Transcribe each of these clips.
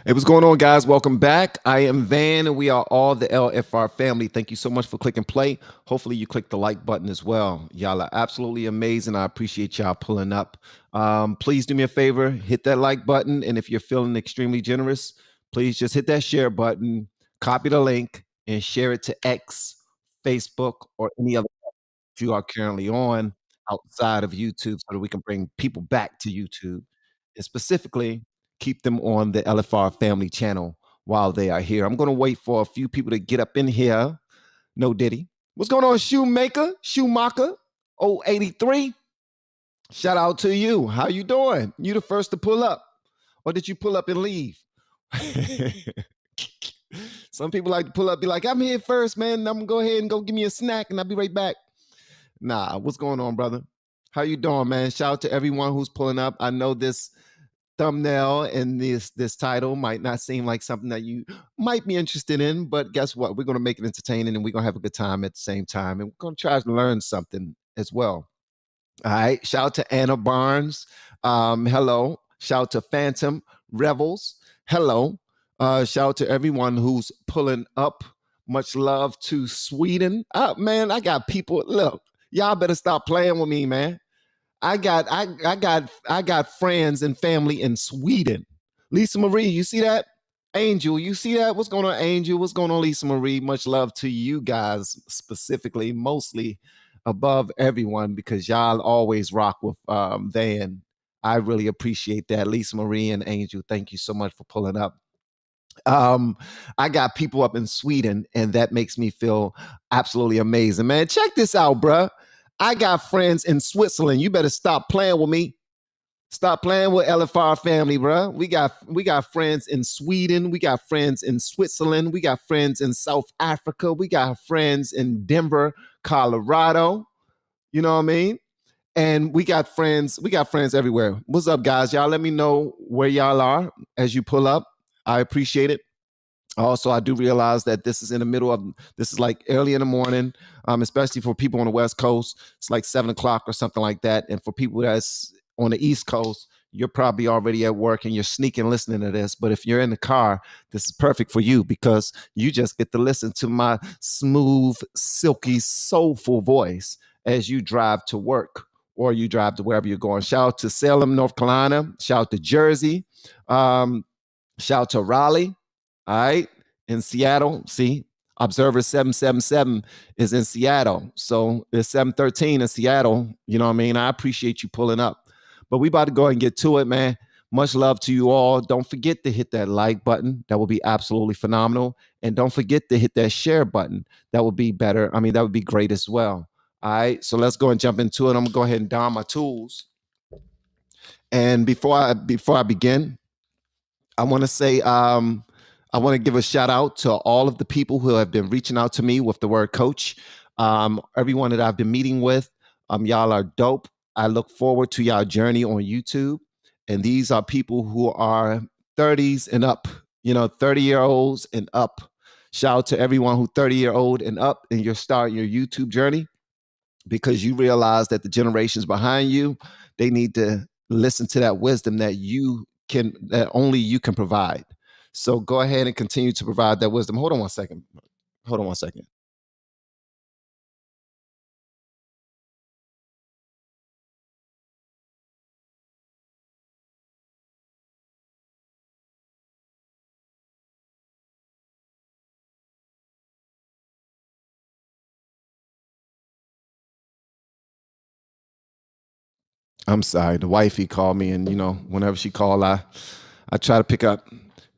Hey, what's going on, guys? Welcome back. I am Van, and we are all the LFR family. Thank you so much for clicking play. Hopefully, you click the like button as well. Y'all are absolutely amazing. I appreciate y'all pulling up. Please do me a favor, hit that like button, and if you're feeling extremely generous, please just hit that share button, copy the link, and share it to X, Facebook, or any other you are currently on outside of YouTube so that we can bring people back to YouTube and specifically keep them on the LFR family channel while they are here. I'm going to wait for a few people to get up in here. No Diddy. What's going on, Schumacher 083? Shout out to you. How you doing? You the first to pull up, or did you pull up and leave? Some people like to pull up, be like, I'm here first, man. I'm gonna go ahead and go give me a snack and I'll be right back. Nah, what's going on, brother? How you doing, man? Shout out to everyone who's pulling up. I know this thumbnail and this title might not seem like something that you might be interested in, but guess what? We're going to make it entertaining and we're going to have a good time at the same time. And we're going to try to learn something as well. All right. Shout out to Anna Barnes. Hello. Shout out to Phantom Revels. Hello. Shout out to everyone who's pulling up. Much love to Sweden. Man, I got people. Look, y'all better stop playing with me, man. I got friends and family in Sweden. Lisa Marie, you see that? Angel, you see that? What's going on, Angel? What's going on, Lisa Marie? Much love to you guys specifically, mostly above everyone, because y'all always rock with Van. I really appreciate that. Lisa Marie and Angel, thank you so much for pulling up. I got people up in Sweden, and that makes me feel absolutely amazing, man. Check this out, bruh. I got friends in Switzerland. You better stop playing with me. Stop playing with LFR family, bruh. We got friends in Sweden. We got friends in Switzerland. We got friends in South Africa. We got friends in Denver, Colorado. You know what I mean? And we got friends everywhere. What's up, guys? Y'all let me know where y'all are as you pull up. I appreciate it. Also, I do realize that this is like early in the morning, especially for people on the West Coast. It's like 7 o'clock or something like that. And for people that's on the East Coast, you're probably already at work and you're sneaking listening to this. But if you're in the car, this is perfect for you because you just get to listen to my smooth, silky, soulful voice as you drive to work or you drive to wherever you're going. Shout out to Salem, North Carolina. Shout out to Jersey. Shout out to Raleigh. All right. In Seattle, see, Observer 777 is in Seattle. So it's 713 in Seattle. You know what I mean? I appreciate you pulling up. But we about to go ahead and get to it, man. Much love to you all. Don't forget to hit that like button. That will be absolutely phenomenal. And don't forget to hit that share button. That would be better. I mean, that would be great as well. All right. So let's go and jump into it. I'm gonna go ahead and don my tools. And before I begin, I want to say I want to give a shout out to all of the people who have been reaching out to me with the word coach. Everyone that I've been meeting with, y'all are dope. I look forward to y'all journey on YouTube. And these are people who are 30s and up, 30-year-olds and up. Shout out to everyone who 30-year-old and up and you're starting your YouTube journey because you realize that the generations behind you, they need to listen to that wisdom that only you can provide. So go ahead and continue to provide that wisdom. Hold on one second. I'm sorry. The wifey called me, and whenever she called, I try to pick up.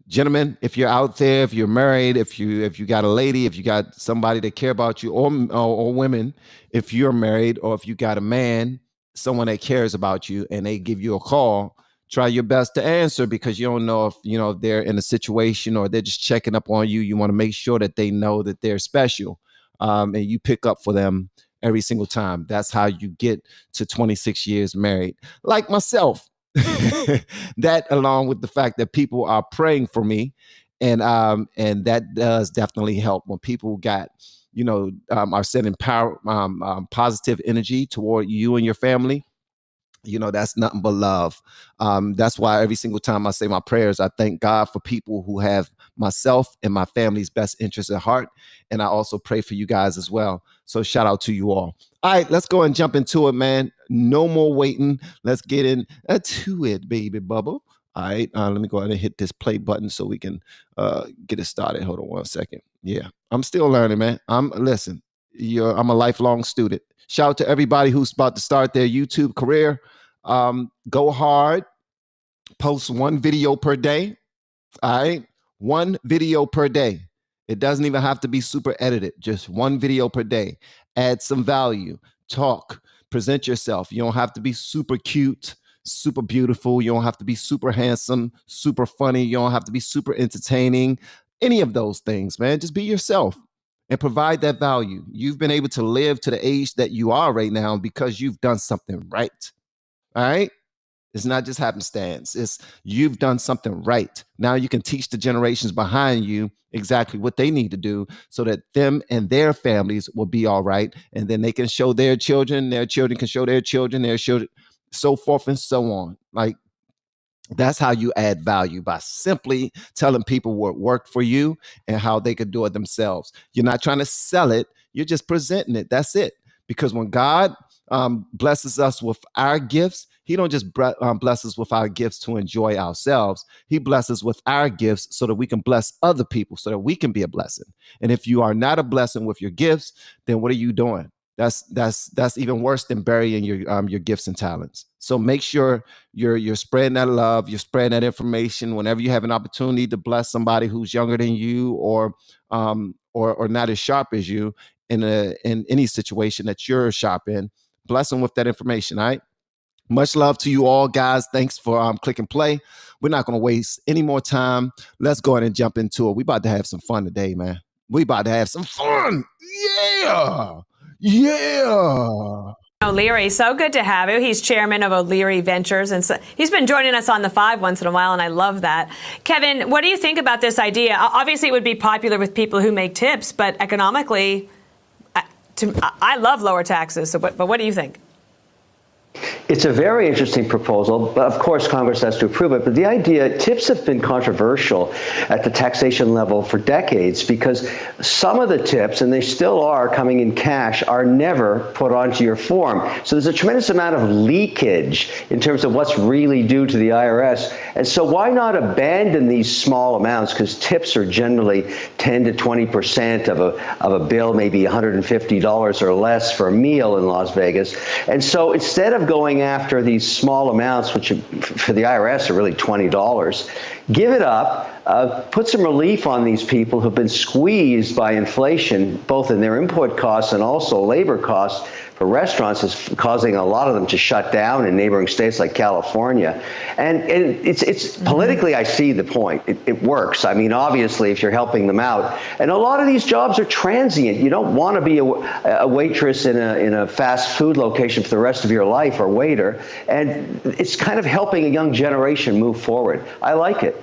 Gentlemen, if you're out there, if you're married, if you got a lady, if you got somebody that care about you, or women, if you're married, or if you got a man, someone that cares about you, and they give you a call, try your best to answer because you don't know if they're in a situation or they're just checking up on you. You want to make sure that they know that they're special, and you pick up for them every single time. That's how you get to 26 years married, like myself. That along with the fact that people are praying for me and that does definitely help when people got are sending power positive energy toward you and your family. You know, that's nothing but love. That's why every single time I say my prayers, I thank God for people who have myself and my family's best interests at heart. And I also pray for you guys as well. So shout out to you all. All right, let's go and jump into it, man. No more waiting. Let's get into it, baby bubble. All right, let me go ahead and hit this play button so we can get it started. Hold on one second. Yeah, I'm still learning, man. I'm a lifelong student. Shout out to everybody who's about to start their YouTube career. Go hard, post one video per day. All right, one video per day. It doesn't even have to be super edited, just one video per day. Add some value, talk, present yourself. You don't have to be super cute, super beautiful. You don't have to be super handsome, super funny. You don't have to be super entertaining. Any of those things, man. Just be yourself and provide that value. You've been able to live to the age that you are right now because you've done something right. All right. It's not just happenstance. It's you've done something right. Now you can teach the generations behind you exactly what they need to do so that them and their families will be all right. And then they can show their children can show their children, so forth and so on. Like, that's how you add value, by simply telling people what worked for you and how they could do it themselves. You're not trying to sell it. You're just presenting it. That's it. Because when God blesses us with our gifts, he don't just bless us with our gifts to enjoy ourselves. He blesses with our gifts so that we can bless other people, so that we can be a blessing. And if you are not a blessing with your gifts, then what are you doing? That's even worse than burying your gifts and talents. So make sure you're spreading that love, you're spreading that information whenever you have an opportunity to bless somebody who's younger than you or not as sharp as you in any situation that you're sharp in. Bless them with that information. All right. Much love to you all, guys. Thanks for click and play. We're not going to waste any more time. Let's go ahead and jump into it. We about to have some fun today, man. We about to have some fun. Yeah. Yeah. O'Leary, so good to have you. He's chairman of O'Leary Ventures, and so he's been joining us on the 5 once in a while, and I love that. Kevin, what do you think about this idea? Obviously, it would be popular with people who make tips, but economically, I love lower taxes. So, but what do you think? It's a very interesting proposal, but of course Congress has to approve it. But the idea, tips have been controversial at the taxation level for decades because some of the tips, and they still are coming in cash, are never put onto your form. So there's a tremendous amount of leakage in terms of what's really due to the IRS. And so why not abandon these small amounts? Because tips are generally 10 to 20% of a bill, maybe $150 or less for a meal in Las Vegas. And so instead of going after these small amounts, which for the IRS are really $20, give it up, put some relief on these people who've been squeezed by inflation, both in their input costs and also labor costs for restaurants, is causing a lot of them to shut down in neighboring states like California. And it's politically, I see the point. It works. I mean, obviously, if you're helping them out. And a lot of these jobs are transient. You don't want to be a waitress in a fast food location for the rest of your life, or waiter. And it's kind of helping a young generation move forward. I like it.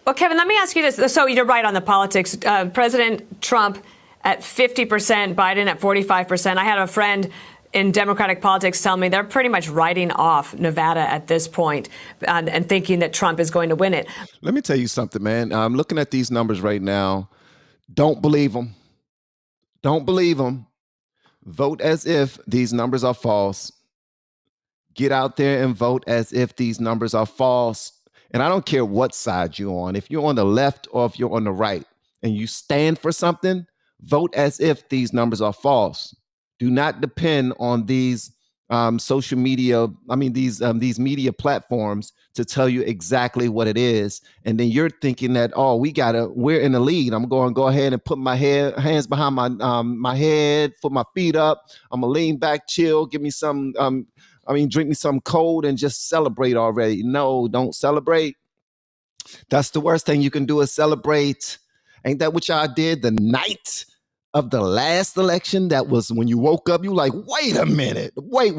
Well, Kevin, let me ask you this. So you're right on the politics. President Trump at 50%, Biden at 45%. I had a friend in Democratic politics tell me they're pretty much writing off Nevada at this point and thinking that Trump is going to win it. Let me tell you something, man. I'm looking at these numbers right now. Don't believe them. Don't believe them. Vote as if these numbers are false. Get out there and vote as if these numbers are false. And I don't care what side you're on. If you're on the left or if you're on the right and you stand for something, vote as if these numbers are false. Do not depend on these social media, these media platforms to tell you exactly what it is. And then you're thinking that, oh, we're in the lead. I'm going to go ahead and put my hands behind my head, put my feet up. I'm going to lean back, chill, give me some, drink me some cold and just celebrate already. No, don't celebrate. That's the worst thing you can do, is celebrate. Ain't that what y'all did the night of the last election? That was when you woke up, you like, wait a minute. Wait.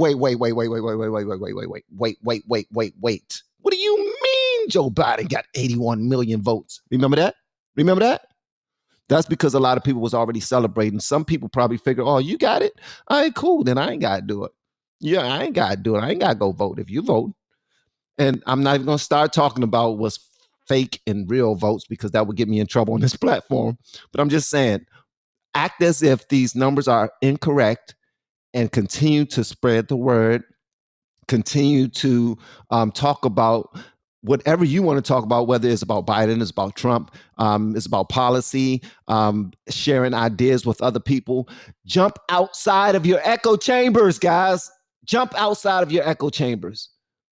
What do you mean Joe Biden got 81 million votes? Remember that? That's because a lot of people was already celebrating. Some people probably figured, oh, you got it? All right, cool. Then I ain't got to do it. Yeah, I ain't gotta do it. I ain't gotta go vote if you vote. And I'm not even gonna start talking about what's fake and real votes because that would get me in trouble on this platform. But I'm just saying, act as if these numbers are incorrect and continue to spread the word, continue to talk about whatever you want to talk about, whether it's about Biden, it's about Trump, it's about policy, sharing ideas with other people. Jump outside of your echo chambers, guys. Jump outside of your echo chambers.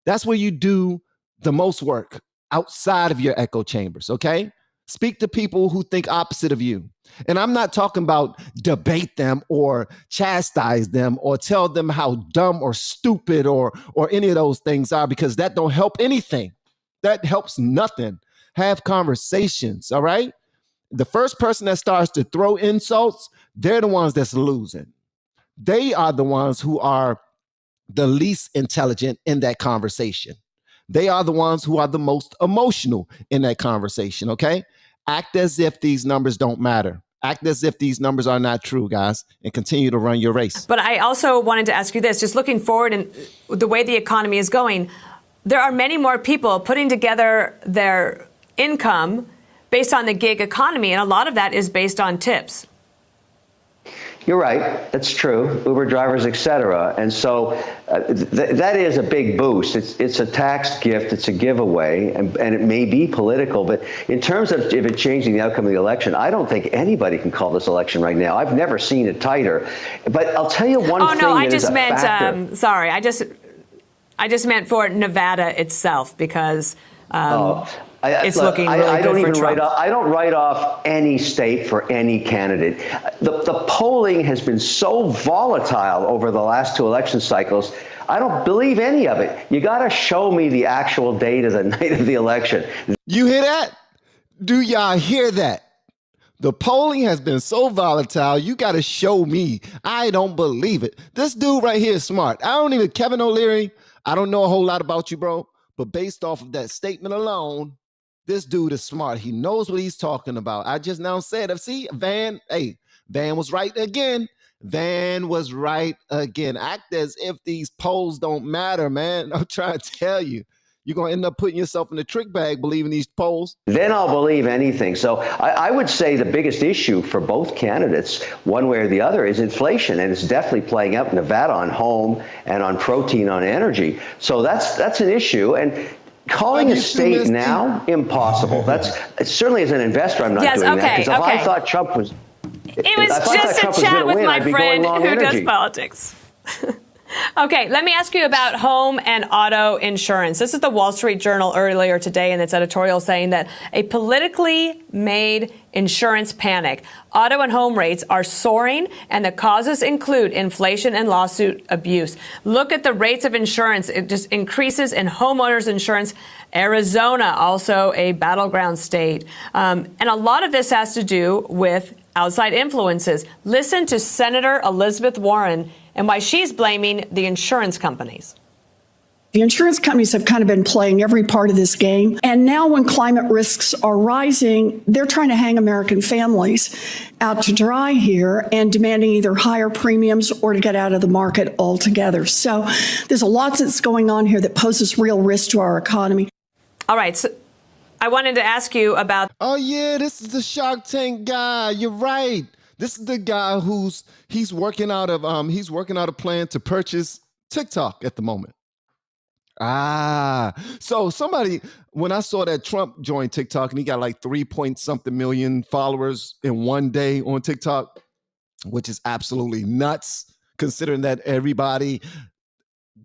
That's where you do the most work, outside of your echo chambers, okay? Speak to people who think opposite of you. And I'm not talking about debate them or chastise them or tell them how dumb or stupid or any of those things are, because that don't help anything. That helps nothing. Have conversations, all right? The first person that starts to throw insults, they're the ones that's losing. They are the ones who are the least intelligent in that conversation. They are the ones who are the most emotional in that conversation, okay? Act as if these numbers don't matter. Act as if these numbers are not true, guys, and continue to run your race. But I also wanted to ask you this, just looking forward and the way the economy is going, there are many more people putting together their income based on the gig economy, and a lot of that is based on tips. You're right. That's true. Uber drivers, et cetera. And so that is a big boost. It's a tax gift. It's a giveaway. And it may be political. But in terms of if it's changing the outcome of the election, I don't think anybody can call this election right now. I've never seen it tighter. But I'll tell you one thing. Oh, no, I that just is a meant, factor. sorry, I just meant for Nevada itself because it's looking really good for Trump. I don't write off any state for any candidate. The polling has been so volatile over the last two election cycles. I don't believe any of it. You got to show me the actual data the night of the election. You hear that? Do y'all hear that? The polling has been so volatile, you got to show me. I don't believe it. This dude right here is smart. Kevin O'Leary, I don't know a whole lot about you, bro, but based off of that statement alone, this dude is smart. He knows what he's talking about. I just now said, see, Van was right again. Van was right again. Act as if these polls don't matter, man. I'm trying to tell you. You're going to end up putting yourself in the trick bag believing these polls. Then I'll believe anything. So I would say the biggest issue for both candidates, one way or the other, is inflation. And it's definitely playing out in Nevada on home and on protein, on energy. So that's an issue. And calling a state now, impossible. That's certainly as an investor, I'm not doing that. Because if I thought Trump was... It was just a chat with my friend who does politics. Okay, let me ask you about home and auto insurance. This is the Wall Street Journal earlier today in its editorial saying that a politically made insurance panic. Auto and home rates are soaring, and the causes include inflation and lawsuit abuse. Look at the rates of insurance. It just increases in homeowners insurance. Arizona, also a battleground state. And a lot of this has to do with outside influences. Listen to Senator Elizabeth Warren and why she's blaming the insurance companies. The insurance companies have kind of been playing every part of this game. And now when climate risks are rising, they're trying to hang American families out to dry here and demanding either higher premiums or to get out of the market altogether. So there's a lot that's going on here that poses real risk to our economy. All right. So I wanted to ask you about... Oh, yeah, this is the Shark Tank guy. You're right. This is the guy he's working out a plan to purchase TikTok at the moment. So when I saw that Trump joined TikTok and he got like 3-point-something million followers in one day on TikTok, which is absolutely nuts considering that everybody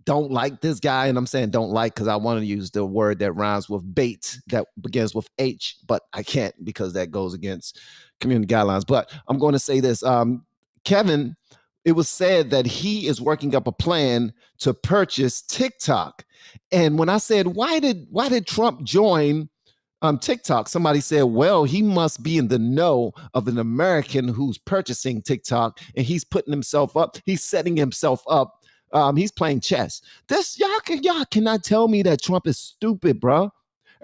don't like this guy. And I'm saying don't like because I want to use the word that rhymes with bait that begins with H, but I can't because that goes against community guidelines. But I'm going to say this. Kevin, it was said that he is working up a plan to purchase TikTok. And when I said, why did Trump join TikTok? Somebody said, well, he must be in the know of an American who's purchasing TikTok and he's putting himself up. He's setting himself up. He's playing chess. Y'all cannot tell me that Trump is stupid, bro.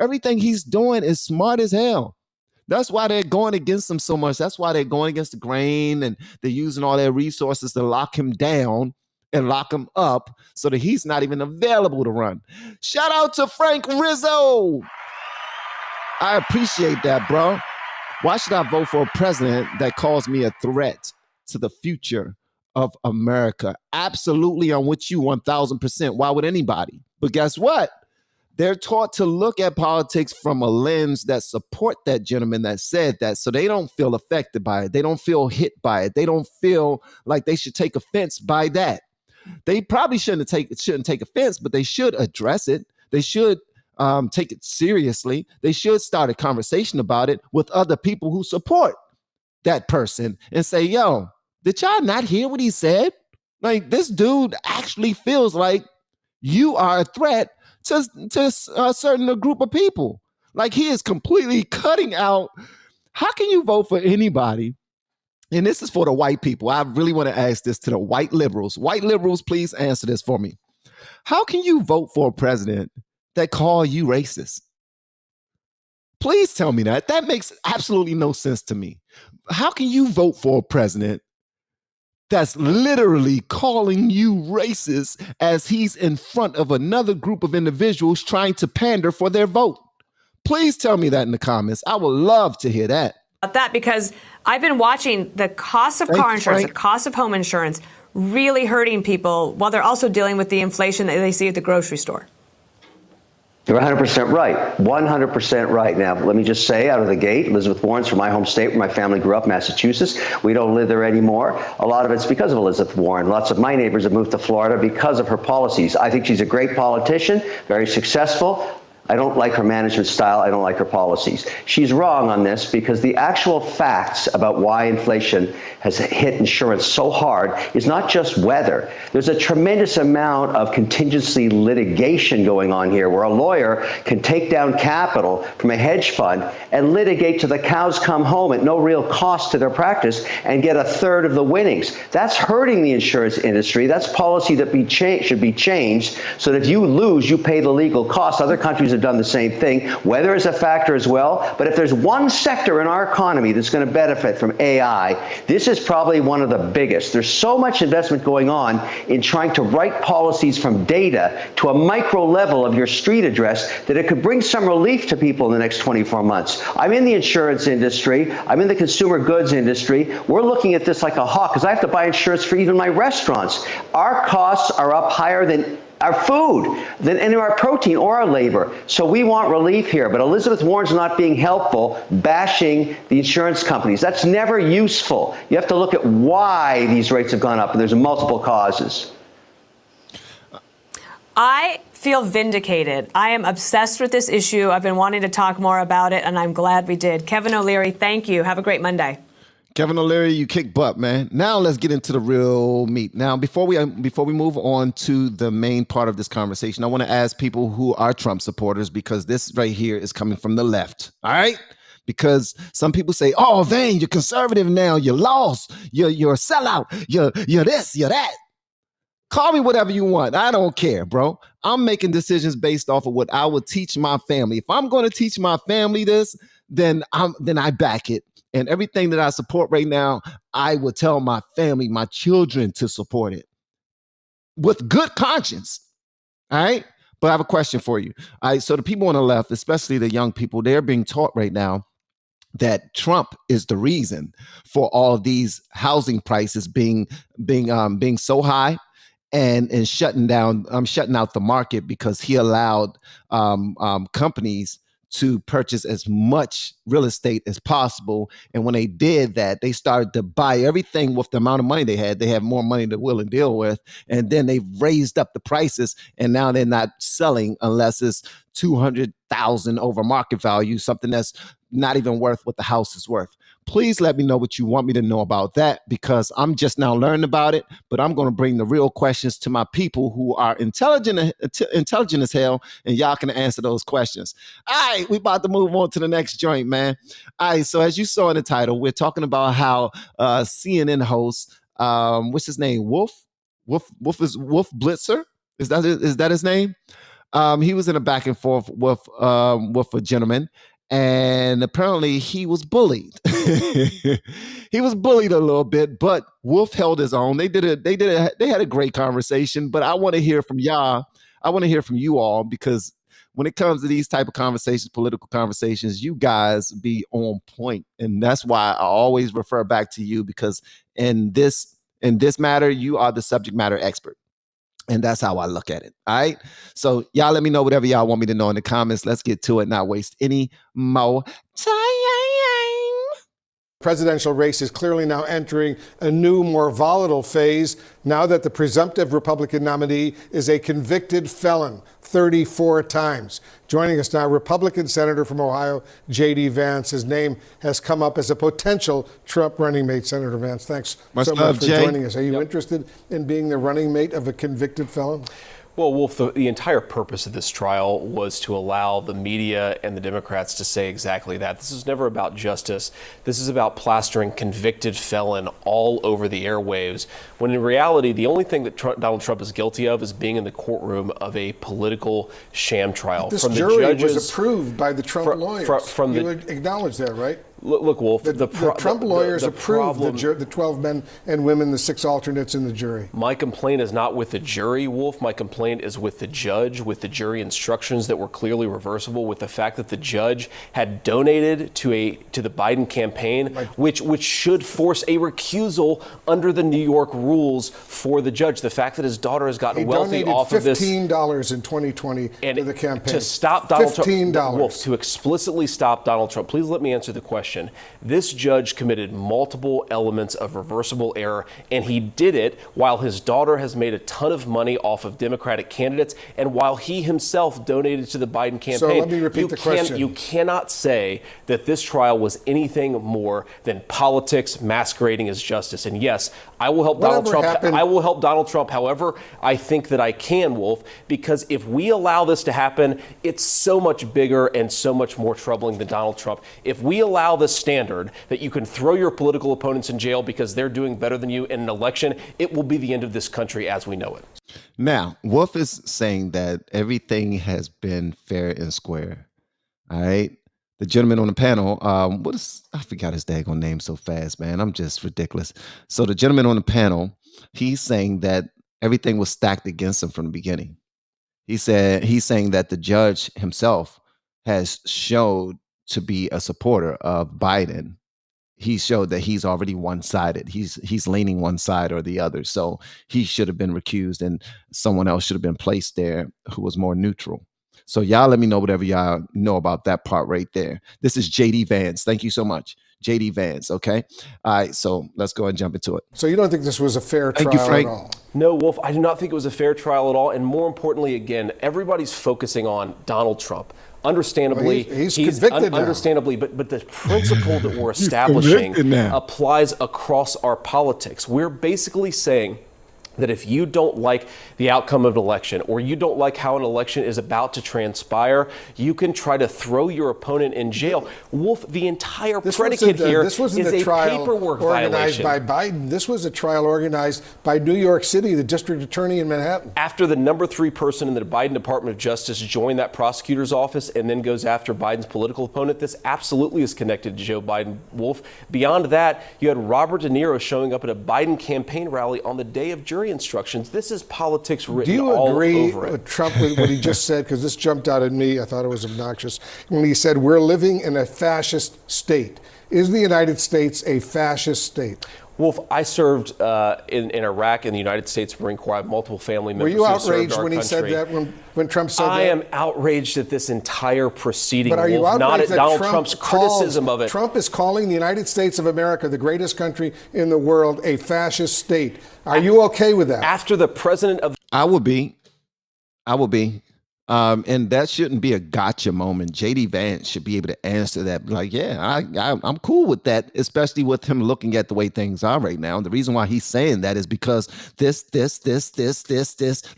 Everything he's doing is smart as hell. That's why they're going against him so much. That's why they're going against the grain and they're using all their resources to lock him down and lock him up so that he's not even available to run. Shout out to Frank Rizzo. I appreciate that, bro. Why should I vote for a president that calls me a threat to the future of America? Absolutely, I'm with you 1,000%. Why would anybody? But guess what? They're taught to look at politics from a lens that support that gentleman that said that, so they don't feel affected by it. They don't feel hit by it. They don't feel like they should take offense by that. They probably shouldn't take offense, but they should address it. They should take it seriously. They should start a conversation about it with other people who support that person and say, yo, did y'all not hear what he said? Like, this dude actually feels like you are a threat to a certain group of people. Like, he is completely cutting out. How can you vote for anybody? And this is for the white people. I really want to ask this to the white liberals. White liberals, please answer this for me. How can you vote for a president that call you racist? Please tell me that. That makes absolutely no sense to me. How can you vote for a president that's literally calling you racist as he's in front of another group of individuals trying to pander for their vote? Please tell me that in the comments. I would love to hear that. About that, because I've been watching the cost of car insurance, the cost of home insurance really hurting people while they're also dealing with the inflation that they see at the grocery store. You're 100% right. 100% right. Now, let me just say out of the gate, Elizabeth Warren's from my home state where my family grew up, Massachusetts. We don't live there anymore. A lot of it's because of Elizabeth Warren. Lots of my neighbors have moved to Florida because of her policies. I think she's a great politician, very successful. I don't like her management style. I don't like her policies. She's wrong on this because the actual facts about why inflation has hit insurance so hard is not just weather. There's a tremendous amount of contingency litigation going on here where a lawyer can take down capital from a hedge fund and litigate till the cows come home at no real cost to their practice and get a third of the winnings. That's hurting the insurance industry. That's policy that should be changed so that if you lose, you pay the legal costs. Other countries have done the same thing. Weather is a factor as well. But if there's one sector in our economy that's going to benefit from AI, this is probably one of the biggest. There's so much investment going on in trying to write policies from data to a micro level of your street address that it could bring some relief to people in the next 24 months. I'm in the insurance industry. I'm in the consumer goods industry. We're looking at this like a hawk because I have to buy insurance for even my restaurants. Our costs are up higher than our food, than any of our protein or our labor. So we want relief here. But Elizabeth Warren's not being helpful, bashing the insurance companies. That's never useful. You have to look at why these rates have gone up, and there's multiple causes. I feel vindicated. I am obsessed with this issue. I've been wanting to talk more about it, and I'm glad we did. Kevin O'Leary, thank you. Have a great Monday. Kevin O'Leary, you kick butt, man. Now let's get into the real meat. Now, before we move on to the main part of this conversation, I want to ask people who are Trump supporters, because this right here is coming from the left. All right? Because some people say, "Oh, Van, you're conservative now. You're lost. You're a sellout. You're this. You're that." Call me whatever you want. I don't care, bro. I'm making decisions based off of what I would teach my family. If I'm going to teach my family this, then I back it. And everything that I support right now, I would tell my family, my children, to support it with good conscience. All right? But I have a question for you. All right, so the people on the left, especially the young people, they're being taught right now that Trump is the reason for all of these housing prices being so high and shutting out the market, because he allowed companies to purchase as much real estate as possible. And when they did that, they started to buy everything with the amount of money they had. They had more money to will and deal with. And then they raised up the prices, and now they're not selling unless it's 200,000 over market value, something that's not even worth what the house is worth. Please let me know what you want me to know about that, because I'm just now learning about it, but I'm going to bring the real questions to my people who are intelligent as hell, and y'all can answer those questions. All right, we about to move on to the next joint, man. All right, so as you saw in the title, we're talking about how CNN host, what's his name? Wolf Blitzer? Is that his name? He was in a back and forth with a gentleman, and apparently he was bullied. He was bullied a little bit, but Wolf held his own. They had a great conversation, but I want to hear from y'all. I want to hear from you all, because when it comes to these type of conversations, political conversations, you guys be on point. And that's why I always refer back to you, because in this matter, you are the subject matter expert. And that's how I look at it. All right. So y'all let me know whatever y'all want me to know in the comments. Let's get to it, not waste any more time. Presidential race is clearly now entering a new, more volatile phase now that the presumptive Republican nominee is a convicted felon 34 times. Joining us now, Republican Senator from Ohio, J.D. Vance. His name has come up as a potential Trump running mate. Senator Vance, thanks so much for joining us. Are you interested in being the running mate of a convicted felon? Well, Wolf, the entire purpose of this trial was to allow the media and the Democrats to say exactly that. This is never about justice. This is about plastering convicted felon all over the airwaves, when in reality, the only thing that Donald Trump is guilty of is being in the courtroom of a political sham trial. This jury was approved by the Trump lawyers. You would acknowledge that, right? Look, Wolf, the Trump lawyers approved the 12 men and women, the 6 alternates in the jury. My complaint is not with the jury, Wolf. My complaint is with the judge, with the jury instructions that were clearly reversible, with the fact that the judge had donated to the Biden campaign, which should force a recusal under the New York rules for the judge. The fact that his daughter has gotten wealthy off of this. $15 in 2020 to the campaign. To stop Donald $15. Trump, Wolf, to explicitly stop Donald Trump. Please let me answer the question. This judge committed multiple elements of reversible error, and he did it while his daughter has made a ton of money off of Democratic candidates, and while he himself donated to the Biden campaign. So let me repeat the question. You cannot say that this trial was anything more than politics masquerading as justice. And yes, I will help Donald Trump. I will help Donald Trump however I think that I can, Wolf, because if we allow this to happen, it's so much bigger and so much more troubling than Donald Trump. If we allow the standard that you can throw your political opponents in jail because they're doing better than you in an election, it will be the end of this country as we know it. Now, Wolf is saying that everything has been fair and square. All right. The gentleman on the panel, I forgot his daggone name so fast, man. I'm just ridiculous. So the gentleman on the panel, he's saying that everything was stacked against him from the beginning. He's saying that the judge himself has showed to be a supporter of Biden. He showed that he's already one-sided. He's leaning one side or the other. So he should have been recused, and someone else should have been placed there who was more neutral. So y'all let me know whatever y'all know about that part right there. This is J.D. Vance. Thank you so much. J.D. Vance, okay? All right, so let's go and jump into it. So you don't think this was a fair trial at all? No, Wolf, I do not think it was a fair trial at all. And more importantly, again, everybody's focusing on Donald Trump. Understandably, well, he's convicted now. Understandably, but the principle that we're establishing applies across our politics. We're basically saying that if you don't like the outcome of an election, or you don't like how an election is about to transpire, you can try to throw your opponent in jail. Wolf, the entire predicate here is a paperwork organized violation. By Biden. This was a trial organized by New York City, the district attorney in Manhattan. After the number 3 person in the Biden Department of Justice joined that prosecutor's office and then goes after Biden's political opponent, this absolutely is connected to Joe Biden, Wolf. Beyond that, you had Robert De Niro showing up at a Biden campaign rally on the day of jury instructions. This is politics written all over it. Do you agree with Trump with what he just said? Because this jumped out at me. I thought it was obnoxious. When he said, we're living in a fascist state. Is the United States a fascist state? Wolf, I served in Iraq in the United States Marine Corps. I have multiple family members. Were you outraged when he said that, when Trump said that? I am outraged at this entire proceeding, but are you Wolf, not at Donald Trump's criticism of it. Trump is calling the United States of America, the greatest country in the world, a fascist state. Are you okay with that? After the president of... I would be. And that shouldn't be a gotcha moment. J.D. Vance should be able to answer that. Like, yeah, I'm cool with that, especially with him looking at the way things are right now. And the reason why he's saying that is because this,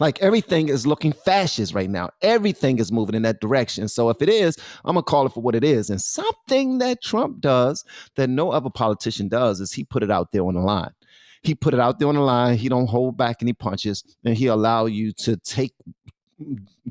like everything is looking fascist right now. Everything is moving in that direction. So if it is, I'm going to call it for what it is. And something that Trump does that no other politician does is he put it out there on the line. He put it out there on the line. He don't hold back any punches, and he allow you to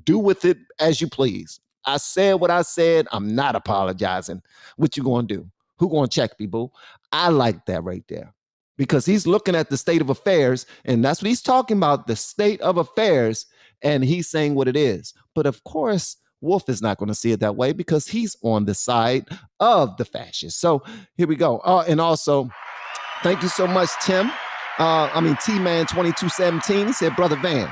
do with it as you please. I said what I said. I'm not apologizing. What you gonna do? Who gonna check me, boo? I like that right there. Because he's looking at the state of affairs, and that's what he's talking about, the state of affairs, and he's saying what it is. But of course, Wolf is not going to see it that way because he's on the side of the fascists. So here we go. And also, thank you so much, Tim. T-Man 2217. He said, Brother Van,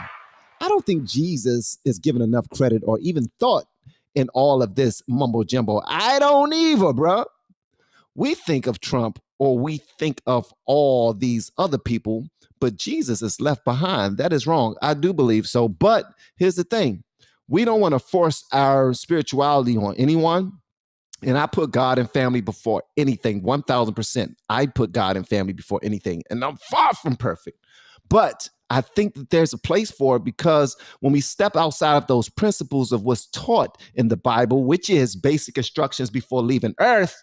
I don't think Jesus is given enough credit or even thought in all of this mumbo jumbo. I don't either, bro. We think of Trump or we think of all these other people, but Jesus is left behind. That is wrong. I do believe so. But here's the thing. We don't want to force our spirituality on anyone. And I put God and family before anything, 1000%. I put God and family before anything. And I'm far from perfect. But I think that there's a place for it because when we step outside of those principles of what's taught in the Bible, which is basic instructions before leaving earth,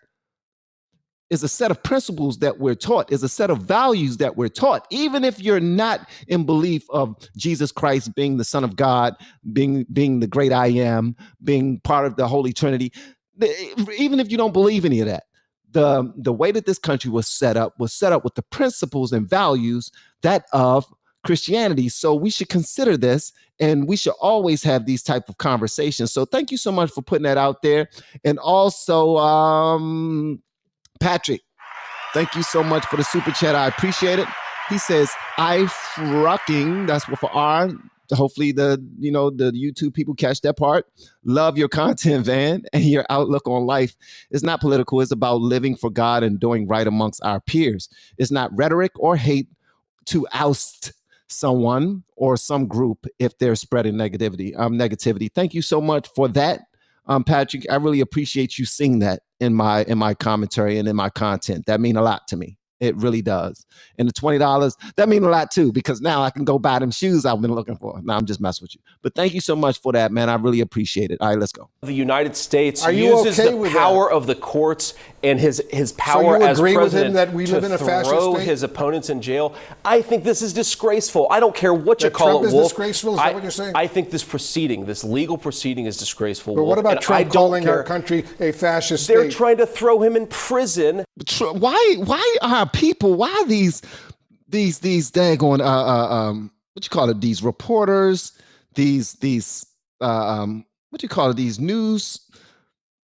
is a set of principles that we're taught, is a set of values that we're taught. Even if you're not in belief of Jesus Christ being the Son of God, being the great I am, being part of the Holy Trinity, even if you don't believe any of that, the way that this country was set up with the principles and values that of Christianity. So we should consider this, and we should always have these type of conversations. So thank you so much for putting that out there. And also, Patrick, thank you so much for the super chat. I appreciate it. He says, I fucking, that's for R. Hopefully the YouTube people catch that part. Love your content, Van, and your outlook on life. It's not political. It's about living for God and doing right amongst our peers. It's not rhetoric or hate to oust someone or some group if they're spreading negativity. Thank you so much for that. Patrick, I really appreciate you seeing that in my commentary and in my content. That means a lot to me. It really does. And the $20, that means a lot too, because now I can go buy them shoes I've been looking for. Now I'm just messing with you. But thank you so much for that, man. I really appreciate it. All right, let's go. The United States uses the power of the courts and his power as president that we live in a fascist throw state? his opponents in jail. I think this is disgraceful. I don't care what you call Trump it, Wolf. Is disgraceful? Is that what you're saying? I think this legal proceeding is disgraceful. But what about Trump calling our country a fascist state? They're trying to throw him in prison. Why are people? Why are these daggone what you call it? These reporters, these what you call it? These news.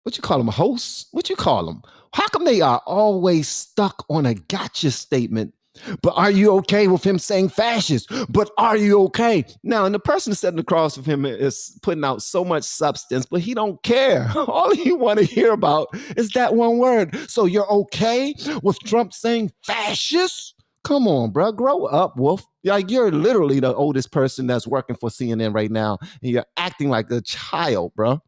What you call them? Hosts? What you call them? How come they are always stuck on a gotcha statement? But are you okay with him saying fascist? But are you okay? Now, and the person sitting across from him is putting out so much substance, but he don't care. All he want to hear about is that one word. So you're okay with Trump saying fascist? Come on, bro. Grow up, Wolf. Like, you're literally the oldest person that's working for CNN right now, and you're acting like a child, bro.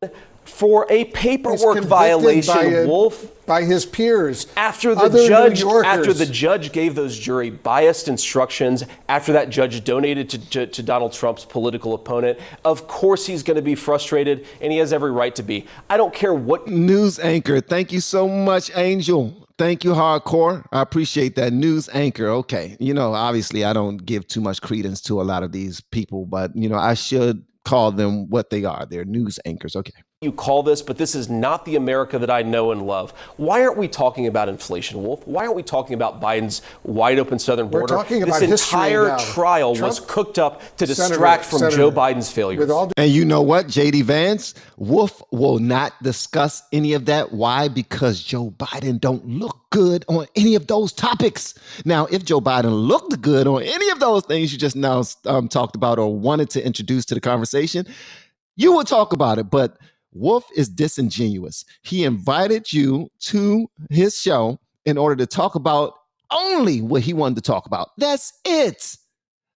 For a paperwork violation, Wolf, by his peers. After the judge gave those jury biased instructions, after that judge donated to Donald Trump's political opponent, of course he's going to be frustrated, and he has every right to be. I don't care what news anchor. Thank you so much, Angel. Thank you, Hardcore. I appreciate that. News anchor. Okay. Obviously I don't give too much credence to a lot of these people, but I should call them what they are. They're news anchors. Okay. You call this, but this is not the America that I know and love. Why aren't we talking about inflation, Wolf? Why aren't we talking about Biden's wide open southern border? We're talking about this entire trial was cooked up to distract from Joe Biden's failures. And you know what, JD Vance? Wolf will not discuss any of that. Why? Because Joe Biden don't look good on any of those topics. Now, if Joe Biden looked good on any of those things you just now talked about or wanted to introduce to the conversation, you would talk about it. But Wolf is disingenuous. He invited you to his show in order to talk about only what he wanted to talk about. That's it.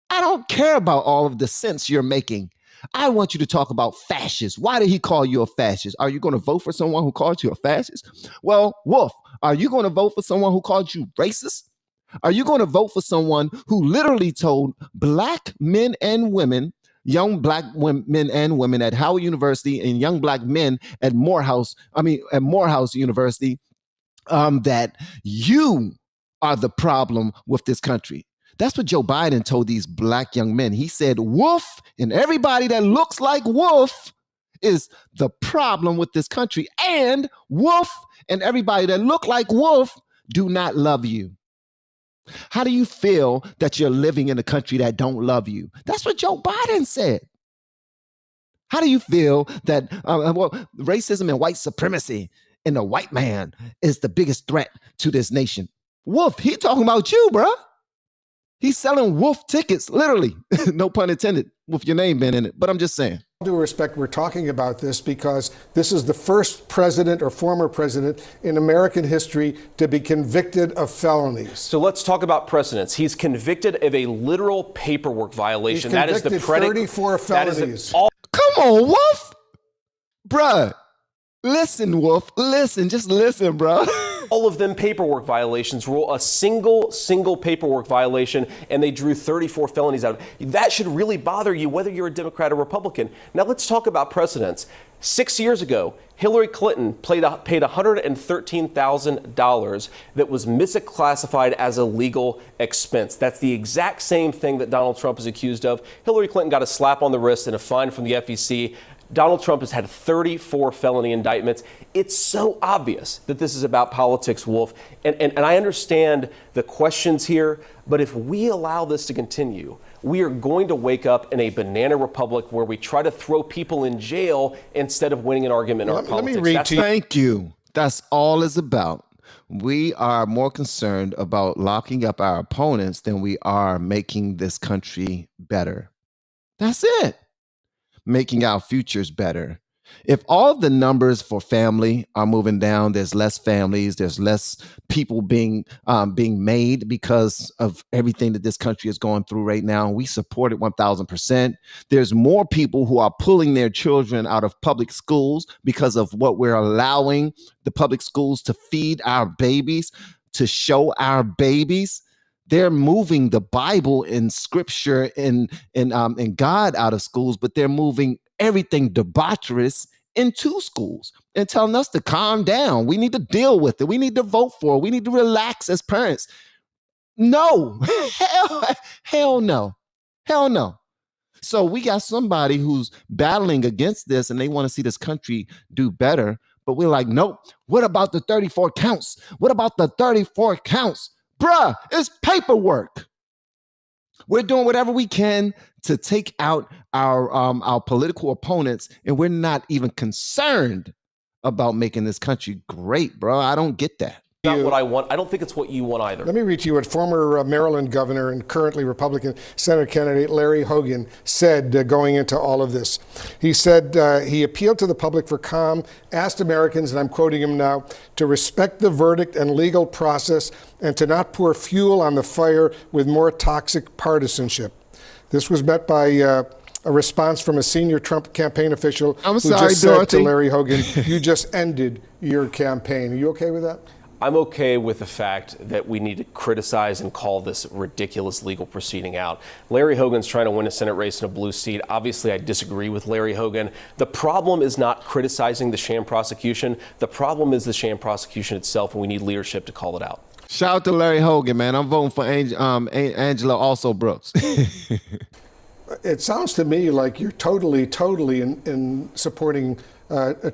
I don't care about all of the sense you're making. I want you to talk about fascists. Why did he call you a fascist? Are you going to vote for someone who called you a fascist? Well, Wolf, are you going to vote for someone who called you racist? Are you going to vote for someone who literally told black men and women, young black men and women at Howard University and young black men at Morehouse University, that you are the problem with this country? That's what Joe Biden told these black young men. He said, Wolf and everybody that looks like Wolf is the problem with this country. And Wolf and everybody that look like Wolf do not love you. How do you feel that you're living in a country that don't love you? That's what Joe Biden said. How do you feel that racism and white supremacy and the white man is the biggest threat to this nation? Wolf, he talking about you, bro. He's selling Wolf tickets, literally. No pun intended, with your name being in it. But I'm just saying. With due respect, we're talking about this because this is the first president or former president in American history to be convicted of felonies. So let's talk about precedents. He's convicted of a literal paperwork violation. He's convicted that is the predicate. 34 felonies. Come on, Wolf. Bruh. Listen, Wolf. Listen. Just listen, bro. All of them paperwork violations. Rule a single paperwork violation, and they drew 34 felonies out. That should really bother you, whether you're a Democrat or Republican. Now let's talk about precedents. 6 years ago, Hillary Clinton paid $113,000 that was misclassified as a legal expense. That's the exact same thing that Donald Trump is accused of. Hillary Clinton got a slap on the wrist and a fine from the FEC. Donald Trump has had 34 felony indictments. It's so obvious that this is about politics, Wolf. And I understand the questions here, but if we allow this to continue, we are going to wake up in a banana republic where we try to throw people in jail instead of winning an argument in our politics. Let me read to you. Thank you. That's all it's about. We are more concerned about locking up our opponents than we are making this country better. That's it. Making our futures better. If all the numbers for family are moving down, there's less families, there's less people being made because of everything that this country is going through right now. We support it 1,000%. There's more people who are pulling their children out of public schools because of what we're allowing the public schools to feed our babies, to show our babies. They're moving the Bible and scripture and God out of schools, but they're moving everything debaucherous into schools and telling us to calm down. We need to deal with it. We need to vote for it. We need to relax as parents. No, hell no, hell no. So we got somebody who's battling against this and they want to see this country do better. But we're like, nope. What about the 34 counts? What about the 34 counts? Bruh, it's paperwork. We're doing whatever we can to take out our political opponents, and we're not even concerned about making this country great, bro. I don't get that. Not what I want. I don't think it's what you want either. Let me read to you what former Maryland governor and currently Republican Senate candidate Larry Hogan said going into all of this. He said he appealed to the public for calm, asked Americans, and I'm quoting him now, to respect the verdict and legal process and to not pour fuel on the fire with more toxic partisanship. This was met by a response from a senior Trump campaign official who just said to Larry Hogan, you just ended your campaign. Are you okay with that? I'm okay with the fact that we need to criticize and call this ridiculous legal proceeding out. Larry Hogan's trying to win a Senate race in a blue seat. Obviously, I disagree with Larry Hogan. The problem is not criticizing the sham prosecution. The problem is the sham prosecution itself, and we need leadership to call it out. Shout out to Larry Hogan, man. I'm voting for Angela also Brooks. It sounds to me like you're totally in supporting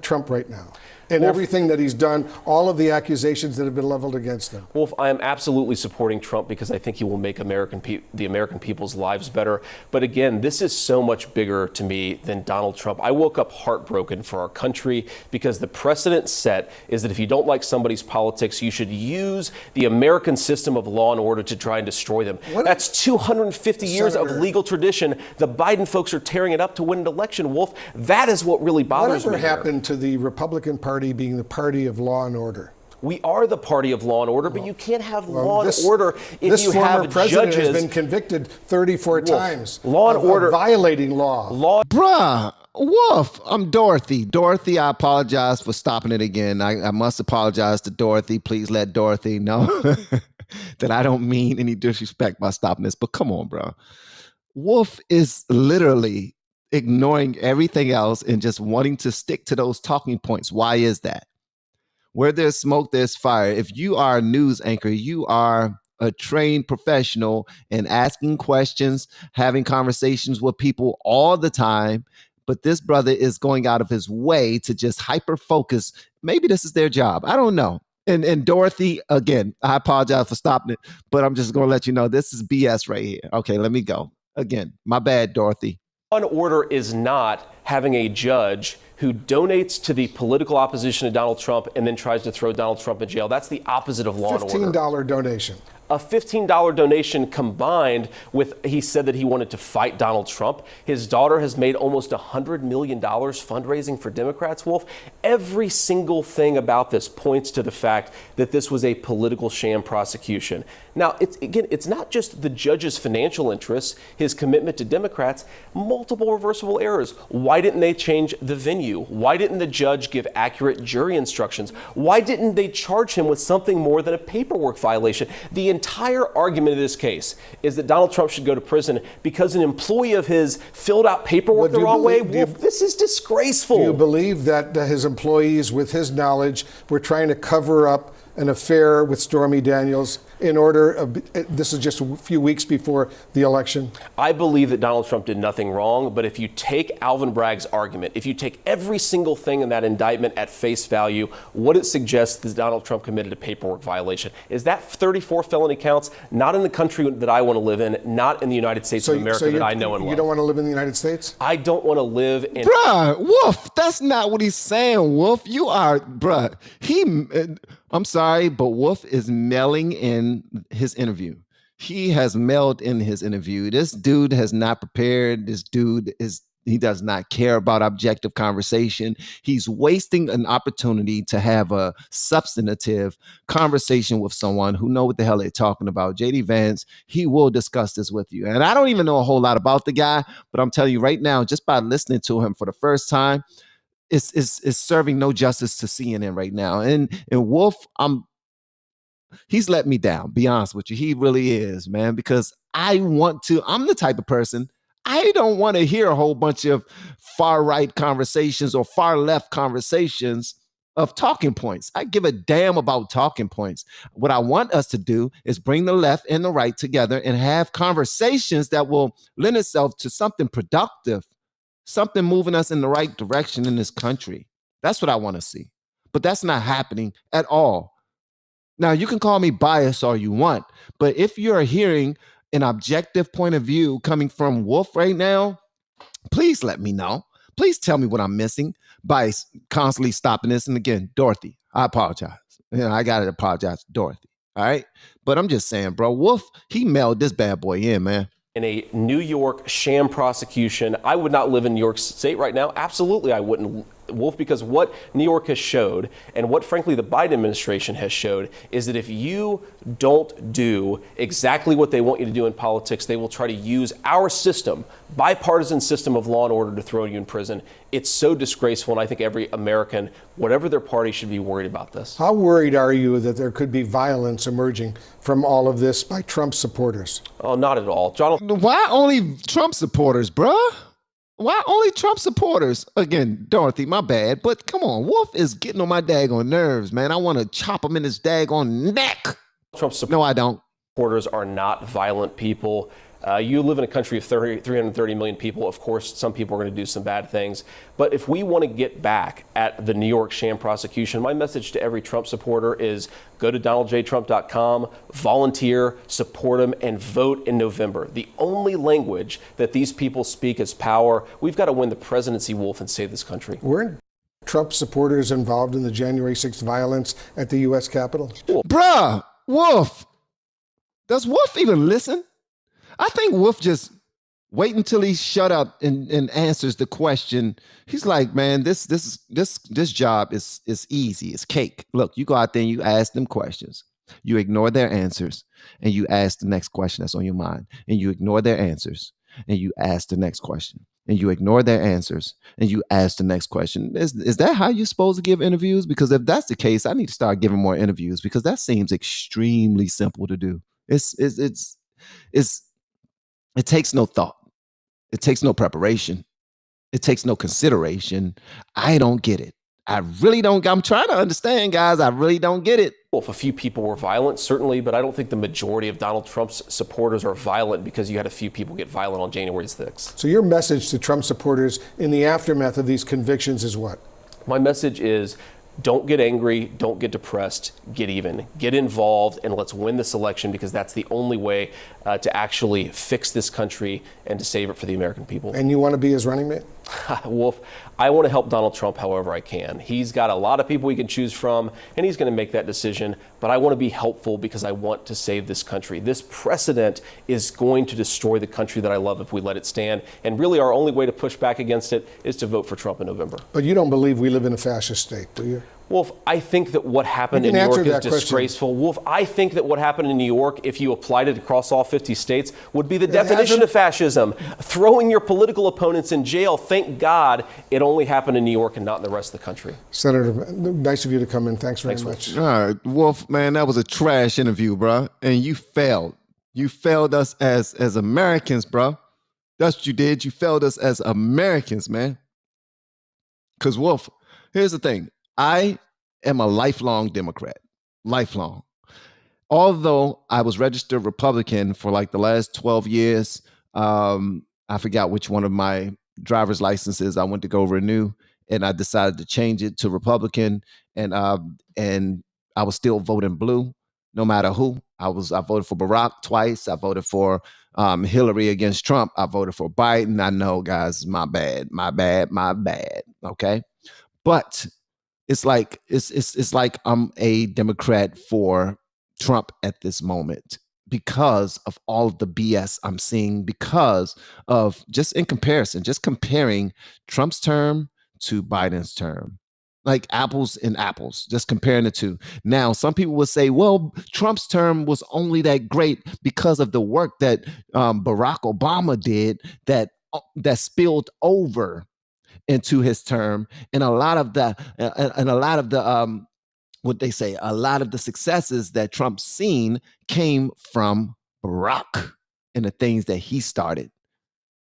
Trump right now. And everything that he's done, all of the accusations that have been leveled against him. Wolf, I am absolutely supporting Trump because I think he will make the American people's lives better. But again, this is so much bigger to me than Donald Trump. I woke up heartbroken for our country because the precedent set is that if you don't like somebody's politics, you should use the American system of law and order to try and destroy them. That's 250 years of legal tradition. The Biden folks are tearing it up to win an election, Wolf. That is what really bothers me. Whatever happened to the Republican Party being the party of law and order? We are the party of law and order, but you can't have law and order if you have judges. This former president has been convicted 34 times. Law and order. Violating law. Bruh, Wolf, I'm Dorothy. Dorothy, I apologize for stopping it again. I must apologize to Dorothy. Please let Dorothy know that I don't mean any disrespect by stopping this. But come on, bro. Wolf is literally ignoring everything else and just wanting to stick to those talking points. Why is that? Where there's smoke, there's fire. If you are a news anchor, you are a trained professional in asking questions, having conversations with people all the time, but this brother is going out of his way to just hyper focus. Maybe this is their job. I don't know. And Dorothy, again, I apologize for stopping it, but I'm just going to let you know this is BS right here. Okay, let me go. Again, my bad, Dorothy. Law and order is not having a judge who donates to the political opposition to Donald Trump and then tries to throw Donald Trump in jail. That's the opposite of law and order. $15 donation. A $15 donation combined with, he said that he wanted to fight Donald Trump. His daughter has made almost $100 million fundraising for Democrats, Wolf. Every single thing about this points to the fact that this was a political sham prosecution. Now, it's not just the judge's financial interests, his commitment to Democrats, multiple reversible errors. Why didn't they change the venue? Why didn't the judge give accurate jury instructions? Why didn't they charge him with something more than a paperwork violation? The entire argument of this case is that Donald Trump should go to prison because an employee of his filled out paperwork the wrong way. Wolf, this is disgraceful. Do you believe that his employees, with his knowledge, were trying to cover up an affair with Stormy Daniels in order, this is just a few weeks before the election? I believe that Donald Trump did nothing wrong, but if you take Alvin Bragg's argument, if you take every single thing in that indictment at face value, what it suggests is Donald Trump committed a paperwork violation. Is that 34 felony counts? Not in the country that I want to live in, not in the United States of America that I know and love. You don't want to live in the United States? I don't want to live in... Bruh, Wolf, that's not what he's saying, Wolf. You are, bruh. I'm sorry, but Wolf is mailing in his interview. He has mailed in his interview. This dude has not prepared. He does not care about objective conversation. He's wasting an opportunity to have a substantive conversation with someone who know what the hell they're talking about. JD Vance, he will discuss this with you. And I don't even know a whole lot about the guy, but I'm telling you right now, just by listening to him for the first time, is serving no justice to CNN right now. And Wolf, he's let me down, be honest with you. He really is, man, because I'm the type of person, I don't want to hear a whole bunch of far right conversations or far left conversations of talking points. I give a damn about talking points. What I want us to do is bring the left and the right together and have conversations that will lend itself to something productive, something moving us in the right direction in this country. That's what I want to see. But that's not happening at all. Now, you can call me biased all you want, but if you're hearing an objective point of view coming from Wolf right now, please let me know. Please tell me what I'm missing by constantly stopping this. And again, Dorothy, I apologize. I got to apologize to Dorothy. All right. But I'm just saying, bro, Wolf, he mailed this bad boy in, man. In a New York sham prosecution, I would not live in New York State right now. Absolutely, I wouldn't, Wolf, because what New York has showed and what, frankly, the Biden administration has showed is that if you don't do exactly what they want you to do in politics, they will try to use our system, bipartisan system of law and order, to throw you in prison. It's so disgraceful, and I think every American, whatever their party, should be worried about this. How worried are you that there could be violence emerging from all of this by Trump supporters? Oh, not at all. John. Why only Trump supporters, bruh? Why only Trump supporters? Again, Dorothy, my bad, but come on, Wolf is getting on my daggone nerves, man. I want to chop him in his daggone neck. No, I don't. Supporters are not violent people. You live in a country of 330 million people. Of course, some people are going to do some bad things. But if we want to get back at the New York sham prosecution, my message to every Trump supporter is go to DonaldJTrump.com, volunteer, support him, and vote in November. The only language that these people speak is power. We've got to win the presidency, Wolf, and save this country. Weren't Trump supporters involved in the January 6th violence at the U.S. Capitol? Bruh, Wolf, does Wolf even listen? I think Wolf just wait until he's shut up and answers the question. He's like, man, this job is easy. It's cake. Look, you go out there and you ask them questions. You ignore their answers and you ask the next question that's on your mind. And you ignore their answers and you ask the next question. And you ignore their answers and you ask the next question. Is that how you're supposed to give interviews? Because if that's the case, I need to start giving more interviews because that seems extremely simple to do. It takes no thought. It takes no preparation. It takes no consideration. I don't get it. I really don't. I'm trying to understand, guys. I really don't get it. Well, if a few people were violent, certainly, but I don't think the majority of Donald Trump's supporters are violent because you had a few people get violent on January 6th. So your message to Trump supporters in the aftermath of these convictions is what? My message is, don't get angry, don't get depressed, get even, get involved, and let's win this election, because that's the only way to actually fix this country and to save it for the American people. And you want to be his running mate? Wolf, I want to help Donald Trump however I can. He's got a lot of people he can choose from, and he's going to make that decision, but I want to be helpful because I want to save this country. This precedent is going to destroy the country that I love if we let it stand, and really our only way to push back against it is to vote for Trump in November. But you don't believe we live in a fascist state, do you? Wolf, I think that what happened in New York is disgraceful. Wolf, I think that what happened in New York, if you applied it across all 50 states, would be the definition of fascism. Throwing your political opponents in jail. Thank God it only happened in New York and not in the rest of the country. Senator, nice of you to come in. Thanks very much. All right, Wolf, man, that was a trash interview, bro. And you failed. You failed us as Americans, bro. That's what you did. You failed us as Americans, man. Because, Wolf, here's the thing. I am a lifelong Democrat, lifelong. Although I was registered Republican for like the last 12 years, I forgot which one of my driver's licenses I went to go renew, and I decided to change it to Republican, and I was still voting blue, no matter who. I voted for Barack twice. I voted for Hillary against Trump. I voted for Biden. I know, guys, my bad. Okay, but it's like I'm a Democrat for Trump at this moment because of all of the BS I'm seeing, because of just comparing Trump's term to Biden's term, like apples and apples, just comparing the two. Now, some people will say, well, Trump's term was only that great because of the work that Barack Obama did that spilled over into his term, and a lot of the successes that Trump's seen came from Barack and the things that he started.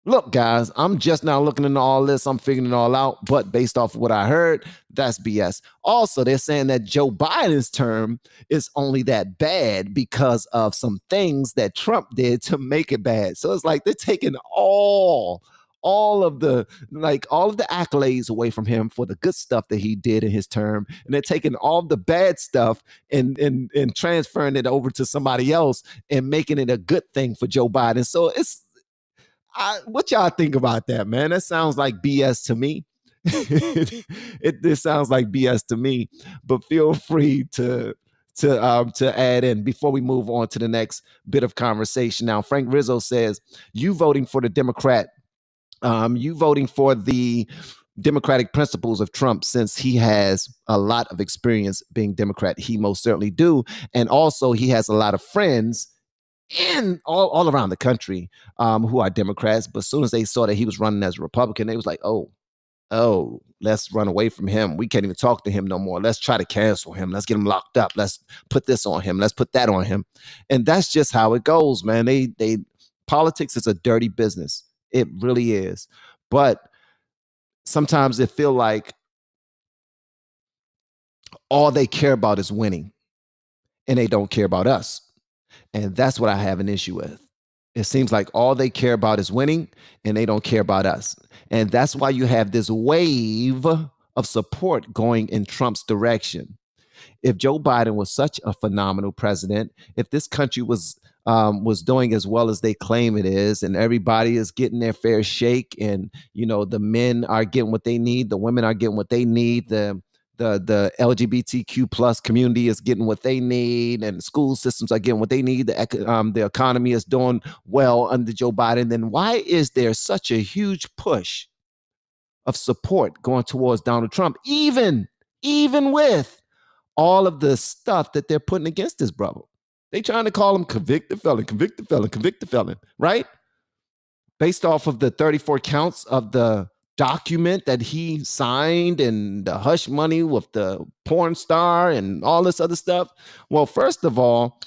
Look, guys, I'm just now looking into all this. I'm figuring it all out. But based off of what I heard, that's BS. Also, they're saying that Joe Biden's term is only that bad because of some things that Trump did to make it bad. So it's like they're taking all of the accolades away from him for the good stuff that he did in his term, and they're taking all the bad stuff and transferring it over to somebody else and making it a good thing for Joe Biden. So what y'all think about that, man? That sounds like BS to me. This sounds like BS to me. But feel free to add in before we move on to the next bit of conversation. Now, Frank Rizzo says, you voting for the Democrat. You voting for the democratic principles of Trump, since he has a lot of experience being Democrat. He most certainly do. And also he has a lot of friends in all around the country who are Democrats. But as soon as they saw that he was running as a Republican, they was like, oh, let's run away from him. We can't even talk to him no more. Let's try to cancel him. Let's get him locked up. Let's put this on him. Let's put that on him. And that's just how it goes, man. Politics is a dirty business. It really is. But sometimes it feel like all they care about is winning, and they don't care about us. And that's what I have an issue with. It seems like all they care about is winning, and they don't care about us. And that's why you have this wave of support going in Trump's direction. If Joe Biden was such a phenomenal president, if this country was doing as well as they claim it is, and everybody is getting their fair shake, and the men are getting what they need, the women are getting what they need, the LGBTQ plus community is getting what they need, and school systems are getting what they need, the economy is doing well under Joe Biden, then why is there such a huge push of support going towards Donald Trump, even with all of the stuff that they're putting against this brother? They trying to call him convicted felon, right? Based off of the 34 counts of the document that he signed and the hush money with the porn star and all this other stuff. Well, first of all,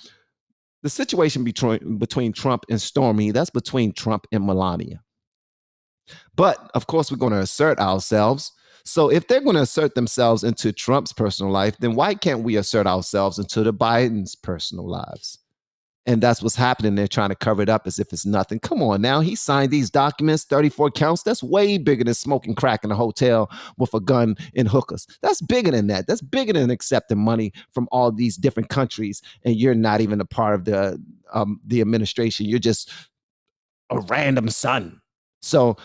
the situation between Trump and Stormy, that's between Trump and Melania. But of course, we're going to assert ourselves. So if they're going to assert themselves into Trump's personal life, then why can't we assert ourselves into the Biden's personal lives? And that's what's happening. They're trying to cover it up as if it's nothing. Come on now. He signed these documents, 34 counts. That's way bigger than smoking crack in a hotel with a gun and hookers. That's bigger than that. That's bigger than accepting money from all these different countries. And you're not even a part of the administration. You're just a random son. So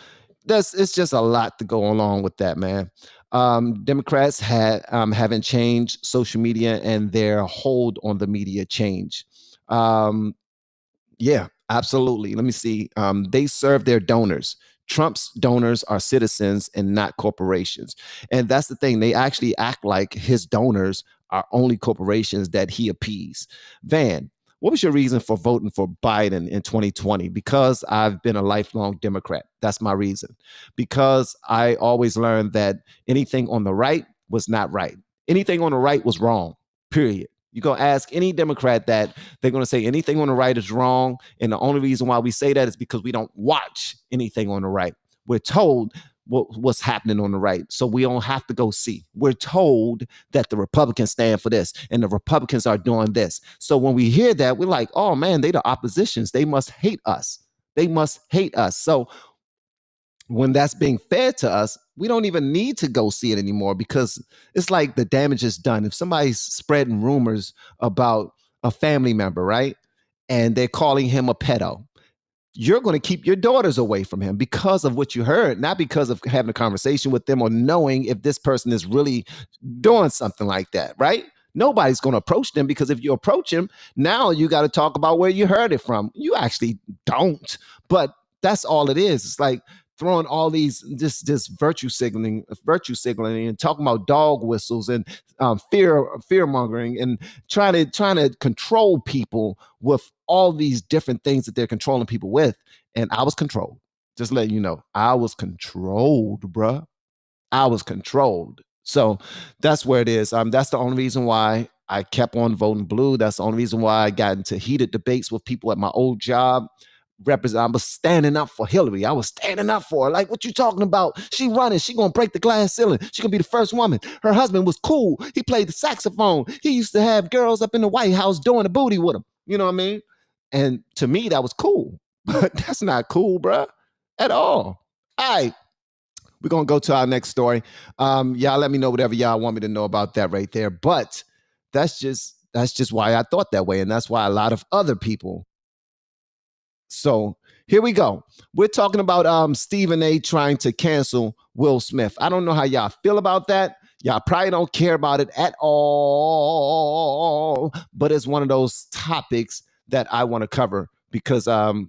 it's just a lot to go along with that, man. Democrats haven't changed social media, and their hold on the media changed. Yeah, absolutely. Let me see. They serve their donors. Trump's donors are citizens and not corporations. And that's the thing. They actually act like his donors are only corporations that he appease. Van, what was your reason for voting for Biden in 2020? Because I've been a lifelong Democrat. That's my reason. Because I always learned that anything on the right was not right. Anything on the right was wrong, period. You go ask any Democrat that, they're going to say anything on the right is wrong. And the only reason why we say that is because we don't watch anything on the right. We're told what's happening on the right. So we don't have to go see. We're told that the Republicans stand for this and the Republicans are doing this. So when we hear that, we're like, oh man, they the oppositions. They must hate us. They must hate us. So when that's being fed to us, we don't even need to go see it anymore, because it's like the damage is done. If somebody's spreading rumors about a family member, right, and they're calling him a pedo, you're going to keep your daughters away from him because of what you heard, not because of having a conversation with them or knowing if this person is really doing something like that, right? Nobody's going to approach them, because if you approach him, now you got to talk about where you heard it from. You actually don't, but that's all it is. It's like throwing all these this virtue signaling and talking about dog whistles and fear mongering and trying to control people with all these different things that they're controlling people with. And I was controlled. Just letting you know, I was controlled, bruh. I was controlled. So that's where it is. That's the only reason why I kept on voting blue. That's the only reason why I got into heated debates with people at my old job. I was standing up for Hillary. I was standing up for her. Like, what you talking about? She running. She gonna break the glass ceiling. She gonna be the first woman. Her husband was cool. He played the saxophone. He used to have girls up in the White House doing the booty with him. You know what I mean? And to me, that was cool. But that's not cool, bruh, at all. All right. We're gonna go to our next story. Y'all let me know whatever y'all want me to know about that right there. But that's just why I thought that way. And that's why a lot of other people. So here we go. We're talking about Stephen A. trying to cancel Will Smith. I don't know how y'all feel about that. Y'all probably don't care about it at all, but it's one of those topics that I want to cover because I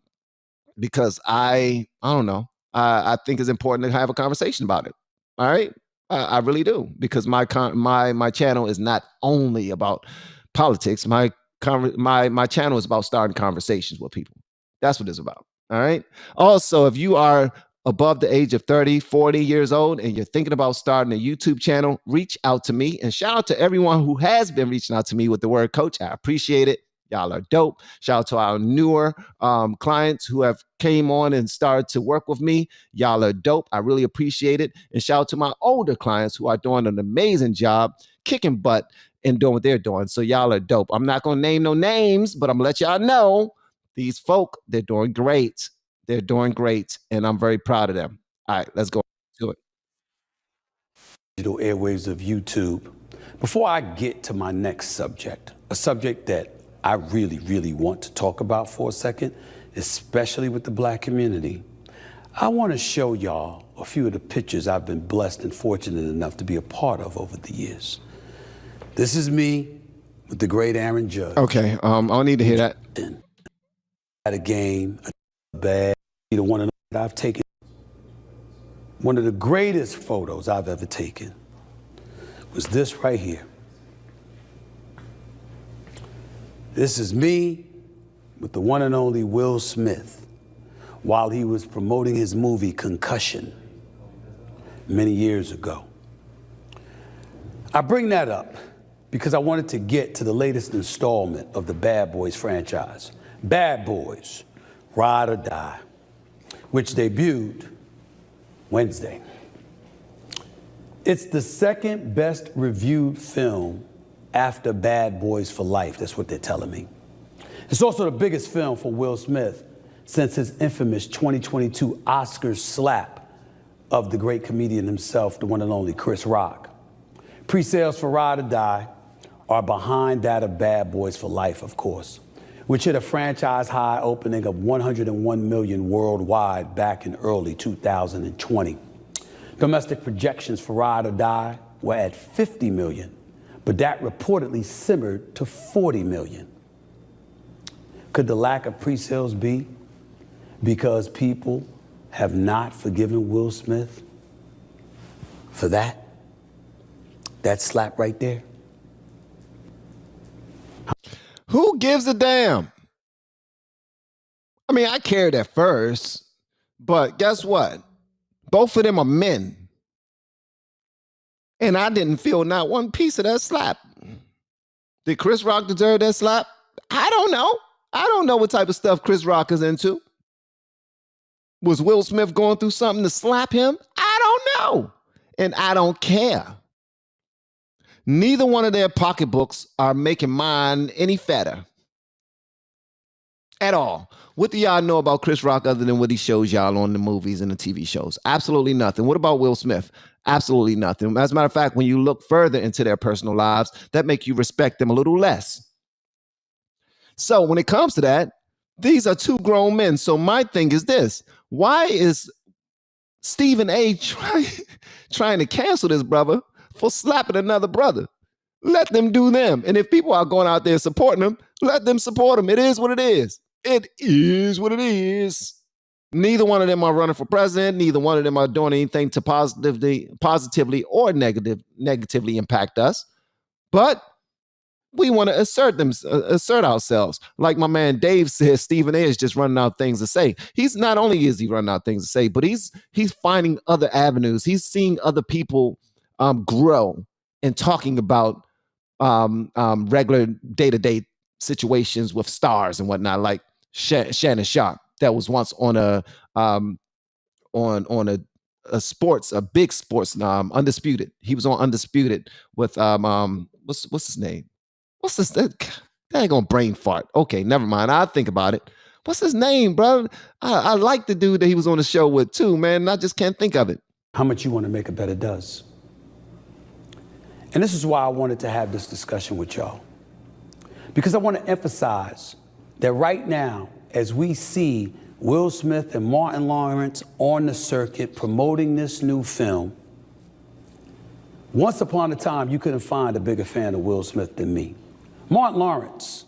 don't know. I think it's important to have a conversation about it. All right, I really do, because my channel is not only about politics. My channel is about starting conversations with people. That's what it's about. All right. Also, if you are above the age of 30, 40 years old, and you're thinking about starting a YouTube channel, reach out to me. And shout out to everyone who has been reaching out to me with the word coach. I appreciate it. Y'all are dope. Shout out to our newer clients who have came on and started to work with me. Y'all are dope. I really appreciate it. And shout out to my older clients who are doing an amazing job, kicking butt and doing what they're doing. So y'all are dope. I'm not going to name no names, but I'm going to let y'all know these folk, they're doing great. They're doing great. And I'm very proud of them. All right, let's go to it. Digital airwaves of YouTube. Before I get to my next subject, a subject that I really, really want to talk about for a second, especially with the Black community, I want to show y'all a few of the pictures I've been blessed and fortunate enough to be a part of over the years. This is me with the great Aaron Judge. Okay, I don't need to hear that. At a game, a bag, either one of them that I've taken. One of the greatest photos I've ever taken was this right here. This is me with the one and only Will Smith while he was promoting his movie Concussion many years ago. I bring that up because I wanted to get to the latest installment of the Bad Boys franchise, Bad Boys, Ride or Die, which debuted Wednesday. It's the second best reviewed film after Bad Boys for Life. That's what they're telling me. It's also the biggest film for Will Smith since his infamous 2022 Oscars slap of the great comedian himself, the one and only Chris Rock. Pre-sales for Ride or Die are behind that of Bad Boys for Life, of course, which hit a franchise high opening of 101 million worldwide back in early 2020. Domestic projections for Ride or Die were at 50 million, but that reportedly simmered to 40 million. Could the lack of pre-sales be because people have not forgiven Will Smith for that? That slap right there? Who gives a damn? I mean, I cared at first, but guess what? Both of them are men. And I didn't feel not one piece of that slap. Did Chris Rock deserve that slap? I don't know. I don't know what type of stuff Chris Rock is into. Was Will Smith going through something to slap him? I don't know. And I don't care. Neither one of their pocketbooks are making mine any fatter. At all. What do y'all know about Chris Rock other than what he shows y'all on the movies and the TV shows? Absolutely nothing. What about Will Smith? Absolutely nothing. As a matter of fact, when you look further into their personal lives, that make you respect them a little less. So when it comes to that, these are two grown men. So my thing is this. Why is Stephen A. trying to cancel this brother for slapping another brother? Let them do them. And if people are going out there supporting them, let them support them. It is what it is. It is what it is. Neither one of them are running for president. Neither one of them are doing anything to positively or negatively impact us. But we want to assert ourselves. Like my man Dave says, Stephen A. is just running out things to say. He's not only is he running out things to say, but he's finding other avenues. He's seeing other people grow and talking about regular day-to-day situations with stars and whatnot, like Shannon Sharp, that was once on a big sports Undisputed. He was on Undisputed with what's his name? What's this? That ain't gonna brain fart. Okay, never mind. I'll think about it. What's his name, bro? I like the dude that he was on the show with too, man. I just can't think of it. How much you want to make a bet it does. And this is why I wanted to have this discussion with y'all. Because I want to emphasize that right now, as we see Will Smith and Martin Lawrence on the circuit promoting this new film, once upon a time, you couldn't find a bigger fan of Will Smith than me. Martin Lawrence,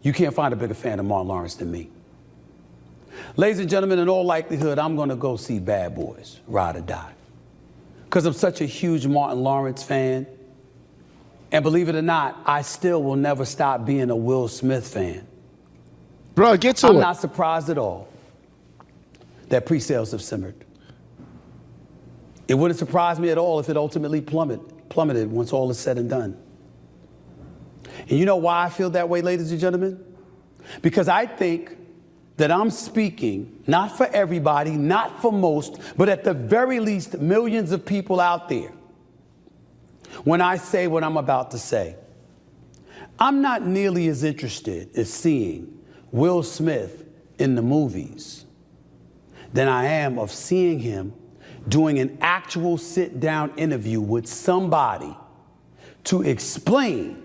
you can't find a bigger fan of Martin Lawrence than me. Ladies and gentlemen, in all likelihood, I'm going to go see Bad Boys, Ride or Die. Because I'm such a huge Martin Lawrence fan. And believe it or not, I still will never stop being a Will Smith fan. Bro, get to it. I'm not surprised at all that pre-sales have simmered. It wouldn't surprise me at all if it ultimately plummeted once all is said and done. And you know why I feel that way, ladies and gentlemen? Because I think that I'm speaking not for everybody, not for most, but at the very least millions of people out there when I say what I'm about to say. I'm not nearly as interested as seeing Will Smith in the movies than I am of seeing him doing an actual sit-down interview with somebody to explain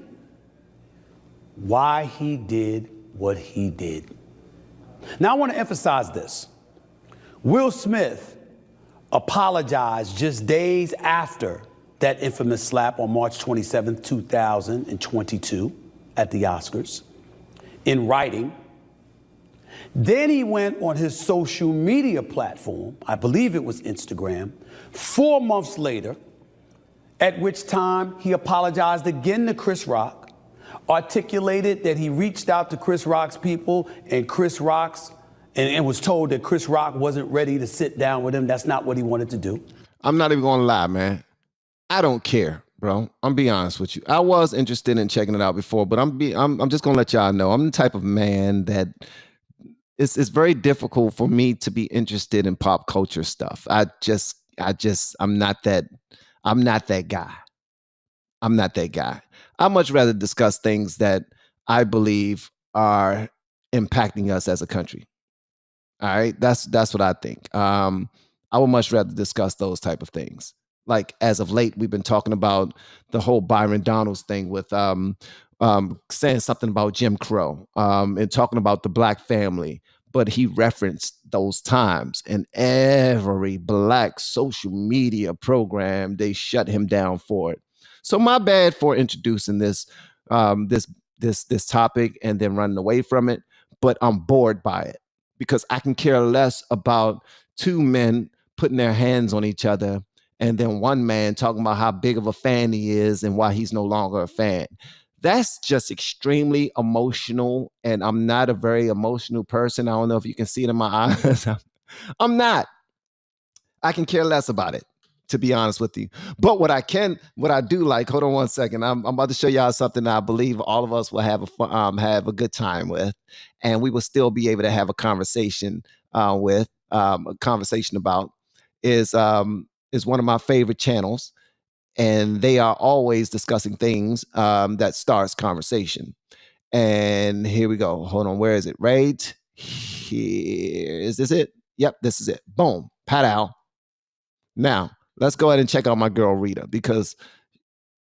why he did what he did. Now, I want to emphasize this. Will Smith apologized just days after that infamous slap on March 27th, 2022 at the Oscars in writing. Then he went on his social media platform, I believe it was Instagram, 4 months later, at which time he apologized again to Chris Rock, articulated that he reached out to Chris Rock's people and was told that Chris Rock wasn't ready to sit down with him. That's not what he wanted to do. I'm not even gonna lie, man. I don't care, bro. I'm be honest with you. I was interested in checking it out before, but I'm just gonna let y'all know I'm the type of man that it's very difficult for me to be interested in pop culture stuff. I'm I'm not that guy. I'm not that guy. I'd much rather discuss things that I believe are impacting us as a country. All right, that's what I think. I would much rather discuss those type of things. Like as of late, we've been talking about the whole Byron Donalds thing with saying something about Jim Crow and talking about the black family. But he referenced those times, and every black social media program, they shut him down for it. So my bad for introducing this this topic and then running away from it. But I'm bored by it because I can care less about two men putting their hands on each other and then one man talking about how big of a fan he is and why he's no longer a fan. That's just extremely emotional, and I'm not a very emotional person. I don't know if you can see it in my eyes. I'm not. I can care less about it, to be honest with you. But what I do like, hold on one second. I'm about to show y'all something that I believe all of us will have a good time with, and we will still be able to have a conversation about is one of my favorite channels. And they are always discussing things that starts conversation. And here we go. Hold on. Where is it? Right here. Is this it? Yep, this is it. Boom. Pat-ow. Now, let's go ahead and check out my girl Rita because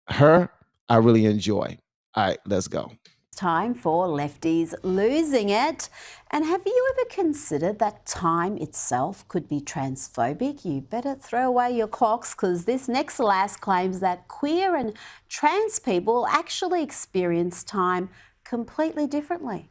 her, I really enjoy. All right, let's go. Time for Lefties Losing It. And have you ever considered that time itself could be transphobic? You better throw away your clocks because this next lass claims that queer and trans people actually experience time completely differently.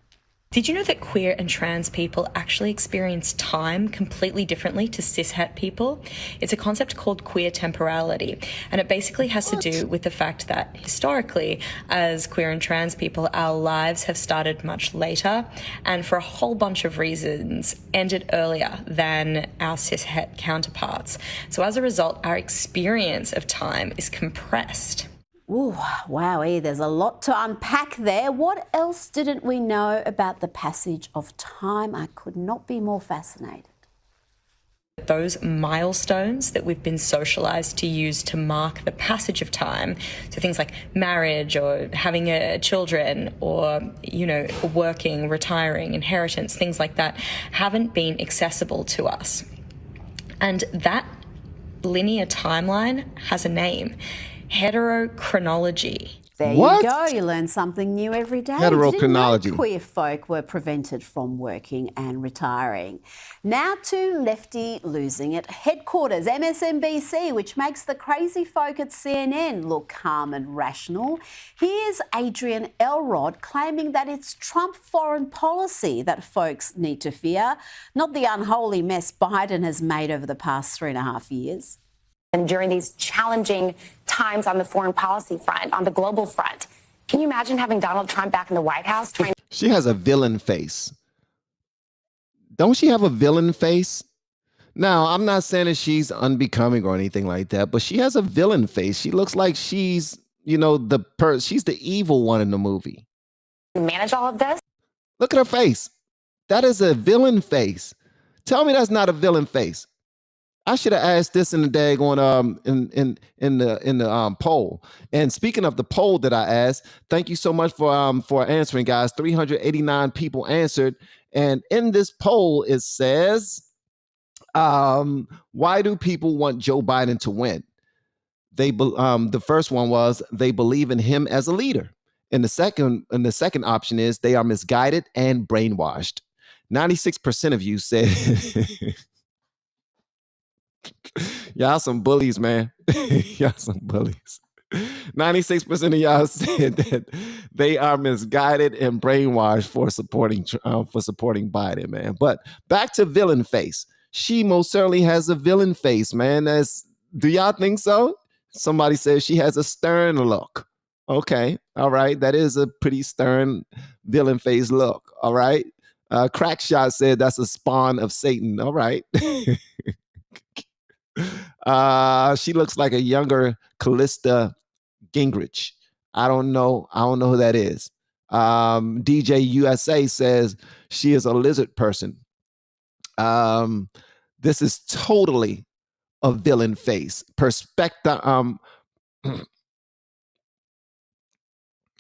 Did you know that queer and trans people actually experience time completely differently to cishet people? It's a concept called queer temporality, and it basically has to do with the fact that historically, as queer and trans people, our lives have started much later and for a whole bunch of reasons ended earlier than our cishet counterparts. So as a result, our experience of time is compressed. Ooh, wowee, there's a lot to unpack there. What else didn't we know about the passage of time? I could not be more fascinated. Those milestones that we've been socialized to use to mark the passage of time, so things like marriage or having children or, working, retiring, inheritance, things like that, haven't been accessible to us. And that linear timeline has a name. Heterochronology. There you go. You learn something new every day. Heterochronology. Didn't know queer folk were prevented from working and retiring. Now to Lefty Losing It headquarters, MSNBC, which makes the crazy folk at CNN look calm and rational. Here's Adrian Elrod claiming that it's Trump foreign policy that folks need to fear, not the unholy mess Biden has made over the past 3.5 years. And during these challenging times on the foreign policy front, on the global front, can you imagine having Donald Trump back in the White House? She has a villain face. Don't she have a villain face? Now, I'm not saying that she's unbecoming or anything like that, but she has a villain face. She looks like she's, she's the evil one in the movie. Manage all of this? Look at her face. That is a villain face. Tell me that's not a villain face. I should have asked this in the daggone in the poll. And speaking of the poll that I asked, thank you so much for answering, guys. 389 people answered, and in this poll it says, why do people want Joe Biden to win? The first one was they believe in him as a leader, and the second option is they are misguided and brainwashed. 96% of you said. Y'all some bullies, man. Y'all some bullies. 96% of y'all said that they are misguided and brainwashed for supporting Biden, man. But back to villain face. She most certainly has a villain face, man. Do y'all think so? Somebody says she has a stern look. Okay, all right. That is a pretty stern villain face look. All right. Crackshot said that's a spawn of Satan. All right. She looks like a younger Callista Gingrich. I don't know who that is. DJ USA says she is a lizard person. This is totally a villain face.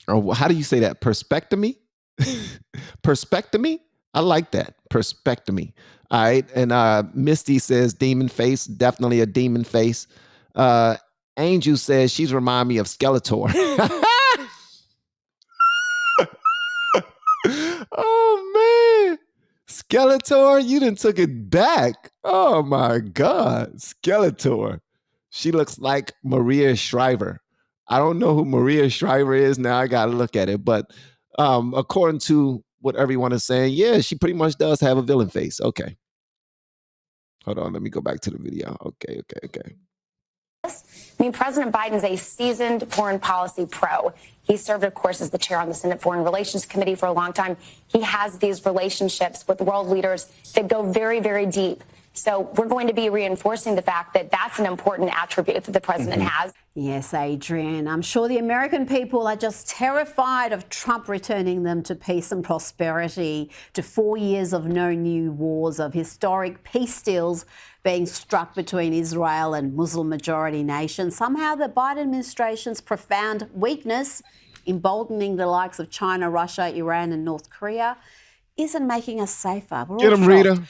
Or how do you say that? Perspectomy? Perspectomy? I like that. Perspectomy. All right. And Misty says demon face, definitely a demon face. Angel says she's remind me of Skeletor. Oh man. Skeletor, you done took it back. Oh my God. Skeletor. She looks like Maria Shriver. I don't know who Maria Shriver is now. I got to look at it. But according to what everyone is saying, yeah, she pretty much does have a villain face. Okay. Hold on. Let me go back to the video. Okay. I mean, President Biden is a seasoned foreign policy pro. He served, of course, as the chair on the Senate Foreign Relations Committee for a long time. He has these relationships with world leaders that go very, very deep. So we're going to be reinforcing the fact that that's an important attribute that the president has. Yes, Adrian, I'm sure the American people are just terrified of Trump returning them to peace and prosperity, to 4 years of no new wars, of historic peace deals being struck between Israel and Muslim-majority nations. Somehow the Biden administration's profound weakness, emboldening the likes of China, Russia, Iran and North Korea, isn't making us safer. We're Get all him, Rita.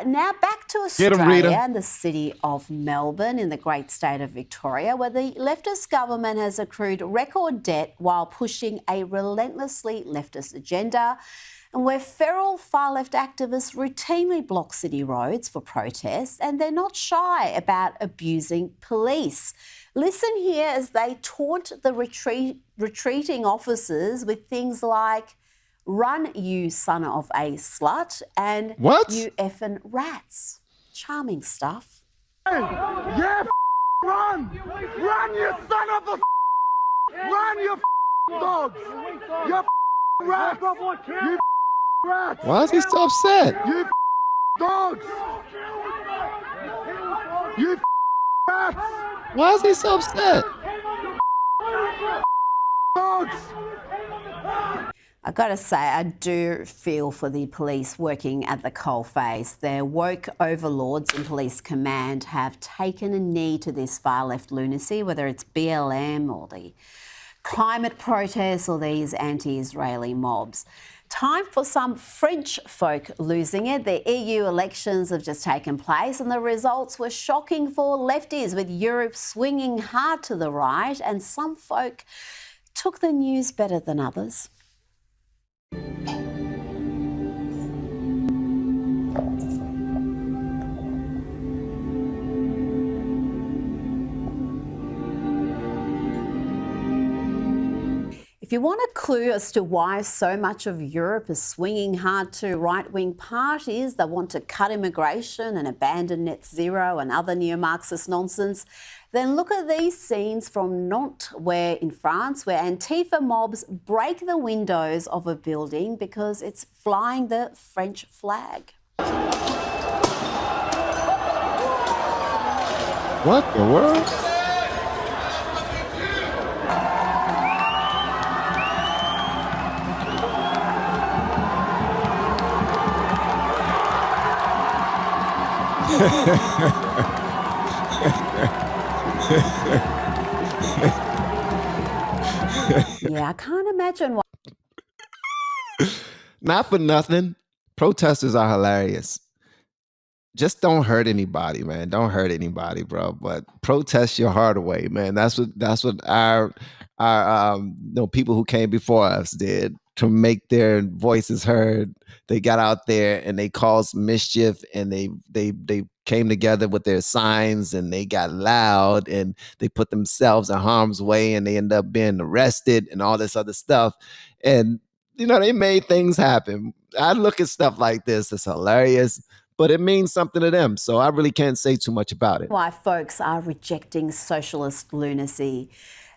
Now back to Australia and the city of Melbourne in the great state of Victoria, where the leftist government has accrued record debt while pushing a relentlessly leftist agenda, and where feral far-left activists routinely block city roads for protests, and they're not shy about abusing police. Listen here as they taunt the retreating officers with things like, "Run, you son of a slut," and "What? You effing rats." Charming stuff. Hey, yeah, run! Run, you son of a run, you dogs! You rats! You rats! Why is he so upset? You dogs! You rats! Why is he so upset? Dogs! I gotta say, I do feel for the police working at the coalface. Their woke overlords in police command have taken a knee to this far-left lunacy, whether it's BLM or the climate protests or these anti-Israeli mobs. Time for some French folk losing it. The EU elections have just taken place and the results were shocking for lefties, with Europe swinging hard to the right, and some folk took the news better than others. If you want a clue as to why so much of Europe is swinging hard to right-wing parties that want to cut immigration and abandon net zero and other neo-Marxist nonsense, then look at these scenes from Nantes, in France, where Antifa mobs break the windows of a building because it's flying the French flag. What the world? Yeah, I can't imagine why. Not for nothing, protesters are hilarious. Just don't hurt anybody, man. Don't hurt anybody, bro. But protest your heart away, man. That's what our people who came before us did to make their voices heard. They got out there and they caused mischief, and they came together with their signs, and they got loud, and they put themselves in harm's way, and they end up being arrested and all this other stuff. And they made things happen. I look at stuff like this, it's hilarious, but it means something to them. So I really can't say too much about it. Why folks are rejecting socialist lunacy.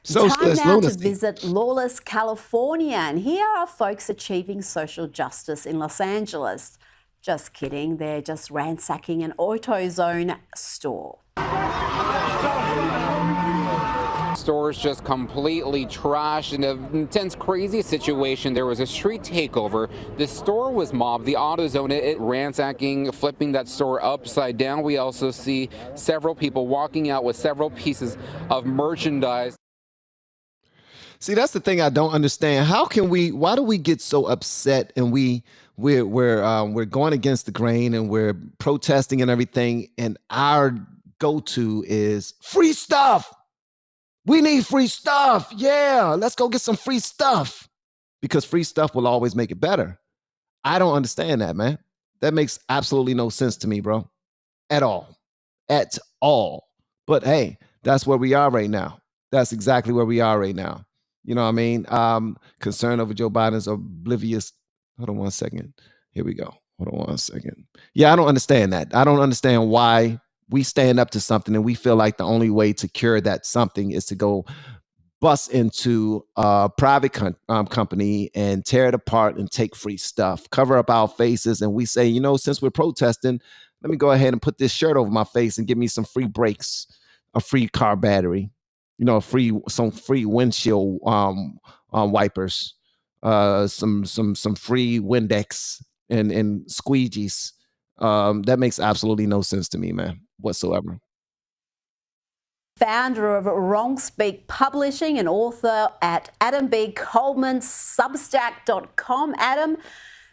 Socialist Time now lunacy. to visit lawless California, and here are folks achieving social justice in Los Angeles. Just kidding, they're just ransacking an AutoZone store. Stores just completely trashed. In an intense, crazy situation, there was a street takeover. The store was mobbed. The AutoZone, it ransacking, flipping that store upside down. We also see several people walking out with several pieces of merchandise. See, that's the thing I don't understand. Why do we get so upset and we're going against the grain and we're protesting and everything, and our go-to is free stuff. We need free stuff. Yeah, let's go get some free stuff, because free stuff will always make it better. I don't understand that, man. That makes absolutely no sense to me, bro. At all. At all. But hey, that's where we are right now. That's exactly where we are right now. You know what I mean? Concern over Joe Biden's oblivious. Hold on one second. Here we go. Hold on one second. Yeah, I don't understand that. I don't understand why we stand up to something and we feel like the only way to cure that something is to go bust into a private company and tear it apart and take free stuff, cover up our faces. And we say, you know, since we're protesting, let me go ahead and put this shirt over my face and give me some free brakes, a free car battery, you know, some free windshield wipers, some free Windex and squeegees. That makes absolutely no sense to me, man, whatsoever. Founder of Wrong Speak Publishing and author at Adam B. Coleman's Substack.com. Adam,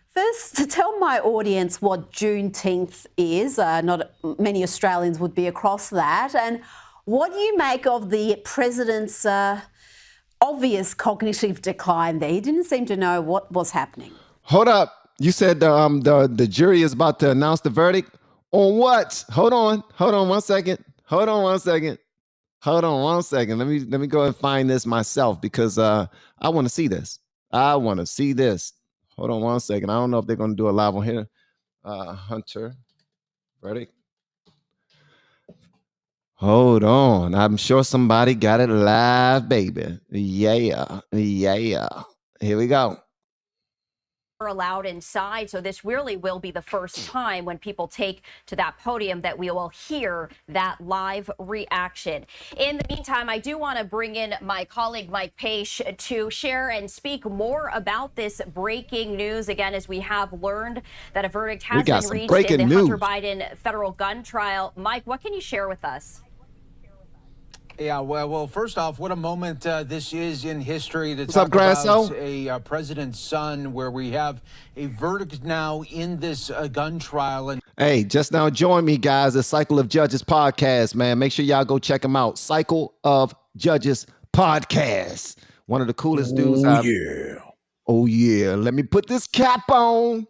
first, to tell my audience what Juneteenth is. Not many Australians would be across that. And what do you make of the president's obvious cognitive decline there? He didn't seem to know what was happening. Hold up. You said the jury is about to announce the verdict on what? Hold on one second. Let me go and find this myself, because I want to see this. Hold on one second. I don't know if they're going to do a live on here. Hunter verdict. Hold on. I'm sure somebody got it live, baby. Yeah. Here we go. Allowed inside, so this really will be the first time when people take to that podium that we will hear that live reaction. In the meantime, I do want to bring in my colleague Mike Page to share and speak more about this breaking news, again, as we have learned that a verdict has been reached in the Hunter Biden federal gun trial. Mike, what can you share with us? Yeah, well, first off, what a moment this is in history to What's talk up, Grasso? about a president's son, where we have a verdict now in this gun trial. And hey, just now join me, guys, the Cycle of Judges podcast, man. Make sure y'all go check them out. Cycle of Judges podcast. One of the coolest dudes. Oh, yeah. Let me put this cap on.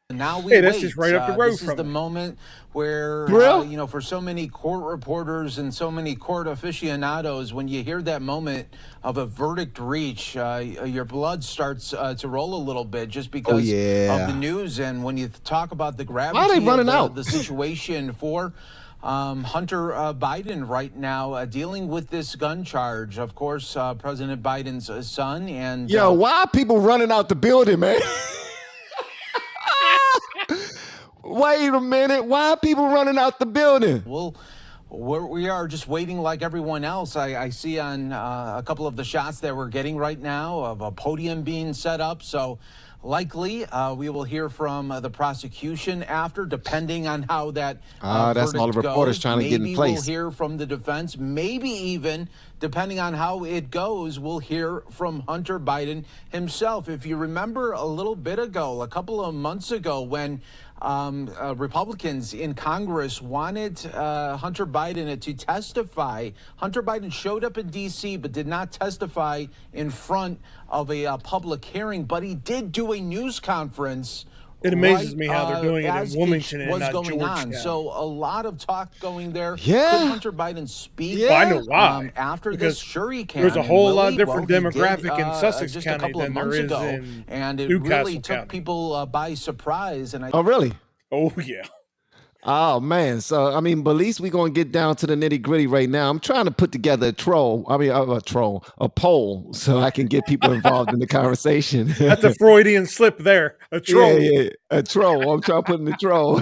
Now we wait. That's just right up the road this from is the moment where, you know, for so many court reporters and so many court aficionados, when you hear that moment of a verdict reach, your blood starts to roll a little bit, just because of the news. And when you talk about the gravity of the situation for Hunter Biden right now, dealing with this gun charge, of course, President Biden's son. And why are people running out the building, man? Wait a minute. Why are people running out the building? Well, we are just waiting like everyone else. I see on a couple of the shots that we're getting right now of a podium being set up. So likely we will hear from the prosecution after, depending on how that that's all the reporters trying to get in place. Maybe we'll hear from the defense. Maybe even, depending on how it goes, we'll hear from Hunter Biden himself. If you remember a little bit ago, a couple of months ago, when Republicans in Congress wanted Hunter Biden to testify. Hunter Biden showed up in D.C. but did not testify in front of a public hearing, but he did do a news conference. It amazes me how they're doing it in Wilmington and not Georgetown. So a lot of talk going there. Yeah. Could Hunter Biden speak? Yeah. I know why. After because this, sure he can. There's a whole lot different he demographic in Sussex just County a couple of than there months is ago, in and it Newcastle really took County. people by surprise. And Oh, really? Oh, yeah. Oh man, so I mean, but at least we're gonna get down to the nitty gritty right now. I'm trying to put together a poll, so I can get people involved in the conversation. That's a Freudian slip there. A troll. Yeah, a troll. I'm trying to put in the troll.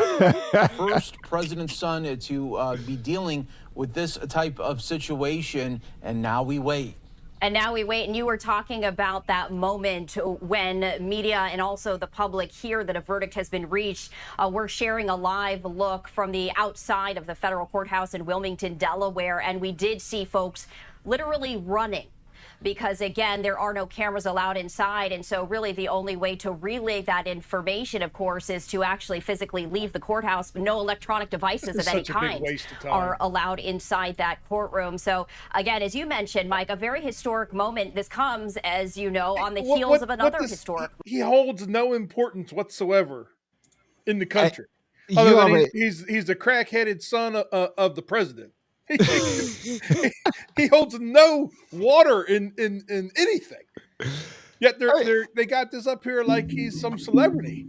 First president's son to be dealing with this type of situation, and now we wait. And now we wait. And you were talking about that moment when media and also the public hear that a verdict has been reached. We're sharing a live look from the outside of the federal courthouse in Wilmington, Delaware. And we did see folks literally running because, again, there are no cameras allowed inside. And so really the only way to relay that information, of course, is to actually physically leave the courthouse. No electronic devices of any kind are allowed inside that courtroom. So, again, as you mentioned, Mike, a very historic moment. This comes, as you know, on the heels of another historic. He holds no importance whatsoever in the country. He's the crack-headed son of the president. He holds no water in anything. Yet they got this up here like he's some celebrity.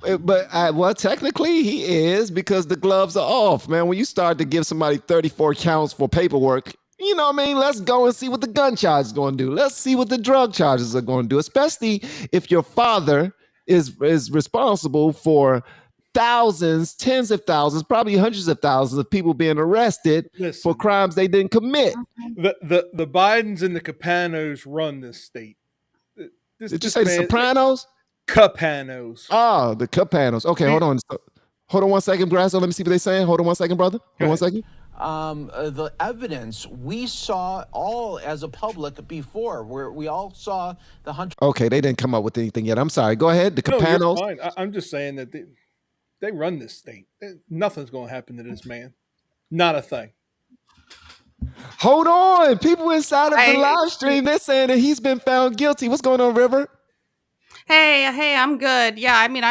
But well, technically he is, because the gloves are off, man. When you start to give somebody 34 counts for paperwork, you know what I mean? Let's go and see what the gun charge is going to do. Let's see what the drug charges are going to do, especially if your father is responsible for thousands, tens of thousands, probably hundreds of thousands of people being arrested for crimes they didn't commit. The Bidens and the Capanos run this state. Did you say the Sopranos? Capanos. Oh, the Capanos. Okay, hold on 1 second, Grasso. Let me see what they're saying. Hold on 1 second, brother. Hold on 1 second. The evidence we saw all as a public before, where we all saw the Hunter. Okay, they didn't come up with anything yet. I'm sorry. Go ahead. The Capanos. No, you're fine. I'm just saying that they run this state. Nothing's going to happen to this man. Not a thing. Hold on. People inside of the live stream, they're saying that he's been found guilty. What's going on, River? Hey, I'm good. Yeah, I mean,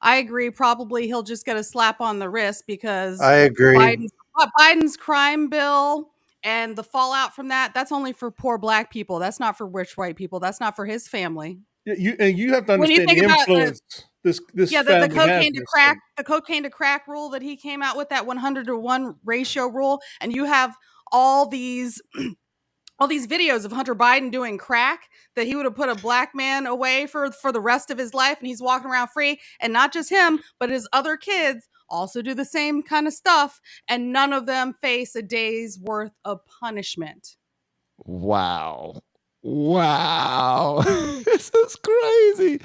I agree. Probably he'll just get a slap on the wrist because I agree. Biden's crime bill and the fallout from that's only for poor black people. That's not for rich white people. That's not for his family. Yeah, you have to understand the influence. The cocaine to crack rule that he came out with, that 100-to-1 ratio rule, and you have all these videos of Hunter Biden doing crack that he would have put a black man away for the rest of his life, and he's walking around free. And not just him, but his other kids also do the same kind of stuff, and none of them face a day's worth of punishment. Wow. This is crazy.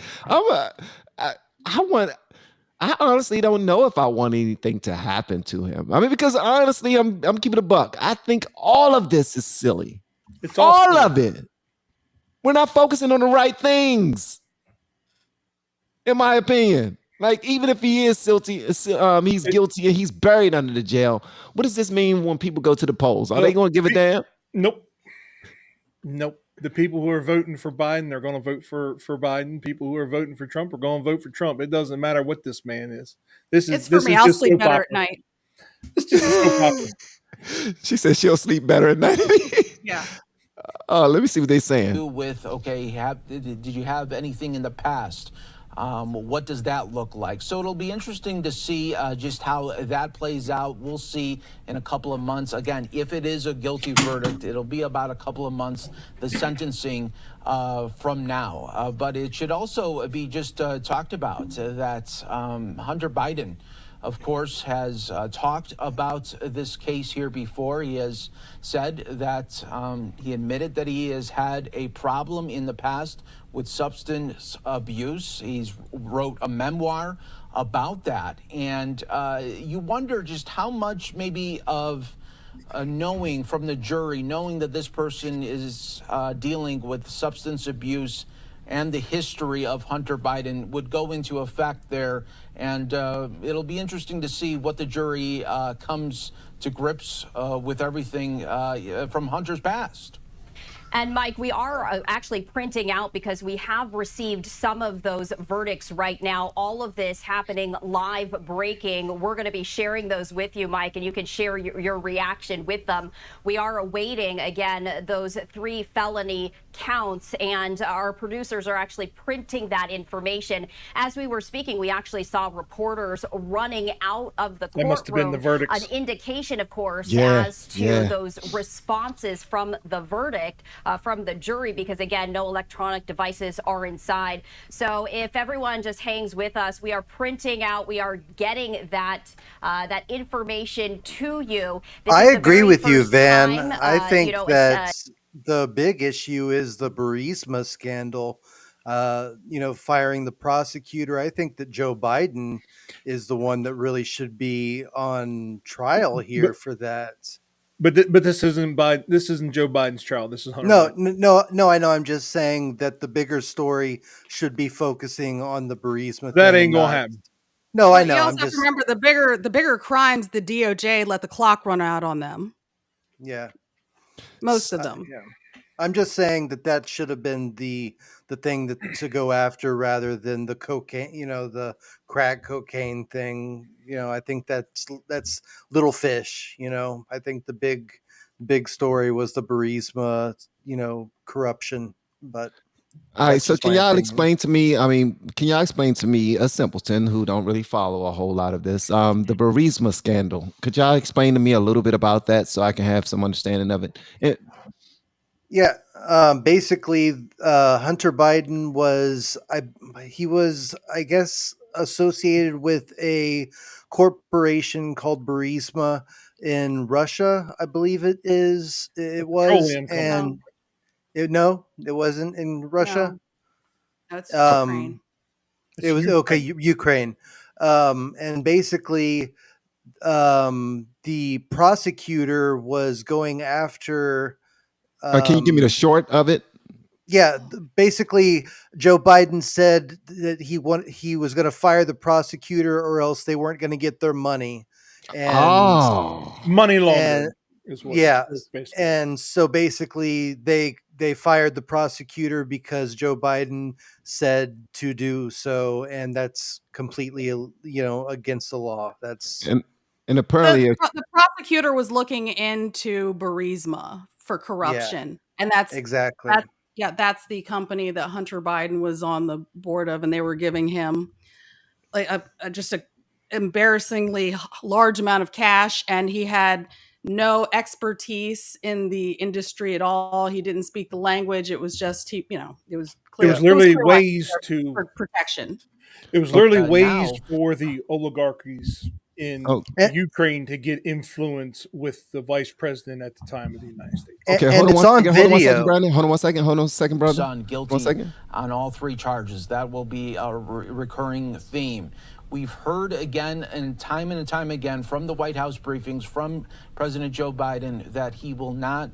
I honestly don't know if I want anything to happen to him. I mean, because honestly, I'm keeping a buck. I think all of this is silly. It's all of it. We're not focusing on the right things, in my opinion. Like, even if he is guilty, he's guilty and he's buried under the jail. What does this mean when people go to the polls? Are they going to give a damn? Nope. The people who are voting for Biden, they're going to vote for Biden. People who are voting for Trump are going to vote for Trump. It doesn't matter what this man is. I'll sleep better at night. It's just a soap opera. She said she'll sleep better at night. Yeah. Let me see what they're saying. Did you have anything in the past? What does that look like? So it'll be interesting to see just how that plays out. We'll see in a couple of months. Again, if it is a guilty verdict, it'll be about a couple of months, the sentencing from now. But it should also be just talked about that Hunter Biden, of course, has talked about this case here before. He has said that he admitted that he has had a problem in the past with substance abuse. He's wrote a memoir about that. And you wonder just how much maybe of knowing from the jury, knowing that this person is dealing with substance abuse and the history of Hunter Biden would go into effect there. And it'll be interesting to see what the jury comes to grips with everything from Hunter's past. And Mike, we are actually printing out, because we have received some of those verdicts right now. All of this happening live, breaking. We're going to be sharing those with you, Mike, and you can share your reaction with them. We are awaiting, again, those 3 felony counts, and our producers are actually printing that information. As we were speaking, we actually saw reporters running out of the courtroom. That must have been the verdicts. An indication, of course, as to those responses from the verdict. From the jury, because again, no electronic devices are inside. So if everyone just hangs with us, we are printing out, we are getting that that information to you. I agree with you, Van. I think that the big issue is the Burisma scandal. Firing the prosecutor. I think that Joe Biden is the one that really should be on trial here for that. But this isn't Joe Biden's trial. This is Hunter Biden. No. I know. I'm just saying that the bigger story should be focusing on the Burisma. That ain't gonna happen. No, I know. You also have to remember the bigger crimes. The DOJ let the clock run out on them. Yeah, most of them. Yeah. I'm just saying that should have been the thing to go after rather than the cocaine. The crack cocaine thing. I think that's little fish. I think the big story was the Burisma, corruption. But all right, so can y'all explain to me? Can y'all explain to me, a simpleton who don't really follow a whole lot of this, the Burisma scandal? Could y'all explain to me a little bit about that so I can have some understanding of it? Yeah, basically, Hunter Biden was, I guess, associated with a corporation called Burisma in Russia, I believe it is. It was, and it wasn't in Russia. No, it's Ukraine. It was Ukraine, and basically, the prosecutor was going after. Can you give me the short of it? Yeah, basically, Joe Biden said that he was going to fire the prosecutor, or else they weren't going to get their money. And money laundering is what. And so basically, they fired the prosecutor because Joe Biden said to do so, and that's completely against the law. That's and apparently the prosecutor was looking into Burisma for corruption, and that's exactly that's the company that Hunter Biden was on the board of, and they were giving him like just a embarrassingly large amount of cash, and he had no expertise in the industry at all. He didn't speak the language. It was just it was clear. It was literally ways for protection. It was literally ways for the oligarchies in Ukraine to get influence with the vice president at the time of the United States. Okay, hold on one second, brother. Son guilty on all 3 charges. That will be a recurring theme. We've heard again and time again from the White House briefings from President Joe Biden that he will not,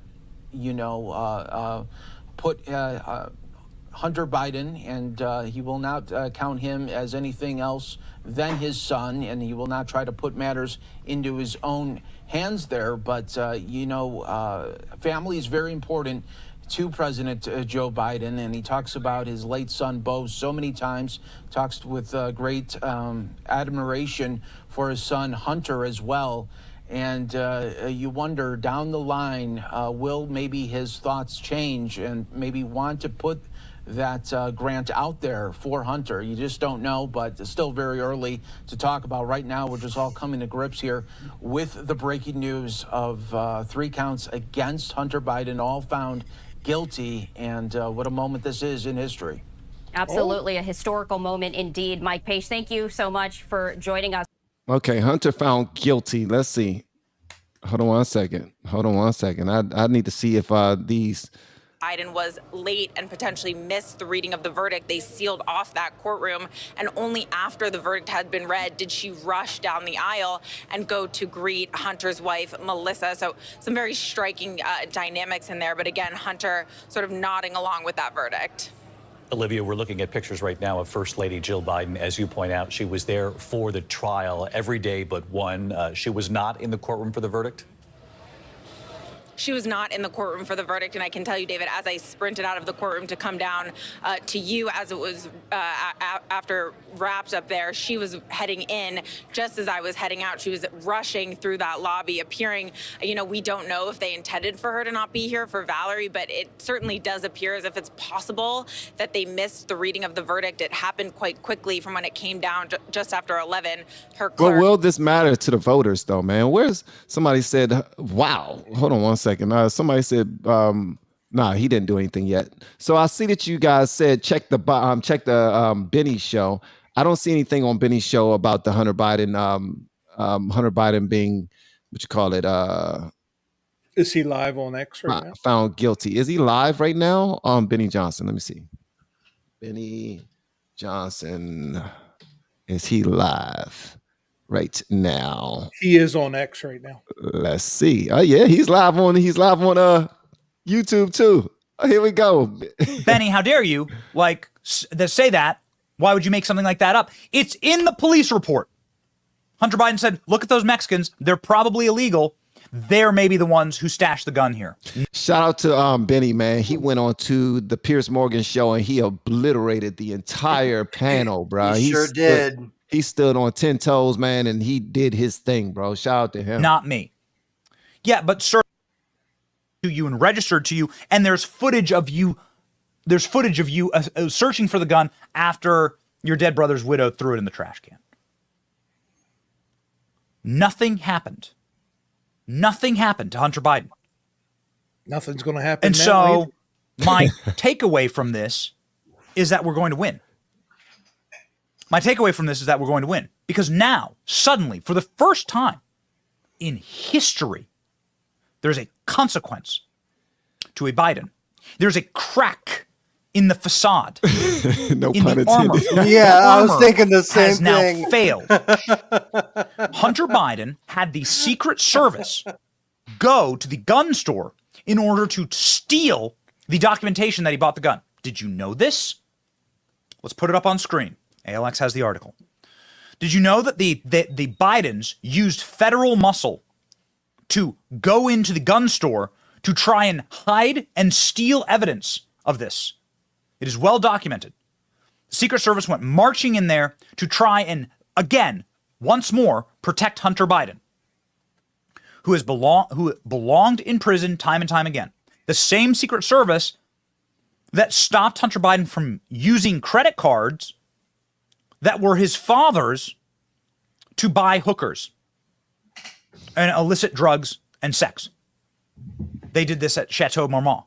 put Hunter Biden, and he will not count him as anything else than his son, and he will not try to put matters into his own hands there. But, family is very important to President Joe Biden, and he talks about his late son, Bo, so many times, talks with great admiration for his son, Hunter, as well. And you wonder, down the line, will maybe his thoughts change and maybe want to put that grant out there for Hunter? You just don't know, but it's still very early to talk about. Right now, we're just all coming to grips here with the breaking news of 3 counts against Hunter Biden, all found guilty, and what a moment this is in history. Absolutely, a historical moment indeed. Mike Page, thank you so much for joining us. Okay, Hunter found guilty. Let's see. Hold on one second. I need to see if these... Biden was late and potentially missed the reading of the verdict. They sealed off that courtroom, and only after the verdict had been read did she rush down the aisle and go to greet Hunter's wife, Melissa. So some very striking dynamics in there. But again, Hunter sort of nodding along with that verdict. Olivia, we're looking at pictures right now of First Lady Jill Biden. As you point out, she was there for the trial every day but one. She was not in the courtroom for the verdict? She was not in the courtroom for the verdict. And I can tell you, David, as I sprinted out of the courtroom to come down to you as it was after wrapped up there, she was heading in just as I was heading out. She was rushing through that lobby, appearing, you know, we don't know if they intended for her to not be here for Valerie, but it certainly does appear as if it's possible that they missed the reading of the verdict. It happened quite quickly from when it came down just after 11. Her clerk. Well, will this matter to the voters, though, man? Where's somebody said, wow, hold on one second. Somebody said, nah, he didn't do anything yet. So I see that you guys said check the Benny show. I don't see anything on Benny's show about the Hunter Biden being, what you call it? Is he live on X right now? Found guilty. Is he live right now on Benny Johnson? Let me see. Benny Johnson, is he live right now? He is on X right now. Let's see. Oh yeah, he's live on YouTube too. Oh, here we go. Benny, how dare you say that? Why would you make something like that up? It's in the police report. Hunter Biden said, look at those Mexicans. They're probably illegal. They're maybe the ones who stashed the gun here. Shout out to Benny, man. He went on to the Piers Morgan show and he obliterated the entire panel, bro. He sure did. He stood on 10 toes, man, and he did his thing, bro. Shout out to him. Not me. Yeah, but sir, to you and registered to you, and there's footage of you. There's footage of you searching for the gun after your dead brother's widow threw it in the trash can. Nothing happened. Nothing happened to Hunter Biden. Nothing's going to happen. And so my takeaway from this is that we're going to win. My takeaway from this is that we're going to win. Because now, suddenly, for the first time in history, there's a consequence to a Biden. There's a crack in the facade. No in pun the armor. intended. Yeah, I was thinking the same has thing. now failed. Hunter Biden had the Secret Service go to the gun store in order to steal the documentation that he bought the gun. Did you know this? Let's put it up on screen. ALX has the article. Did you know that the Bidens used federal muscle to go into the gun store to try and hide and steal evidence of this? It is well documented. The Secret Service went marching in there to try and, again, once more, protect Hunter Biden, who belonged in prison time and time again. The same Secret Service that stopped Hunter Biden from using credit cards that were his father's to buy hookers and illicit drugs and sex. They did this at Chateau Marmont.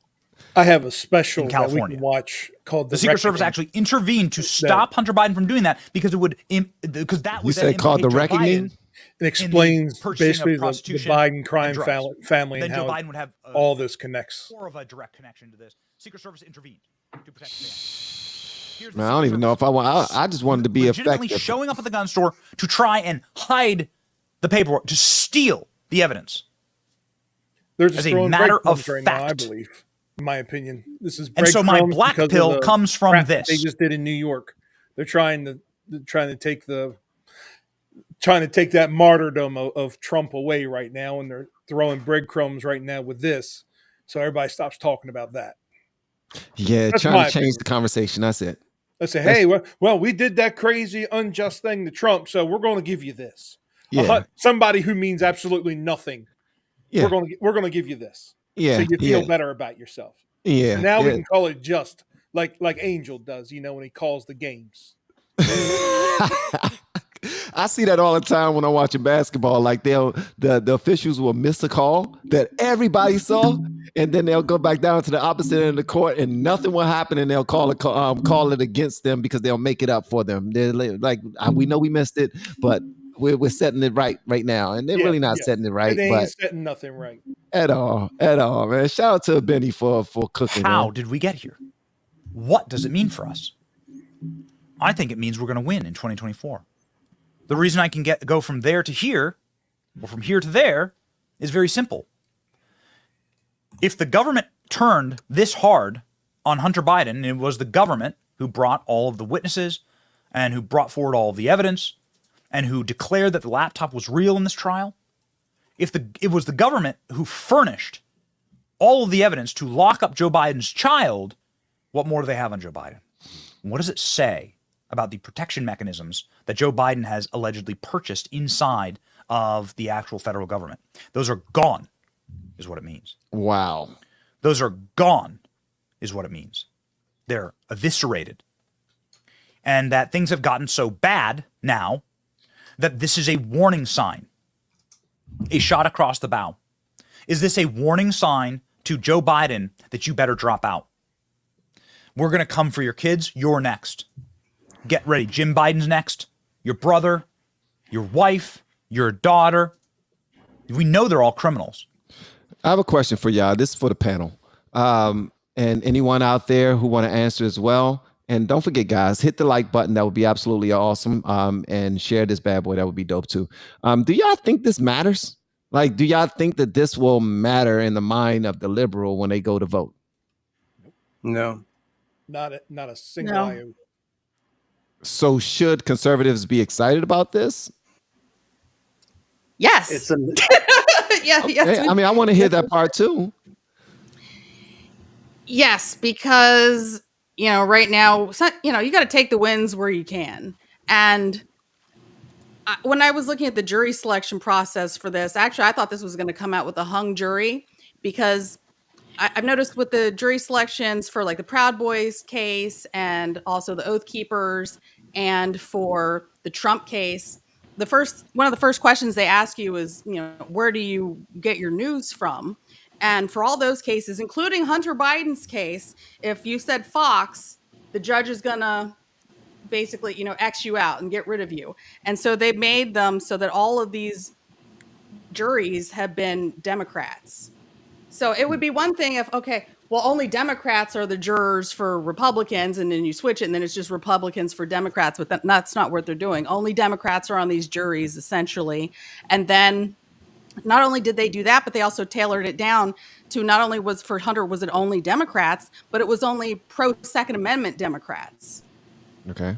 I have a special in that we California. can watch called The Secret Service actually intervened to stop Hunter Biden from doing that because it would because that You would said called The Joe Reckoning? Biden It explains purchasing basically of the prostitution Biden crime and drugs. family Then and Joe how Biden would have all this connects. more of a direct connection to this. Secret Service intervened to protect the family. Man, I don't even know if I want. I just wanted to be Legitimately effective. showing up at the gun store to try and hide the paperwork, to steal the evidence. They're just as a throwing matter of breadcrumbs right now, I fact. believe, in my opinion. This is And so my breadcrumbs black because of pill the comes from crap that this. they just did in New York. They're trying to take that martyrdom of Trump away right now, and they're throwing breadcrumbs right now with this, so everybody stops talking about that. Yeah, That's trying my to change the conversation. That's it. Let's say, hey, well, we did that crazy, unjust thing to Trump, so we're going to give you this. Yeah. Somebody who means absolutely nothing. Yeah. We're going to give you this. Yeah, So you feel yeah. better about yourself. Yeah, So now we yeah. can call it just like Angel does, when he calls the games. I see that all the time when I'm watching basketball. Like the officials will miss a call that everybody saw, and then they'll go back down to the opposite end of the court, and nothing will happen, and they'll call it against them because they'll make it up for them. They're like, we know we missed it, but we're setting it right now, and they're really not setting it right. They But ain't setting nothing right. at all, man. Shout out to Benny for cooking. How man. did we get here? What does it mean for us? I think it means we're going to win in 2024. The reason I can go from there to here, or from here to there, is very simple. If the government turned this hard on Hunter Biden, and it was the government who brought all of the witnesses and who brought forward all of the evidence and who declared that the laptop was real in this trial, if it was the government who furnished all of the evidence to lock up Joe Biden's child, what more do they have on Joe Biden? What does it say about the protection mechanisms that Joe Biden has allegedly purchased inside of the actual federal government? Those are gone, is what it means. Wow. Those are gone, is what it means. They're eviscerated. And that things have gotten so bad now that this is a warning sign, a shot across the bow. Is this a warning sign to Joe Biden that you better drop out? We're going to come for your kids. You're next. Get ready. Jim Biden's next. Your brother, your wife, your daughter. We know they're all criminals. I have a question for y'all. This is for the panel. And anyone out there who want to answer as well. And don't forget, guys, hit the like button. That would be absolutely awesome. And share this bad boy. That would be dope too. Do y'all think this matters? Like, do y'all think that this will matter in the mind of the liberal when they go to vote? No. Not a single No. iota. So should conservatives be excited about this? Yes. It's a Yeah, Okay. yes. I mean, I want to hear that part too. Yes, because, right now, you got to take the wins where you can. And when I was looking at the jury selection process for this, actually, I thought this was going to come out with a hung jury, because I've noticed with the jury selections for like the Proud Boys case and also the Oath Keepers and for the Trump case, one of the first questions they ask you is, where do you get your news from? And for all those cases, including Hunter Biden's case, if you said Fox, the judge is going to basically, X you out and get rid of you. And so they made them so that all of these juries have been Democrats. So it would be one thing if, okay, well, only Democrats are the jurors for Republicans, and then you switch it, and then it's just Republicans for Democrats, but that's not what they're doing. Only Democrats are on these juries, essentially. And then not only did they do that, but they also tailored it down to not only was for Hunter, was it only Democrats, but it was only pro-Second Amendment Democrats. Okay.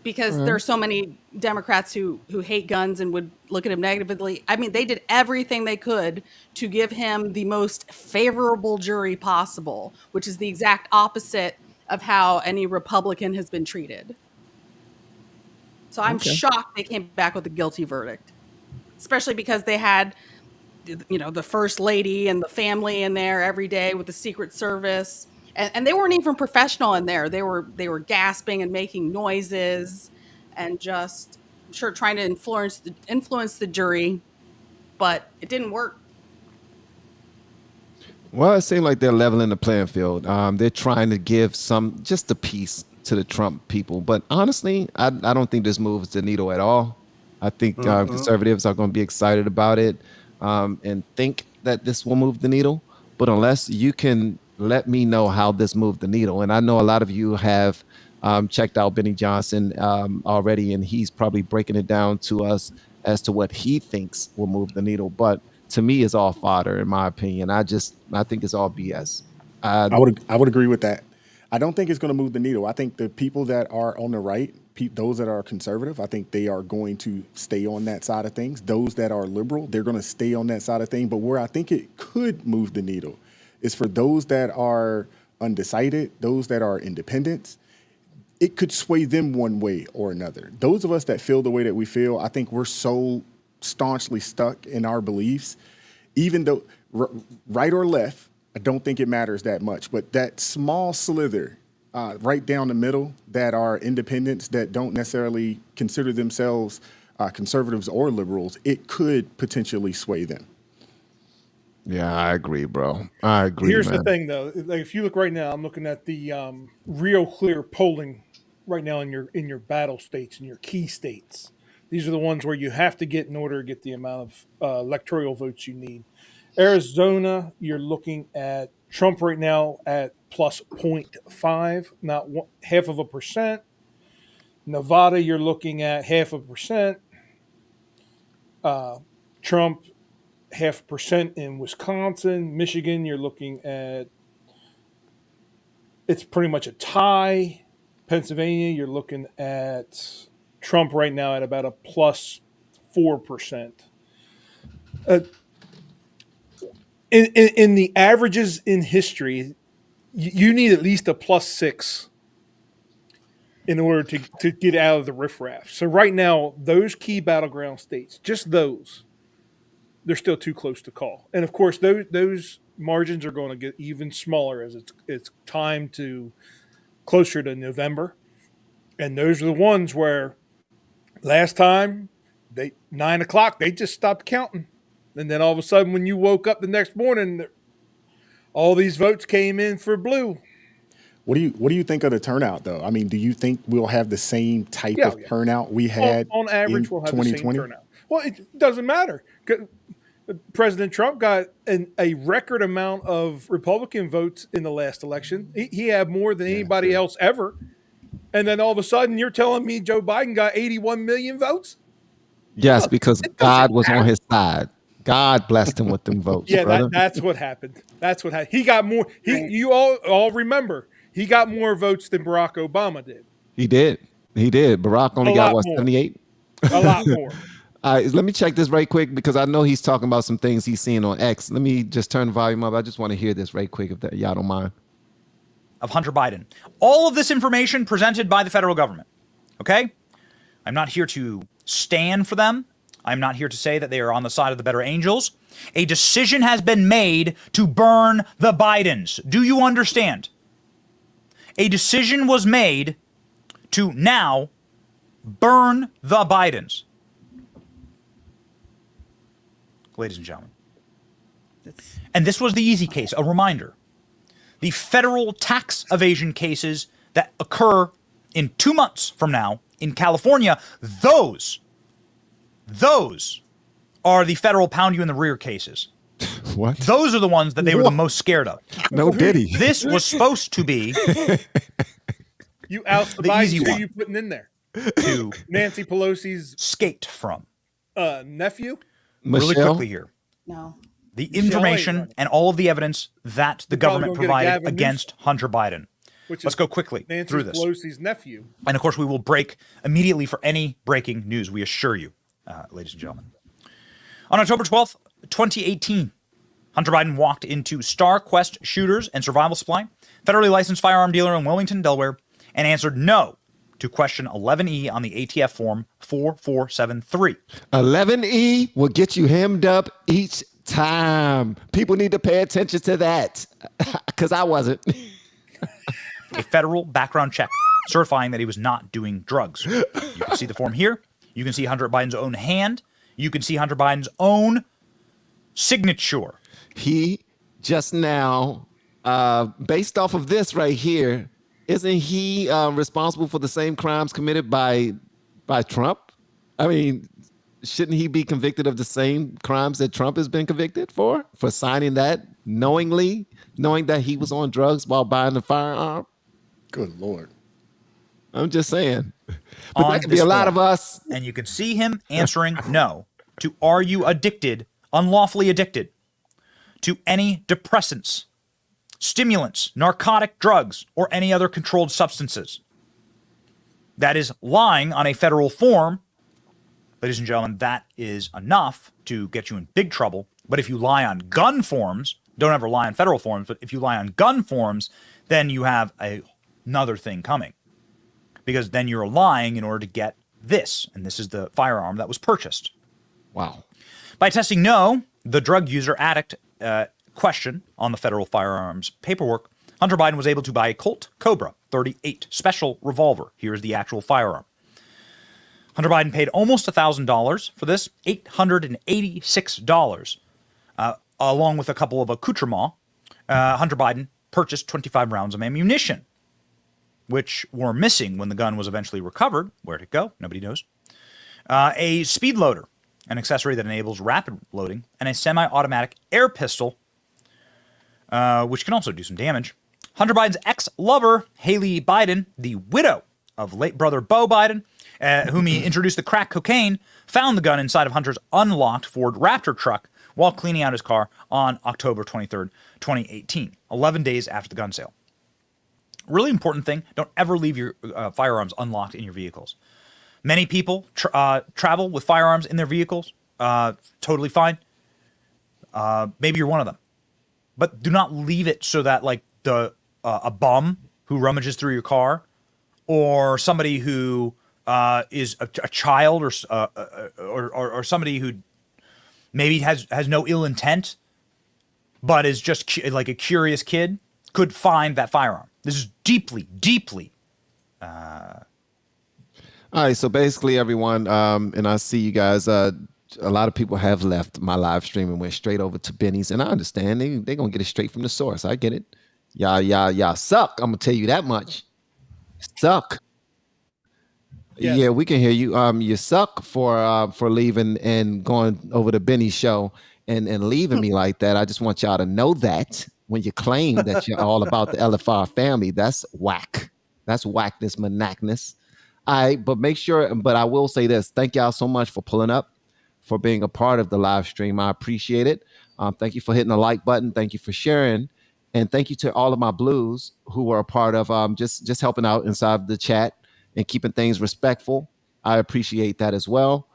Because All right. there are so many Democrats who hate guns and would look at him negatively. I mean, they did everything they could to give him the most favorable jury possible, which is the exact opposite of how any Republican has been treated. So I'm Okay. shocked they came back with a guilty verdict, especially because they had, the first lady and the family in there every day with the Secret Service. And they weren't even professional in there. They were gasping and making noises and just, I'm sure, trying to influence the jury, but it didn't work. Well, it seems like they're leveling the playing field. They're trying to give just a piece to the Trump people. But honestly, I don't think this moves the needle at all. I think conservatives are going to be excited about it and think that this will move the needle. But unless you can let me know how this moved the needle, and I know a lot of you have checked out Benny Johnson already, and he's probably breaking it down to us as to what he thinks will move the needle. But to me, it's all fodder, in my opinion. I think it's all BS. I would agree with that. I don't think it's going to move the needle. I think the people that are on the right, those that are conservative, I think they are going to stay on that side of things. Those that are liberal, they're going to stay on that side of things. But where I think it could move the needle is for those that are undecided, those that are independents. It could sway them one way or another. Those of us that feel the way that we feel, I think we're so staunchly stuck in our beliefs, even though right or left, I don't think it matters that much. But that small slither right down the middle that are independents that don't necessarily consider themselves conservatives or liberals, it could potentially sway them. Yeah, I agree, bro. I agree. Here's man. the thing, though. Like, if you look right now, I'm looking at the real clear polling right now in your battle states, in your key states. These are the ones where you have to get in order to get the amount of electoral votes you need. Arizona, you're looking at Trump right now at plus 0.5, not 0.5%. Nevada, you're looking at 0.5%. Trump 0.5% in Wisconsin. Michigan, you're looking at, it's pretty much a tie. Pennsylvania, you're looking at Trump right now at about a plus 4%. in the averages in history, you need at least a +6 in order to get out of the riffraff. So right now, those key battleground states, just those, they're still too close to call. And of course, those margins are going to get even smaller as it's time to closer to November. And those are the ones where last time 9 o'clock, they just stopped counting. And then all of a sudden, when you woke up the next morning, all these votes came in for blue. What do you think of the turnout, though? I mean, do you think we'll have the same type of turnout we had on average? in We'll have 2020? the same turnout. Well, it doesn't matter. President Trump got a record amount of Republican votes in the last election. He had more than anybody else ever. And then all of a sudden, you're telling me Joe Biden got 81 million votes? Yes, because God was on his side. God blessed him with them votes. Yeah, brother. that's what happened. That's what happened. He got more. You all remember, he got more votes than Barack Obama did. He did. Barack only got what, 78? A lot more. All right, let me check this right quick because I know he's talking about some things he's seeing on X. Let me just turn the volume up. I just want to hear this right quick if y'all don't mind. Of Hunter Biden. All of this information presented by the federal government. Okay? I'm not here to stand for them. I'm not here to say that they are on the side of the better angels. A decision has been made to burn the Bidens. Do you understand? A decision was made to now burn the Bidens. Ladies and gentlemen. And this was the easy case, a reminder. The federal tax evasion cases that occur in 2 months from now in California, those are the federal pound you in the rear cases. What? Those are the ones that they were the most scared of. No diddy. This was supposed to be You oust the the easy Biden. Who one. you putting in there? To Nancy Pelosi's skate from. Nephew? Really Michelle? quickly here. No. The information and all of the evidence that the government probably gonna get a provided Gavin against Hunter Biden. Which Let's is go quickly Nancy through this. Pelosi's nephew. And of course, we will break immediately for any breaking news, we assure you, ladies and gentlemen. On October 12th, 2018, Hunter Biden walked into Star Quest Shooters and Survival Supply, federally licensed firearm dealer in Wilmington, Delaware, and answered no to question 11E on the ATF form 4473. 11E will get you hemmed up each time. People need to pay attention to that because I wasn't. A federal background check certifying that he was not doing drugs. You can see the form here. You can see Hunter Biden's own hand. You can see Hunter Biden's own signature. He just now, based off of this right here, isn't he responsible for the same crimes committed by Trump? I mean, shouldn't he be convicted of the same crimes that Trump has been convicted for signing that knowingly, knowing that he was on drugs while buying the firearm? Good Lord. I'm just saying. But On that could be this a lot form. of us. And you can see him answering no to are you addicted, unlawfully addicted to any depressants, stimulants, narcotic drugs, or any other controlled substances. That is lying on a federal form. Ladies and gentlemen, that is enough to get you in big trouble. But if you lie on gun forms, don't ever lie on federal forms, but if you lie on gun forms, then you have another thing coming. Because then you're lying in order to get this. And this is the firearm that was purchased. Wow. By testing no, the drug user addict question on the federal firearms paperwork, Hunter Biden was able to buy a Colt Cobra 38 special revolver. Here's the actual firearm. Hunter Biden paid almost $1,000 for this, $886, along with a couple of accoutrements. Hunter Biden purchased 25 rounds of ammunition, which were missing when the gun was eventually recovered. Where'd it go? Nobody knows. A speed loader, an accessory that enables rapid loading, and a semi-automatic air pistol, which can also do some damage. Hunter Biden's ex-lover, Haley Biden, the widow of late brother Beau Biden, whom he introduced the crack cocaine, found the gun inside of Hunter's unlocked Ford Raptor truck while cleaning out his car on October 23rd, 2018, 11 days after the gun sale. Really important thing, don't ever leave your firearms unlocked in your vehicles. Many people travel with firearms in their vehicles, totally fine. Maybe you're one of them. but do not leave it so that like the a bum who rummages through your car, or somebody who is a child, or somebody who maybe has no ill intent, but is just like a curious kid, could find that firearm. This is deeply, deeply. All right, so basically, everyone, and I see you guys. A lot of people have left my live stream and went straight over to Benny's, and I understand they're gonna get it straight from the source. I get it. Y'all suck. I'm gonna tell you that much. Suck. Yes. Yeah, we can hear you. You suck for leaving and going over to Benny's show and leaving me like that. I just want y'all to know that when you claim that you're all about the LFR family, that's whack. That's whackness, manacness. All right, but make sure. But I will say this: thank y'all so much for pulling up, for being a part of the live stream. I appreciate it. Thank you for hitting the like button. Thank you for sharing. And thank you to all of my blues who were a part of just helping out inside the chat and keeping things respectful. I appreciate that as well.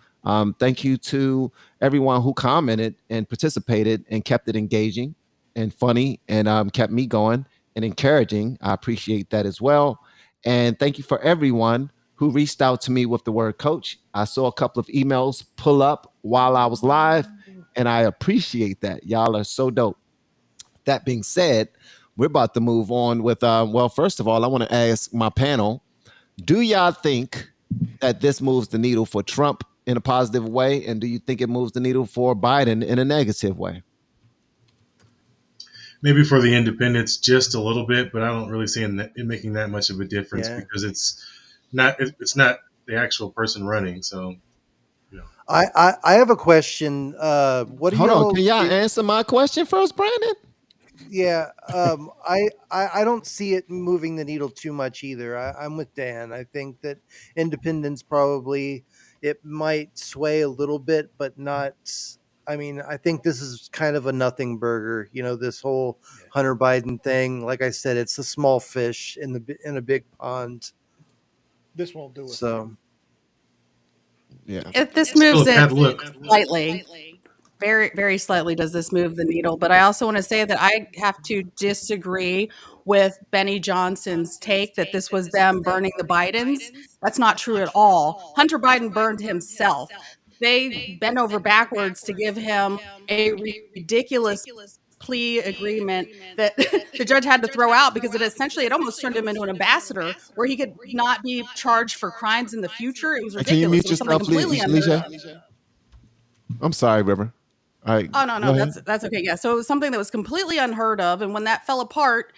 Thank you to everyone who commented and participated and kept it engaging and funny and kept me going and encouraging. I appreciate that as well. And thank you for everyone who reached out to me with the word coach. I saw a couple of emails pull up while I was live, and I appreciate that. Y'all are so dope. That being said, we're about to move on with, well, first of all, I want to ask my panel, do y'all think that this moves the needle for Trump in a positive way? And do you think it moves the needle for Biden in a negative way? Maybe for the independents just a little bit, but I don't really see it making that much of a difference because it's not the actual person running. So, you know. I have a question. What do Hold y'all on, can y'all answer my question first, Brandon? Yeah, I don't see it moving the needle too much either. I'm with Dan. I think that independents probably, it might sway a little bit, but not. I mean, I think this is kind of a nothing burger. You know, this whole Hunter Biden thing. Like I said, it's a small fish in a big pond. This won't do it. So, yeah, If this moves it slightly, very, very slightly does this move the needle. But I also want to say that I have to disagree with Benny Johnson's take that this was them burning the Bidens. That's not true at all. Hunter Biden burned himself. They bent over backwards to give him a ridiculous plea agreement that the judge had to throw out because it almost turned him into an ambassador where he could not be charged for crimes in the future. It was ridiculous. Can you mute It was something yourself, completely unheard of. I'm sorry, River. All right. Oh, no, that's okay. Yeah. So it was something that was completely unheard of. And when that fell apart,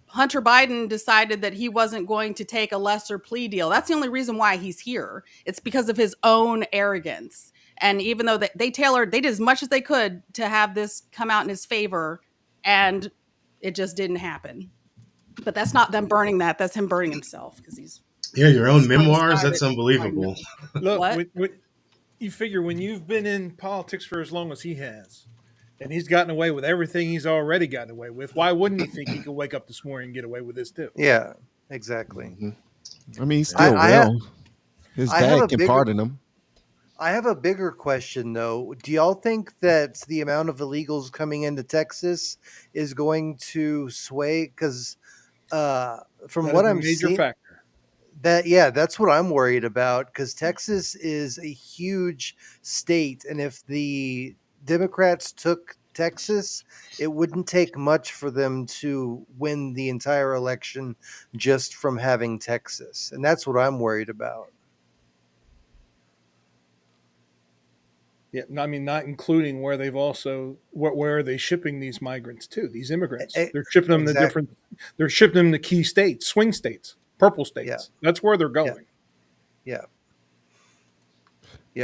Hunter Biden decided that he wasn't going to take a lesser plea deal. That's the only reason why he's here. It's because of his own arrogance. And even though they did as much as they could to have this come out in his favor, and it just didn't happen. But that's not them burning that. That's him burning himself because he's. Yeah, your own memoirs. That's unbelievable. Look, you figure when you've been in politics for as long as he has, and he's gotten away with everything he's already gotten away with, why wouldn't he think he could wake up this morning and get away with this too? yeah, exactly. Mm-hmm. I mean, he still will. His dad can pardon him. I have a bigger question, though. Do y'all think that the amount of illegals coming into Texas is going to sway? Because from what I'm seeing, factor. That's what I'm worried about. Because Texas is a huge state, and if the Democrats took Texas, it wouldn't take much for them to win the entire election just from having Texas, and that's what I'm worried about. Yeah, I mean, not including where they've also where are they shipping these migrants to? These immigrants, they're shipping them to different. They're shipping them to key states, swing states, purple states. Yeah. That's where they're going. Yeah.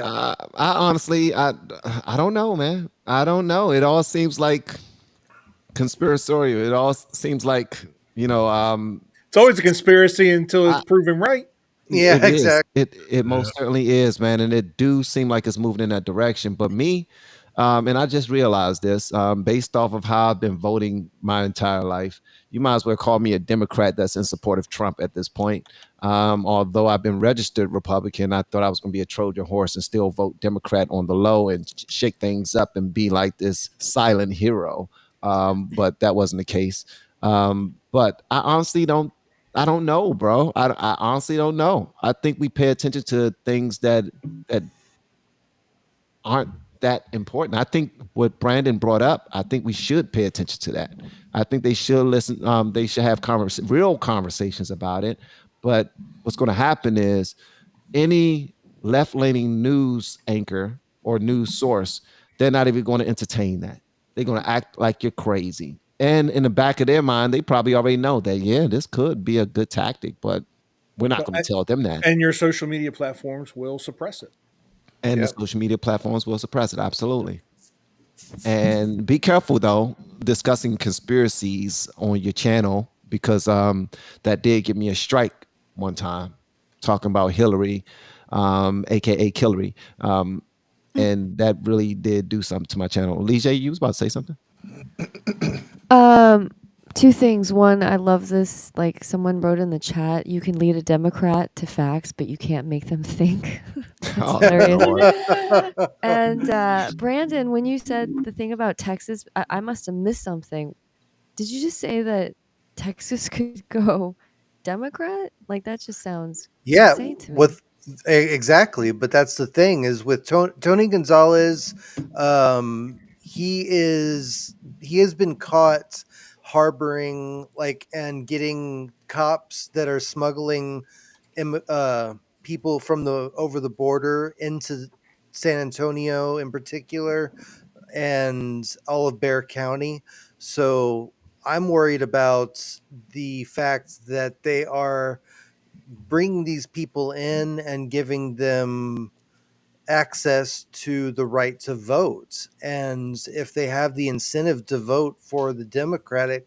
I honestly, I don't know, man. I don't know. It all seems like conspiratorial. It all seems like it's always a conspiracy until it's proven right. Yeah, it exactly. It most certainly is, man, and it do seem like it's moving in that direction. But me, and I just realized this, based off of how I've been voting my entire life, you might as well call me a Democrat that's in support of Trump at this point. Although I've been registered Republican, I thought I was going to be a Trojan horse and still vote Democrat on the low and shake things up and be like this silent hero. but that wasn't the case. But I honestly don't. I don't know, bro. I honestly don't know. I think we pay attention to things that aren't that important. I think what Brandon brought up, I think we should pay attention to that. I think they should listen. They should have real conversations about it. But what's going to happen is any left-leaning news anchor or news source, they're not even going to entertain that. They're going to act like you're crazy. And in the back of their mind, they probably already know that, yeah, this could be a good tactic, but we're not going to tell them that. And your social media platforms will suppress it. And the social media platforms will suppress it. Absolutely. And be careful, though, discussing conspiracies on your channel, because that did give me a strike one time talking about Hillary, aka Hillary. And that really did do something to my channel. Lee, you was about to say something? Two things. One, I love this. Like someone wrote in the chat, you can lead a Democrat to facts, but you can't make them think. That's hilarious. And Brandon, when you said the thing about Texas, I must have missed something. Did you just say that Texas could go Democrat? Like that just sounds insane to me. Exactly. But that's the thing is with Tony Gonzalez, he has been caught harboring and getting cops that are smuggling people from over the border into San Antonio in particular and all of Bexar County. So I'm worried about the fact that they are bringing these people in and giving them access to the right to vote. And if they have the incentive to vote for the Democratic,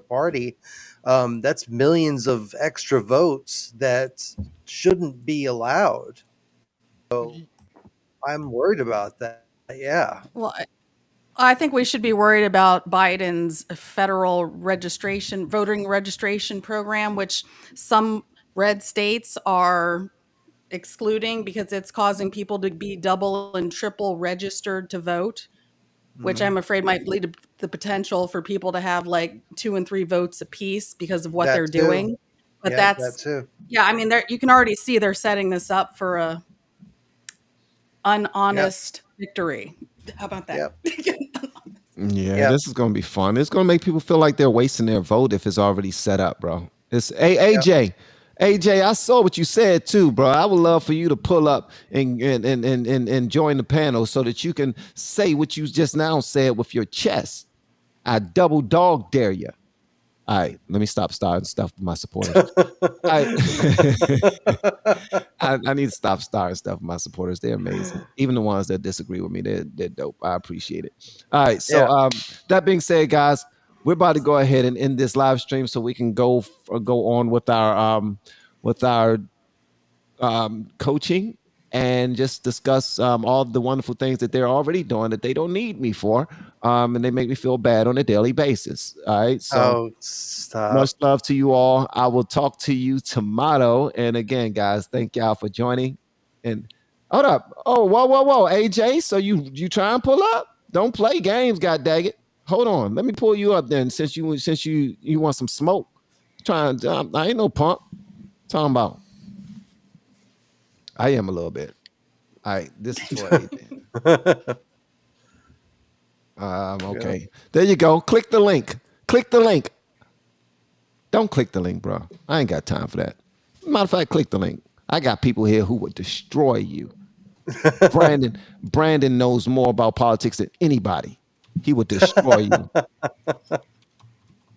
party, that's millions of extra votes that shouldn't be allowed. So I'm worried about that. Yeah. Well, I think we should be worried about Biden's federal voting registration program, which some red states are excluding because it's causing people to be double and triple registered to vote, which I'm afraid might lead to the potential for people to have 2 and 3 votes apiece because of what they're doing. But that too. Yeah, I mean, you can already see they're setting this up for a unhonest victory. How about that? Yeah, this is going to be fun. It's going to make people feel like they're wasting their vote if it's already set up, bro. It's AJ. AJ, I saw what you said too, bro. I would love for you to pull up and join the panel so that you can say what you just now said with your chest. I double dog dare you. All right, let me stop starting stuff with my supporters. I need to stop starting stuff with my supporters. They're amazing. Even the ones that disagree with me, they're dope. I appreciate it. All right, so that being said, guys, we're about to go ahead and end this live stream so we can go on with our coaching and just discuss all the wonderful things that they're already doing that they don't need me for, and they make me feel bad on a daily basis. All right, so stop. Much love to you all. I will talk to you tomorrow. And again, guys, thank y'all for joining. And hold up. Oh, whoa, AJ. So you try and pull up? Don't play games, god dang it. Hold on. Let me pull you up then since you want some smoke. I ain't no pump. Talking about. I am a little bit. All right, this is for AJ. Okay. There you go. Click the link. Click the link. Don't click the link, bro. I ain't got time for that. Matter of fact, click the link. I got people here who would destroy you. Brandon knows more about politics than anybody. He would destroy you.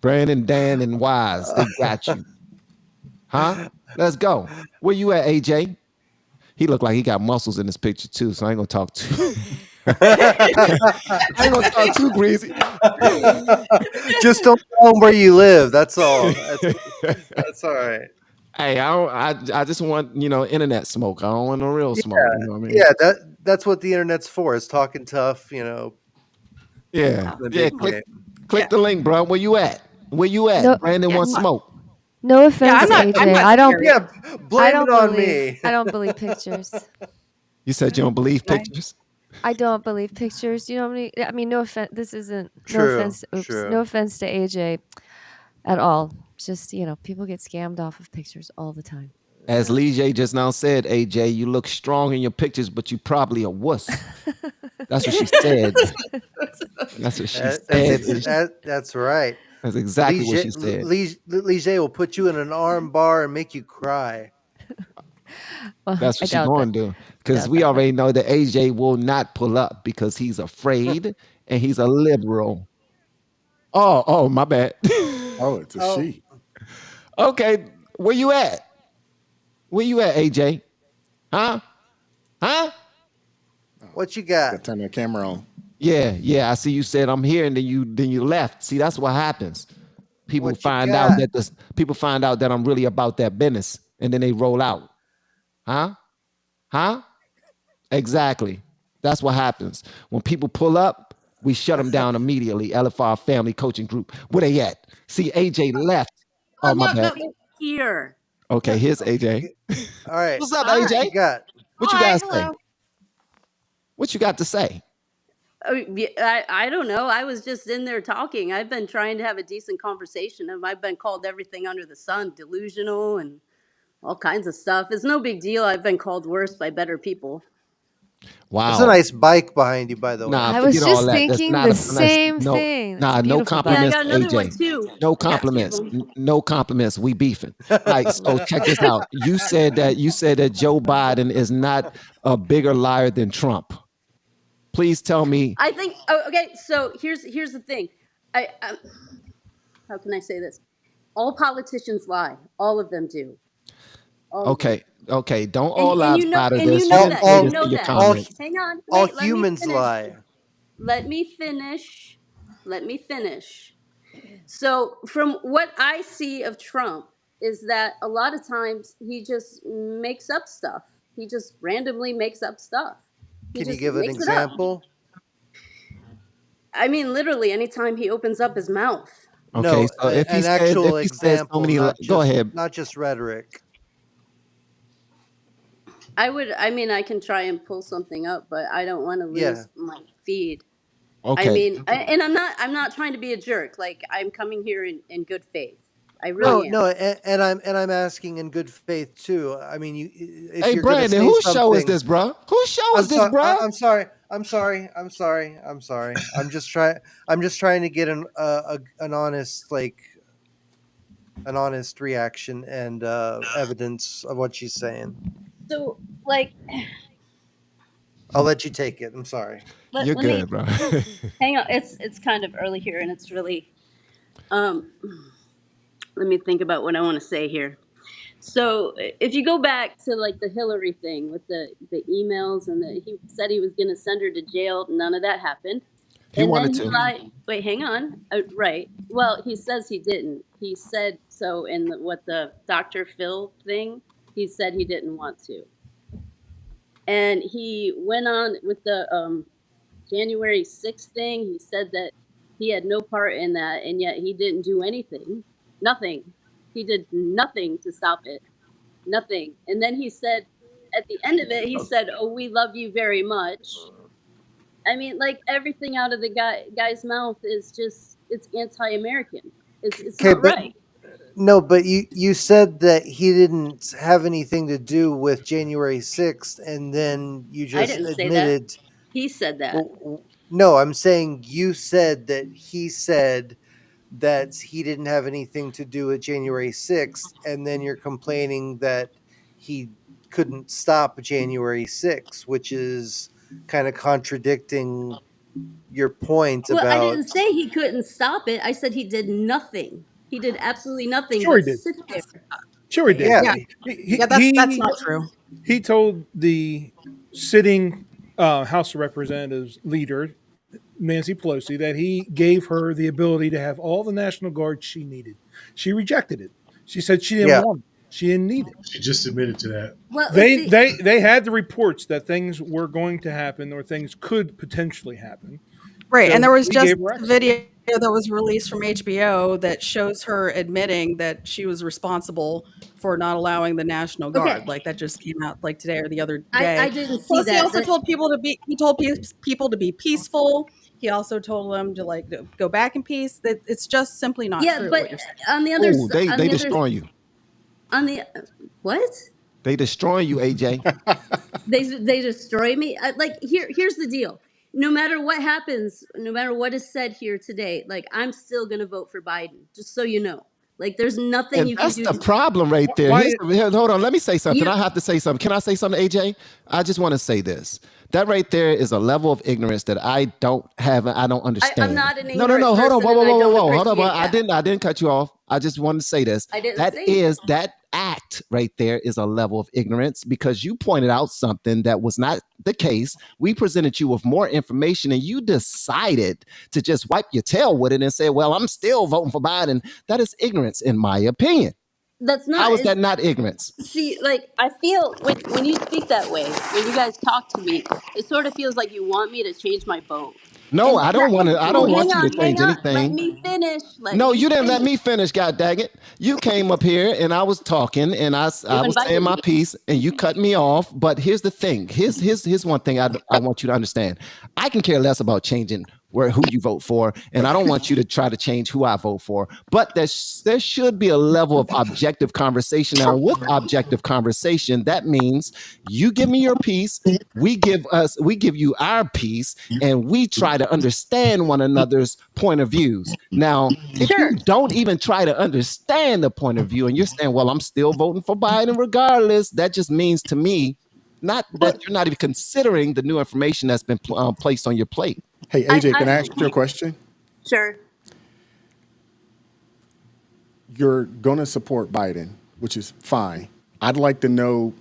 Brandon, Dan, and Wise, they got you. Huh? Let's go. Where you at, AJ? He looked like he got muscles in this picture too, so I ain't gonna talk too. I ain't gonna talk too greasy. Just don't tell them where you live. That's all. That's all right. Hey, I just want internet smoke. I don't want no real smoke. You know what I mean? Yeah, that's what the internet's for. Is talking tough. Yeah. Click the link, bro. Where you at? Where you at? No, Brandon wants smoke. No offense, AJ. I don't. Blame it on me. I don't believe pictures. You said you don't believe pictures? I don't believe pictures. You know what I mean? I mean, no offense. This isn't no True, offense. Oops, true. no offense to AJ at all. Just people get scammed off of pictures all the time. As Lee J just now said, AJ, you look strong in your pictures, but you probably a wuss. That's what she said. That's what she said. That's right. That's exactly what she said. Lige will put you in an arm bar and make you cry. That's what she's going to do. Because we already know that AJ will not pull up because he's afraid and he's a liberal. Oh, my bad. Oh, it's a she. Okay, where you at? Where you at, AJ? Huh? What you got? Turn the camera on. Yeah. I see you said I'm here, and then you left. See, that's what happens. People find out that I'm really about that business, and then they roll out. Huh? Exactly. That's what happens. When people pull up, we shut them down immediately. LFR Family Coaching Group. Where they at? See, AJ left. Oh, my bad. Here. Okay, here's AJ. All right. What's up, AJ? What you got? What you guys say? What you got to say? I don't know. I was just in there talking. I've been trying to have a decent conversation, and I've been called everything under the sun, delusional and all kinds of stuff. It's no big deal. I've been called worse by better people. Wow. There's a nice bike behind you, by the way. Nah, I was forget all just that. thinking the same thing. No compliments, I got another one AJ. too. No compliments. No compliments. We beefing. Like, so check this out. You said that Joe Biden is not a bigger liar than Trump. Please tell me. I think. Okay. So here's the thing. How can I say this? All politicians lie. All of them do. Okay. Don't all lives matter. And you know that. You know that. Hang on. All Wait, humans lie. Let me finish. So from what I see of Trump is that a lot of times he just makes up stuff. He just randomly makes up stuff. Can you give an example? I mean, literally, anytime he opens up his mouth. Okay, No, so if he an said, actual if he said so example. many, go ahead. Not just rhetoric. I can try and pull something up, but I don't want to lose my feed. Okay. I mean, and I'm not trying to be a jerk. Like, I'm coming here in good faith. I really am. No, and I'm asking in good faith too. I mean, Hey, Brandon, whose show is this, bro? Whose show is this, bro? I'm sorry. I'm just trying to get an honest reaction and evidence of what she's saying. So, like, I'll let you take it. I'm sorry. You're good, bro. Hang on. It's kind of early here, and it's really. Let me think about what I want to say here. So if you go back to like the Hillary thing with the emails and he said he was going to send her to jail. None of that happened. He wanted to. Lied. Wait, hang on. Right. Well, he says he didn't. He said so in the Dr. Phil thing. He said he didn't want to. And he went on with the January 6th thing. He said that he had no part in that, and yet he didn't do anything. Nothing. He did nothing to stop it. Nothing. And then he said, at the end of it, he said, "Oh, we love you very much." I mean, like, everything out of the guy's mouth is just, it's anti-American. It's not right. No, but you said that he didn't have anything to do with January 6th, and then you just admitted. Say that. He said that. Well, no, I'm saying you said that he said that he didn't have anything to do with January 6th, and then you're complaining that he couldn't stop January 6th, which is kind of contradicting your point about... Well, I didn't say he couldn't stop it. I said he did nothing. He did absolutely nothing. Sure he did. Sit there. Sure he did. Yeah, that's not true. He told the sitting House of Representatives leader, Nancy Pelosi, that he gave her the ability to have all the National Guard she needed. She rejected it. She said she didn't want it. She didn't need it. She just admitted to that. Well, they had the reports that things were going to happen or things could potentially happen. Right, So and there was he just gave her a video that was released from HBO that shows her admitting that she was responsible for not allowing the National Guard. Okay. Like that just came out like today or the other I day. didn't see Plus, he that. also told people to be. He told people to be peaceful. He also told them to go back in peace. That it's just simply not Yeah, true but what you're saying. on the other Oh, they on the other destroying you. on the what? They destroying you, AJ. They destroy me. Like here's the deal. No matter what happens, no matter what is said here today, like I'm still gonna vote for Biden. Just so you know, like there's nothing And you can that's do. the problem right there. Hold on, let me say something. You- I have to say something. Can I say something, AJ? I just want to say this. That right there is a level of ignorance that I don't understand. I'm not an No. ignorant Hold on. person, and I don't Hold on. appreciate I didn't cut you off. I just wanted to say this. I didn't That say is that act right there is a level of ignorance because you pointed out something that was not the case. We presented you with more information and you decided to just wipe your tail with it and say, well, I'm still voting for Biden. That is ignorance, in my opinion. That's not. How is that not ignorance? See, like I feel when you speak that way, when you guys talk to me, it sort of feels like you want me to change my vote. No, And I don't want to. I don't want you to hang change on. Let anything. me finish. No, you didn't let me finish, God dang it. You came up here and I was talking and I was invited saying my me. piece and you cut me off. But here's the thing. Here's one thing I want you to understand. I can care less about changing who you vote for, and I don't want you to try to change who I vote for. But there should be a level of objective conversation. Now, with objective conversation, that means you give me your piece, we give you our piece, and we try to understand one another's point of views. Now, if you don't even try to understand the point of view and you're saying, well, I'm still voting for Biden regardless, that just means to me not that you're not even considering the new information that's been placed on your plate. Hey, AJ, can I ask you a question? Sure. You're going to support Biden, which is fine. I'd like to know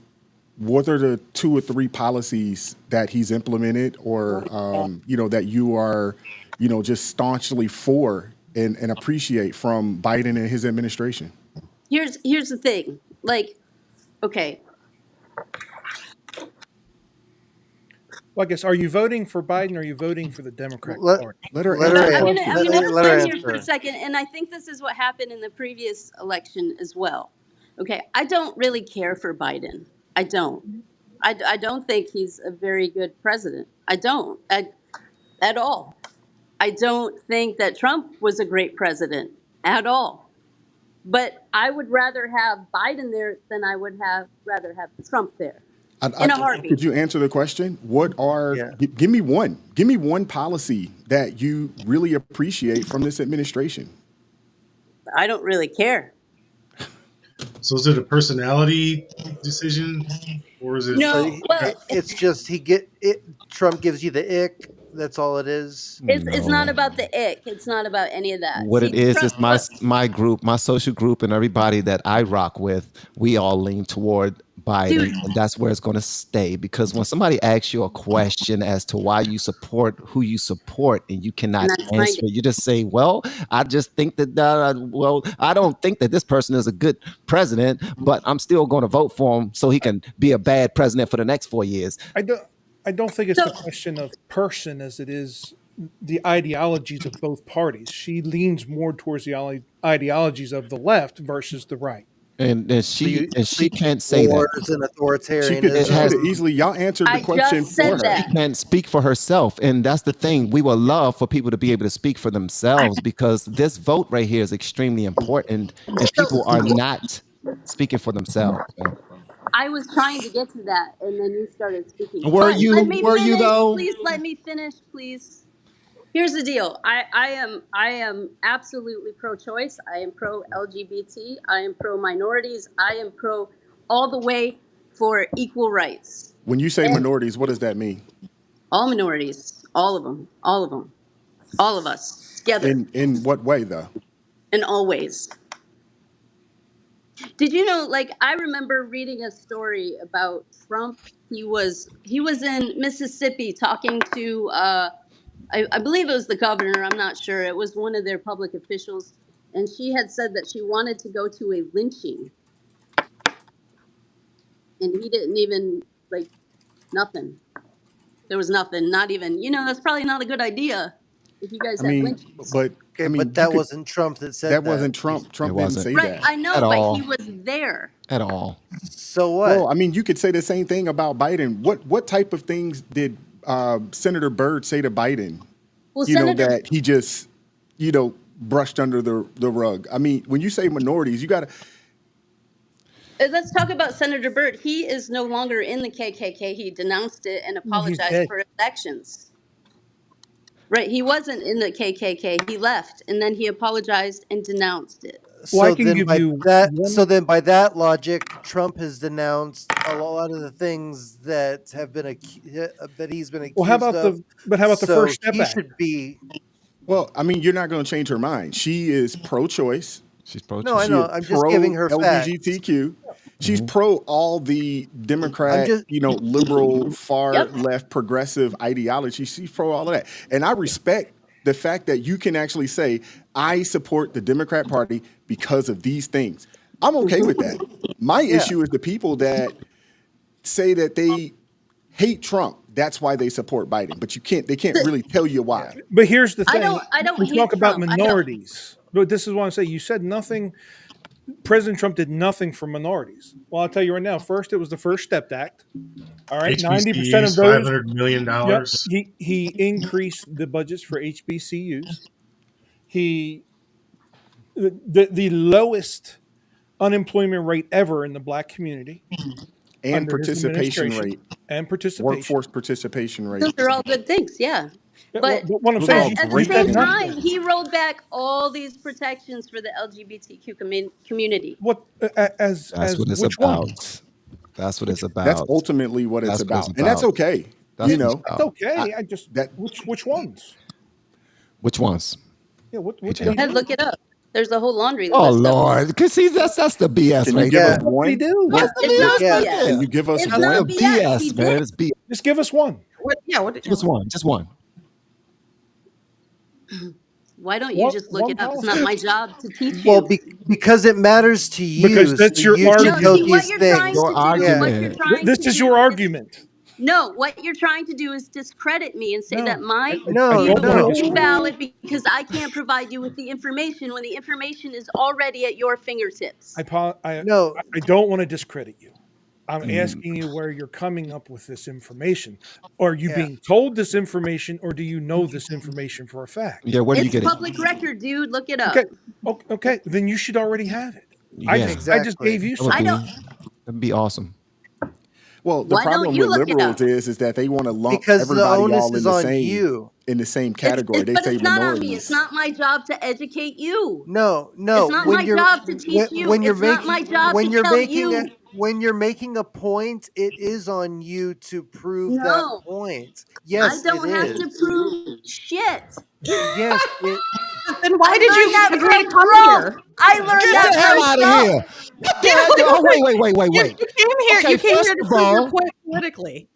what are the 2 or 3 policies that he's implemented or, that you are, just staunchly for and appreciate from Biden and his administration. Here's the thing. Like, okay. Well, I guess, are you voting for Biden or are you voting for the Democrat Party? I'm gonna explain here for a second, and I think this is what happened in the previous election as well. Okay, I don't really care for Biden. I don't. I don't think he's a very good president. I don't at all. I don't think that Trump was a great president at all. But I would rather have Biden there than I would rather have Trump there. In a heartbeat. Could you answer the question? What are give me one policy that you really appreciate from this administration? I don't really care. So is it a personality decision, or is it? No, well, it's just Trump gives you the ick. That's all it is. It's not about the ick. It's not about any of that. What See, it is Trump, my group, my social group, and everybody that I rock with, we all lean toward Biden, and that's where it's going to stay. Because when somebody asks you a question as to why you support who you support, and you cannot answer it, you just say, "Well, I just think that I don't think that this person is a good president, but I'm still going to vote for him so he can be a bad president for the next 4 years." I don't think it's the question of person as it is the ideologies of both parties. She leans more towards the ideologies of the left versus the right. And she can't say that. An authoritarian. She could easily. Y'all answered the question for her. She can't speak for herself, and that's the thing. We would love for people to be able to speak for themselves because this vote right here is extremely important, and people are not speaking for themselves. I was trying to get to that, and then you started speaking. Were But you? let me Were finish. you though? Please let me finish, please. Here's the deal. I am absolutely pro-choice. I am pro-LGBT. I am pro-minorities. I am pro all the way for equal rights. When you say minorities, what does that mean? All minorities, all of them, all of us together. In what way, though? In all ways. Did you know, like, I remember reading a story about Trump. He was in Mississippi talking to, I believe it was the governor, I'm not sure. It was one of their public officials. And she had said that she wanted to go to a lynching. And he didn't even, like, nothing. There was nothing, not even, that's probably not a good idea if you guys have lynchings. But Okay, I mean, but that wasn't Trump that said that wasn't Trump. Trump didn't say Right, that I know, at but all. he was there. At all. So what? Well, I mean, you could say the same thing about Biden. What type of things did Senator Byrd say to Biden? Well, You know, Senator- that he just, brushed under the rug. I mean, when you say minorities, you got to. Let's talk about Senator Byrd. He is no longer in the KKK. He denounced it and apologized dead. for his actions. Right, he wasn't in the KKK. He left, and then he apologized and denounced it. Well, I can give you So then, by that logic, Trump has denounced a lot of the things that have been that he's been accused Well, how about of. the First Step he Act? should be. Well, I mean, you're not going to change her mind. She is pro-choice. She's pro-choice. No, I know. I'm just giving her facts. LGBTQ. She's pro all the Democrat, just- liberal, far left, progressive ideology. She's pro all of that. And I respect the fact that you can actually say, I support the Democrat Party because of these things. I'm okay with that. My issue is the people that say that they hate Trump. That's why they support Biden. But they can't really tell you why. But here's the I thing. don't we hate talk about Trump. I don't. minorities. But this is what I'm saying. You said nothing. President Trump did nothing for minorities. Well, I'll tell you right now. First, it was the First Step Act. All right, 90% of those. $500 million. Yep, he increased the budgets for HBCUs. The lowest unemployment rate ever in the black community, And under his participation administration. rate. And participation. Workforce participation rate. Those are all good things, yeah. But what I'm saying is at the same time, he rolled back all these protections for the LGBTQ community. What That's what it's which about. one? That's what it's about. That's ultimately what it's about. And that's okay. That's you what know, It's okay. I just which ones? Which ones? Yeah, what AJ. Go ahead, look it up. There's a whole laundry Oh list. of them. Lord, because see, that's the BS Can right you give there. us one? That's the It's not BS. BS. Can you give us It's one? not BS. He BS, man. did. It's BS. Just give us one. Just one. Just one. Why don't you just look it up? It's not my job to teach you. Well, because it matters to you. Because that's so your you should argument. know See, what these you're things. trying to do, what you're trying This to is do your argument. No, what you're trying to do is discredit me and say No, that my No, view no. is invalid because I can't provide you with the information when the information is already at your fingertips. I No. don't want to discredit you. I'm asking you where you're coming up with this information. Are you being told this information, or do you know this information for a fact? Yeah, where do you It's get it? public record, dude. Look it up. Okay. Then you should already have it. Yeah. I just gave you That would some. that'd be awesome. Well, the Why don't problem you with look it liberals up? is that they want to lump Because the everybody onus all in is the on same you. in the same category. They But say it's not on minorities. me. It's not my job to educate you. No. It's not my job to teach you. When you're It's not my job to tell you. When you're making a point, it is on you to prove No. that point. Yes, I don't it have is. to prove shit. Yes, it. Then why I did you learned that agree to from come Trump. here? I learned Get that the hell from out Trump. of here. Get the hell. Oh, wait. You came here. Okay, You came first here to of prove all- your point politically.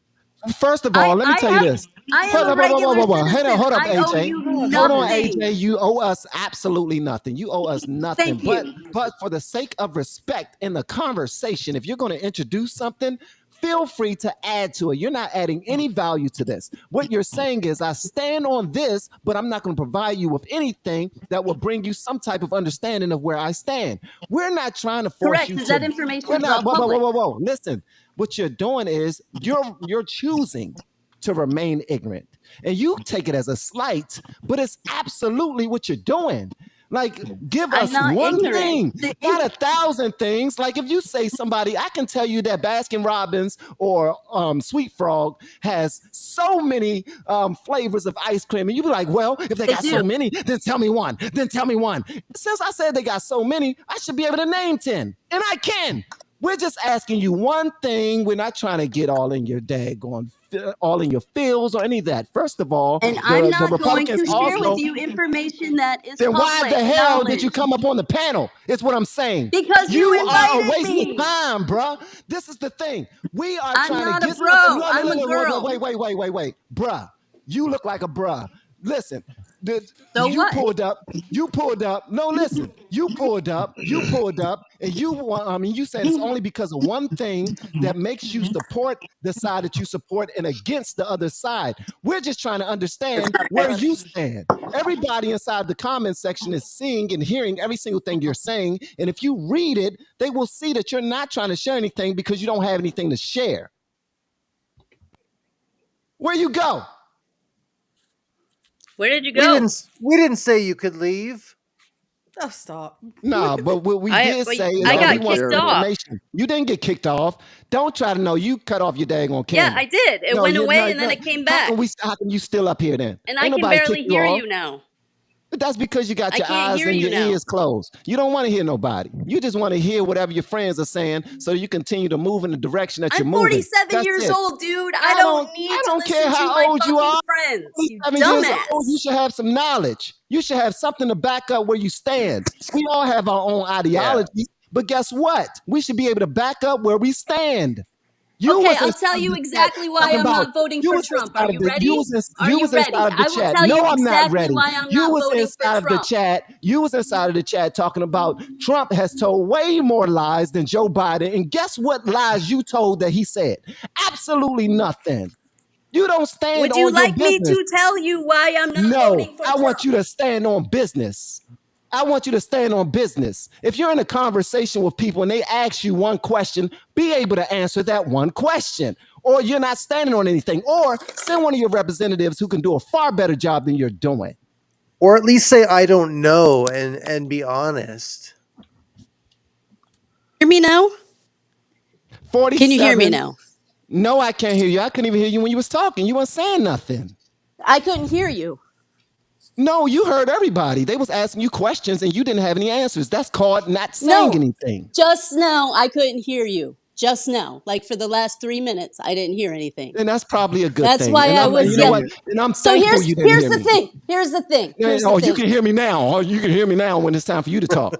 First of all, let me tell you this. I am a regular citizen. Hold up, I owe AJ. you Hold on, nothing. AJ. You owe us absolutely nothing. You owe us nothing. Thank you. But for the sake of respect in the conversation, if you're going to introduce something, feel free to add to it. You're not adding any value to this. What you're saying is, I stand on this, but I'm not going to provide you with anything that will bring you some type of understanding of where I stand. We're not trying to force Correct, you because to. that information We're is not. all public. Whoa. Listen, what you're doing is you're choosing to remain ignorant, and you take it as a slight, but it's absolutely what you're doing. Like, give I'm us not one ignorant. thing, not 1,000 things. Like, if you say somebody, I can tell you that Baskin Robbins or Sweet Frog has so many flavors of ice cream, and you be like, well, if they got so many, then tell me one. Then tell me one. Since I said they got so many, I should be able to name 10, and I can. We're just asking you one thing. We're not trying to get all in your daggone, all in your feels or any of that. First of all, And I'm not going to share with you information that is then public why the hell knowledge. did you come up on the panel? Is what I'm saying. Because you are invited wasting me. time, bruh. This is the thing. We are I'm trying not to a get bro. something. I'm a girl. Wait. Bruh, you look like a bruh. Listen, So you what? pulled up. No, listen, you pulled up, and you said it's only because of one thing that makes you support the side that you support and against the other side. We're just trying to understand where you stand. Everybody inside the comment section is seeing and hearing every single thing you're saying. And if you read it, they will see that you're not trying to share anything because you don't have anything to share. Where you go? Where did you go? We didn't say you could leave. Oh, stop. Nah, but what we did say is I that we got want kicked some off. information. You didn't get kicked off. Don't try to know. You cut off your daggone Yeah, camera. I did. It went away and then it came back. How can you still up here then? And Ain't I can nobody barely kick hear off. you now. But that's because you got I your can't eyes hear and you your now. ears closed. You don't want to hear nobody. You just want to hear whatever your friends are saying so you continue to move in the direction that you're I'm moving. 47 That's years it. old, dude. I don't need to listen care to how my old you fucking are. friends. You 7 years dumbass. old, you should have some knowledge. You should have something to back up where you stand. We all have our own ideologies, but guess what? We should be able to back up where we stand. Okay, I'll tell you exactly why I'm not voting for Trump. Are you ready? Are you ready? I will tell you No, I'm not exactly ready. why I'm You not was voting for inside of the Trump. chat. You was inside of the chat talking about Trump has told way more lies than Joe Biden. And guess what lies you told that he said? Absolutely nothing. You don't stand Would you on your like me business. to tell you why I'm not No, voting for I Trump? want you to stand on business. I want you to stand on business. If you're in a conversation with people and they ask you one question, be able to answer that one question. Or you're not standing on anything. Or send one of your representatives who can do a far better job than you're doing. Or at least say I don't know and be honest. Hear me now? 47. Can you hear me now? No, I can't hear you. I couldn't even hear you when you was talking. You weren't saying nothing. I couldn't hear you. No, you heard everybody. They was asking you questions and you didn't have any answers. That's called not saying anything. Just now, I couldn't hear you. Just now. Like for the last 3 minutes, I didn't hear anything. And that's probably a good That's thing. why And I was you know yelling. what? And I'm So thankful you didn't here's hear the me. thing. Here's the thing. Here's the thing. You can hear me now. Oh, you can hear me now when it's time for you to talk.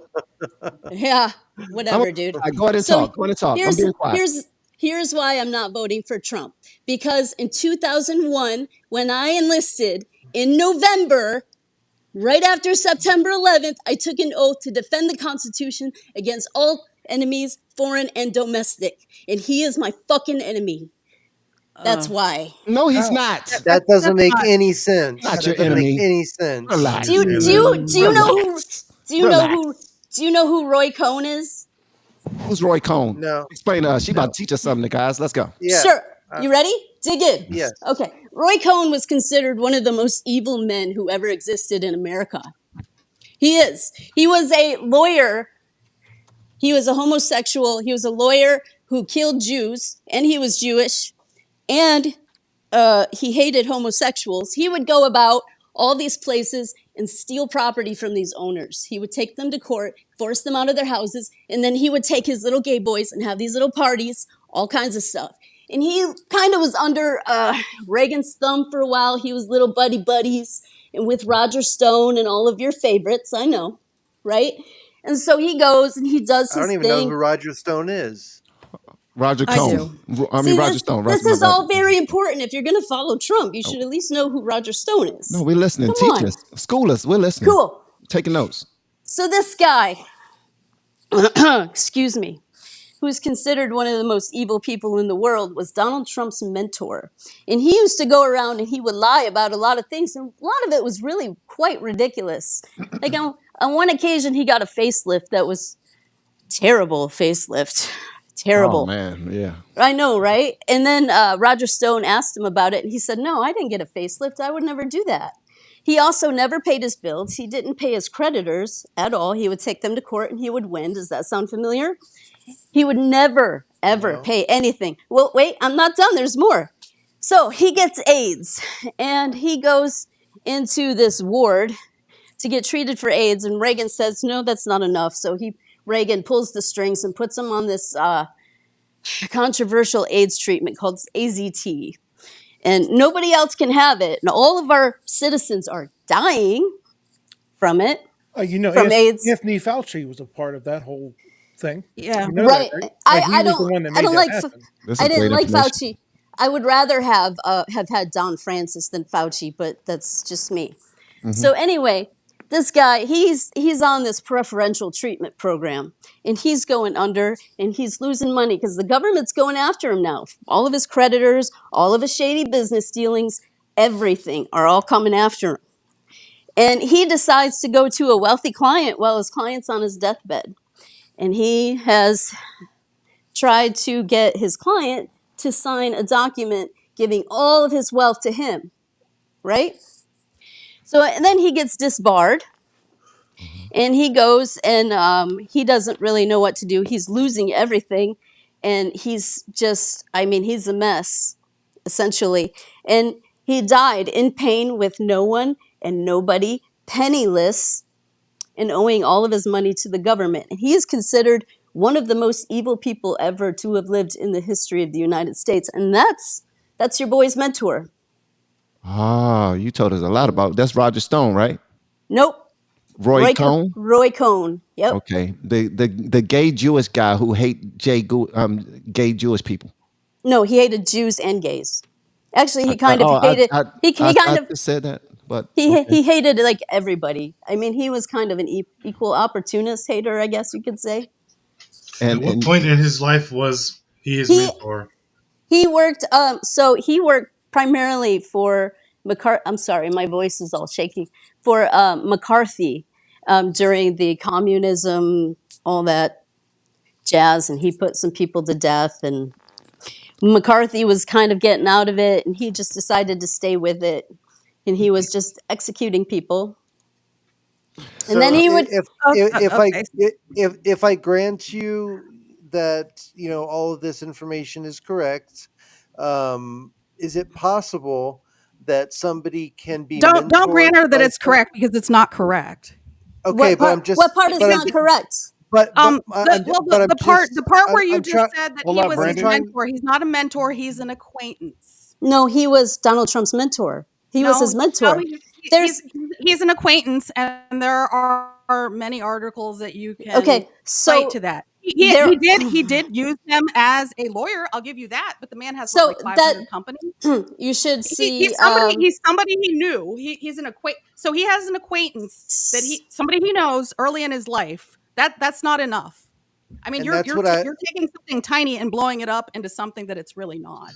Yeah, whatever, dude. Go ahead and talk. Go ahead and talk. I'm being quiet. Here's why I'm not voting for Trump. Because in 2001, when I enlisted in November, right after September 11th, I took an oath to defend the Constitution against all enemies, foreign and domestic. And he is my fucking enemy. That's why. No, he's not. That doesn't make any sense. Not That your doesn't enemy. make any sense. Relax. Do you know who Roy Cohn is? Who's Roy Cohn? No. Explain to us. She about to teach us something, guys. Let's go. Yeah. Sure. You ready? Dig in. Yes. Okay. Roy Cohn was considered one of the most evil men who ever existed in America. He is. He was a lawyer. He was a homosexual. He was a lawyer who killed Jews, and he was Jewish, and he hated homosexuals. He would go about all these places and steal property from these owners. He would take them to court, force them out of their houses, and then he would take his little gay boys and have these little parties, all kinds of stuff. And he kind of was under Reagan's thumb for a while. He was little buddies and with Roger Stone and all of your favorites, I know, right? And so he goes and he does his thing. I don't even know who Roger Stone is. Roger Cohn. Roger Stone. This is all very important. If you're going to follow Trump, you should at least know who Roger Stone is. No, we're listening. Come Teach on. us. School us. We're listening. Cool. Taking notes. So this guy, excuse me, who's considered one of the most evil people in the world, was Donald Trump's mentor. And he used to go around and he would lie about a lot of things. And a lot of it was really quite ridiculous. Like on one occasion, he got a facelift that was terrible facelift. Terrible. Oh, man. Yeah. I know, right? And then Roger Stone asked him about it. And he said, no, I didn't get a facelift. I would never do that. He also never paid his bills. He didn't pay his creditors at all. He would take them to court and he would win. Does that sound familiar? He would never, ever pay anything. Well, wait, I'm not done. There's more. So he gets AIDS and he goes into this ward to get treated for AIDS. And Reagan says, no, that's not enough. So Reagan pulls the strings and puts him on this controversial AIDS treatment called AZT. And nobody else can have it. And all of our citizens are dying from it. From AIDS. Anthony Fauci was a part of that whole thing. Yeah, You know right. that, right? I He was the one that made don't that like. happen. I didn't like Fauci. I would rather have had Don Francis than Fauci, but that's just me. So anyway, this guy, he's on this preferential treatment program, and he's going under, and he's losing money because the government's going after him now. All of his creditors, all of his shady business dealings, everything are all coming after him. And he decides to go to a wealthy client while his client's on his deathbed. And he has tried to get his client to sign a document giving all of his wealth to him, right? So and then he gets disbarred, and he goes and he doesn't really know what to do. He's losing everything, and he's just, I mean, he's a mess, essentially. And he died in pain with no one and nobody, penniless, and owing all of his money to the government. And he is considered one of the most evil people ever to have lived in the history of the United States. And that's your boy's mentor. Ah, you told us a lot about. That's Roger Stone, right? Nope. Roy Cohn. Roy Cohn. Yep. Okay, the gay Jewish guy who hate gay Jewish people. No, he hated Jews and gays. Actually, he kind of hated. He kind of just said that, but he hated like everybody. I mean, he was kind of an equal opportunist hater, I guess you could say. At what point in his life was he his mentor? He worked. So he worked primarily for McCarthy. I'm sorry, my voice is all shaky. For McCarthy during the communism, all that jazz, and he put some people to death. And McCarthy was kind of getting out of it, and he just decided to stay with it, and he was just executing people. So And then he would. if I grant you that all of this information is correct, is it possible that somebody can be Don't grant her that by it's correct, because it's not correct. Okay, what but part, I'm just. what part is but not correct? The part where you just said that Hold he up, was his Brandon. mentor. He's not a mentor. He's an acquaintance. No, he was Donald Trump's mentor. He was his mentor. He's an acquaintance, and there are many articles that you can cite to that. He did use him as a lawyer. I'll give you that. But the man has like 500 companies. You should see. He's somebody he knew. He's an so he has an acquaintance that somebody he knows early in his life. That's not enough. I mean, you're taking something tiny and blowing it up into something that it's really not.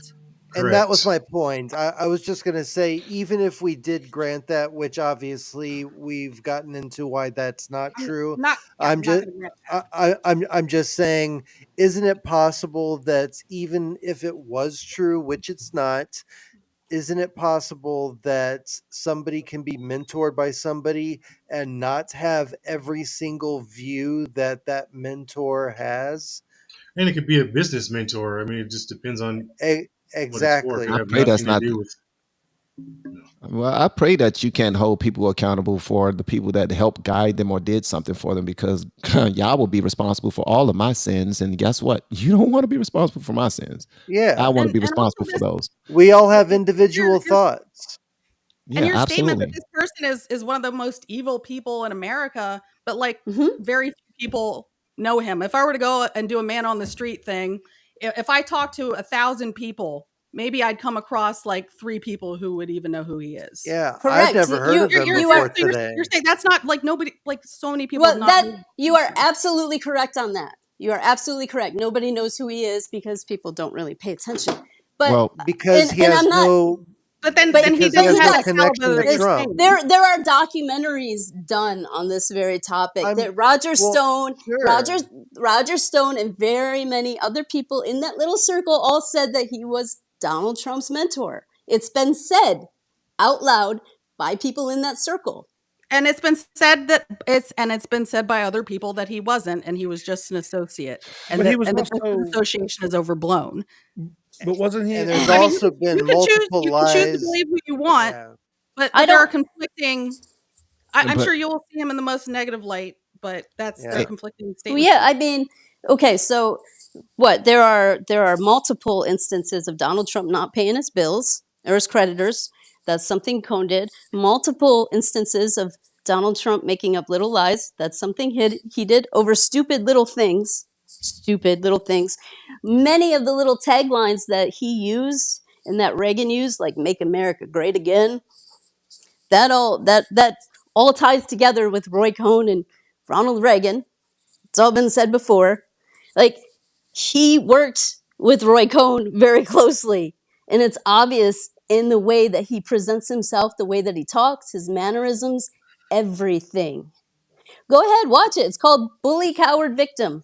And that was my point. I was just going to say, even if we did grant that, which obviously we've gotten into why that's not true. I'm just saying, isn't it possible that even if it was true, which it's not, isn't it possible that somebody can be mentored by somebody and not have every single view that that mentor has? And it could be a business mentor. I mean, it just depends on exactly. I pray that's not. Well, I pray that you can hold people accountable for the people that helped guide them or did something for them, because y'all will be responsible for all of my sins. And guess what? You don't want to be responsible for my sins. Yeah. I want to be responsible for those. We all have individual thoughts. Yeah, and your absolutely. statement that this person is one of the most evil people in America, but like very few people know him. If I were to go and do a man on the street thing, if I talk to 1,000 people, maybe I'd come across like 3 people who would even know who he is. Yeah, I've never heard of him before today. You're saying that's not like nobody, like so many people. Well, you are absolutely correct on that. You are absolutely correct. Nobody knows who he is because people don't really pay attention. But because he has no. But then he he doesn't have does. a connection to Trump. There are documentaries done on this very topic. That Roger Stone, and very many other people in that little circle all said that he was Donald Trump's mentor. It's been said out loud by people in that circle. And it's been said it's been said by other people that he wasn't, and he was just an associate. And the association is overblown. But wasn't he? And there's also been multiple lies. You can choose to believe who you want, but there are conflicting. I'm sure you will see him in the most negative light, but that's their conflicting statements. Well, yeah, I mean, okay, so what? There are multiple instances of Donald Trump not paying his bills or his creditors. That's something Cohn did. Multiple instances of Donald Trump making up little lies. That's something he did over stupid little things. Many of the little taglines that he used and that Reagan used, like "Make America Great Again," that all ties together with Roy Cohn and Ronald Reagan. It's all been said before. Like, he worked with Roy Cohn very closely, and it's obvious in the way that he presents himself, the way that he talks, his mannerisms, everything. Go ahead, watch it. It's called Bully Coward Victim.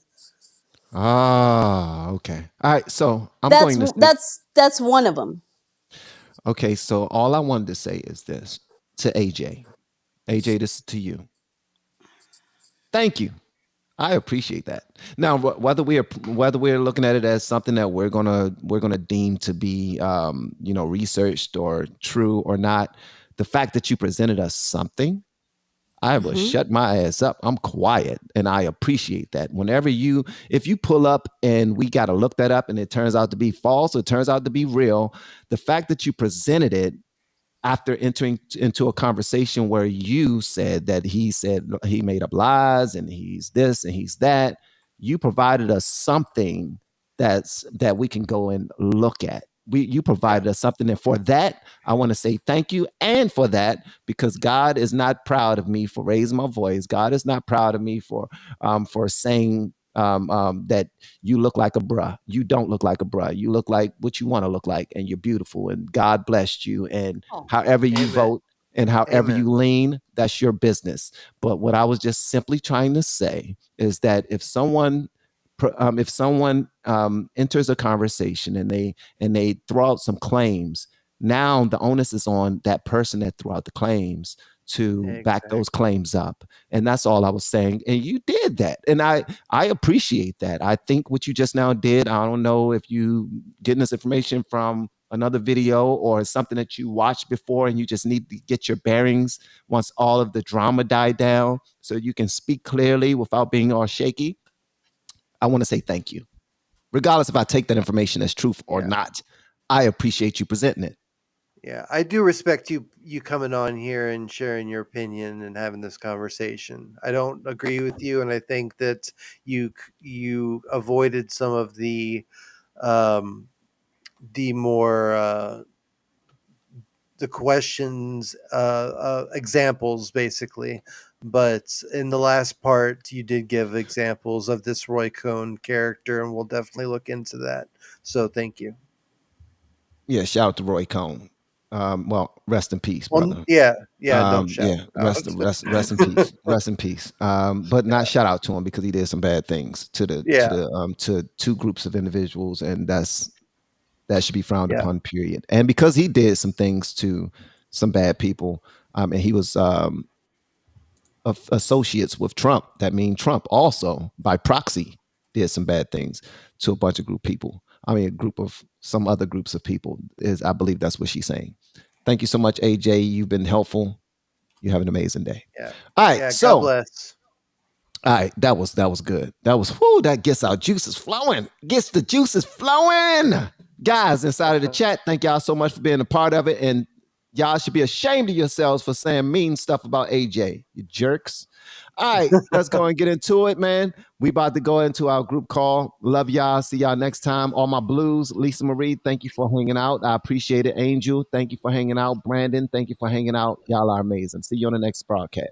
Ah, okay. All right, so I'm going to That's one of them. Okay, so all I wanted to say is this to AJ. AJ, this is to you. Thank you. I appreciate that. Now, whether we're looking at it as something that we're gonna deem to be researched or true or not, the fact that you presented us something, I will shut my ass up. I'm quiet, and I appreciate that. If you pull up and we got to look that up and it turns out to be false or it turns out to be real, the fact that you presented it after entering into a conversation where you said that he made up lies and he's this and he's that, you provided us something that we can go and look at. You provided us something, and for that, I want to say thank you. And for that, because God is not proud of me for raising my voice. God is not proud of me for saying that you look like a bruh. You don't look like a bruh. You look like what you want to look like, and you're beautiful, and God blessed you. And however you vote and however you lean, that's your business. But what I was just simply trying to say is that if someone enters a conversation and they throw out some claims, now the onus is on that person that threw out the claims to back those claims up. And that's all I was saying. And you did that. And I appreciate that. I think what you just now did, I don't know if you getting this information from another video or something that you watched before and you just need to get your bearings once all of the drama died down so you can speak clearly without being all shaky. I want to say thank you. Regardless if I take that information as truth or not, I appreciate you presenting it. Yeah, I do respect you coming on here and sharing your opinion and having this conversation. I don't agree with you, and I think that you avoided some of the more the questions examples basically. But in the last part, you did give examples of this Roy Cohn character, and we'll definitely look into that. So thank you. Yeah, shout out to Roy Cohn. Well, rest in peace, brother. Don't shout. Yeah, rest in peace. Rest in peace. But not shout out to him because he did some bad things to two groups of individuals, and that should be frowned upon, period. And because he did some things to some bad people, and he was associates with Trump, that mean Trump also by proxy did some bad things to a bunch of a group of some other groups of people. I believe that's what she's saying. Thank you so much, AJ. You've been helpful. You have an amazing day. Yeah. All right. So God bless. All right, that was good. That gets our juices flowing. Gets the juices flowing. Guys inside of the chat, thank y'all so much for being a part of it. And y'all should be ashamed of yourselves for saying mean stuff about AJ, you jerks. All right, let's go and get into it, man. We about to go into our group call. Love y'all. See y'all next time. All my blues. Lisa Marie, thank you for hanging out. I appreciate it. Angel, thank you for hanging out. Brandon, thank you for hanging out. Y'all are amazing. See you on the next broadcast.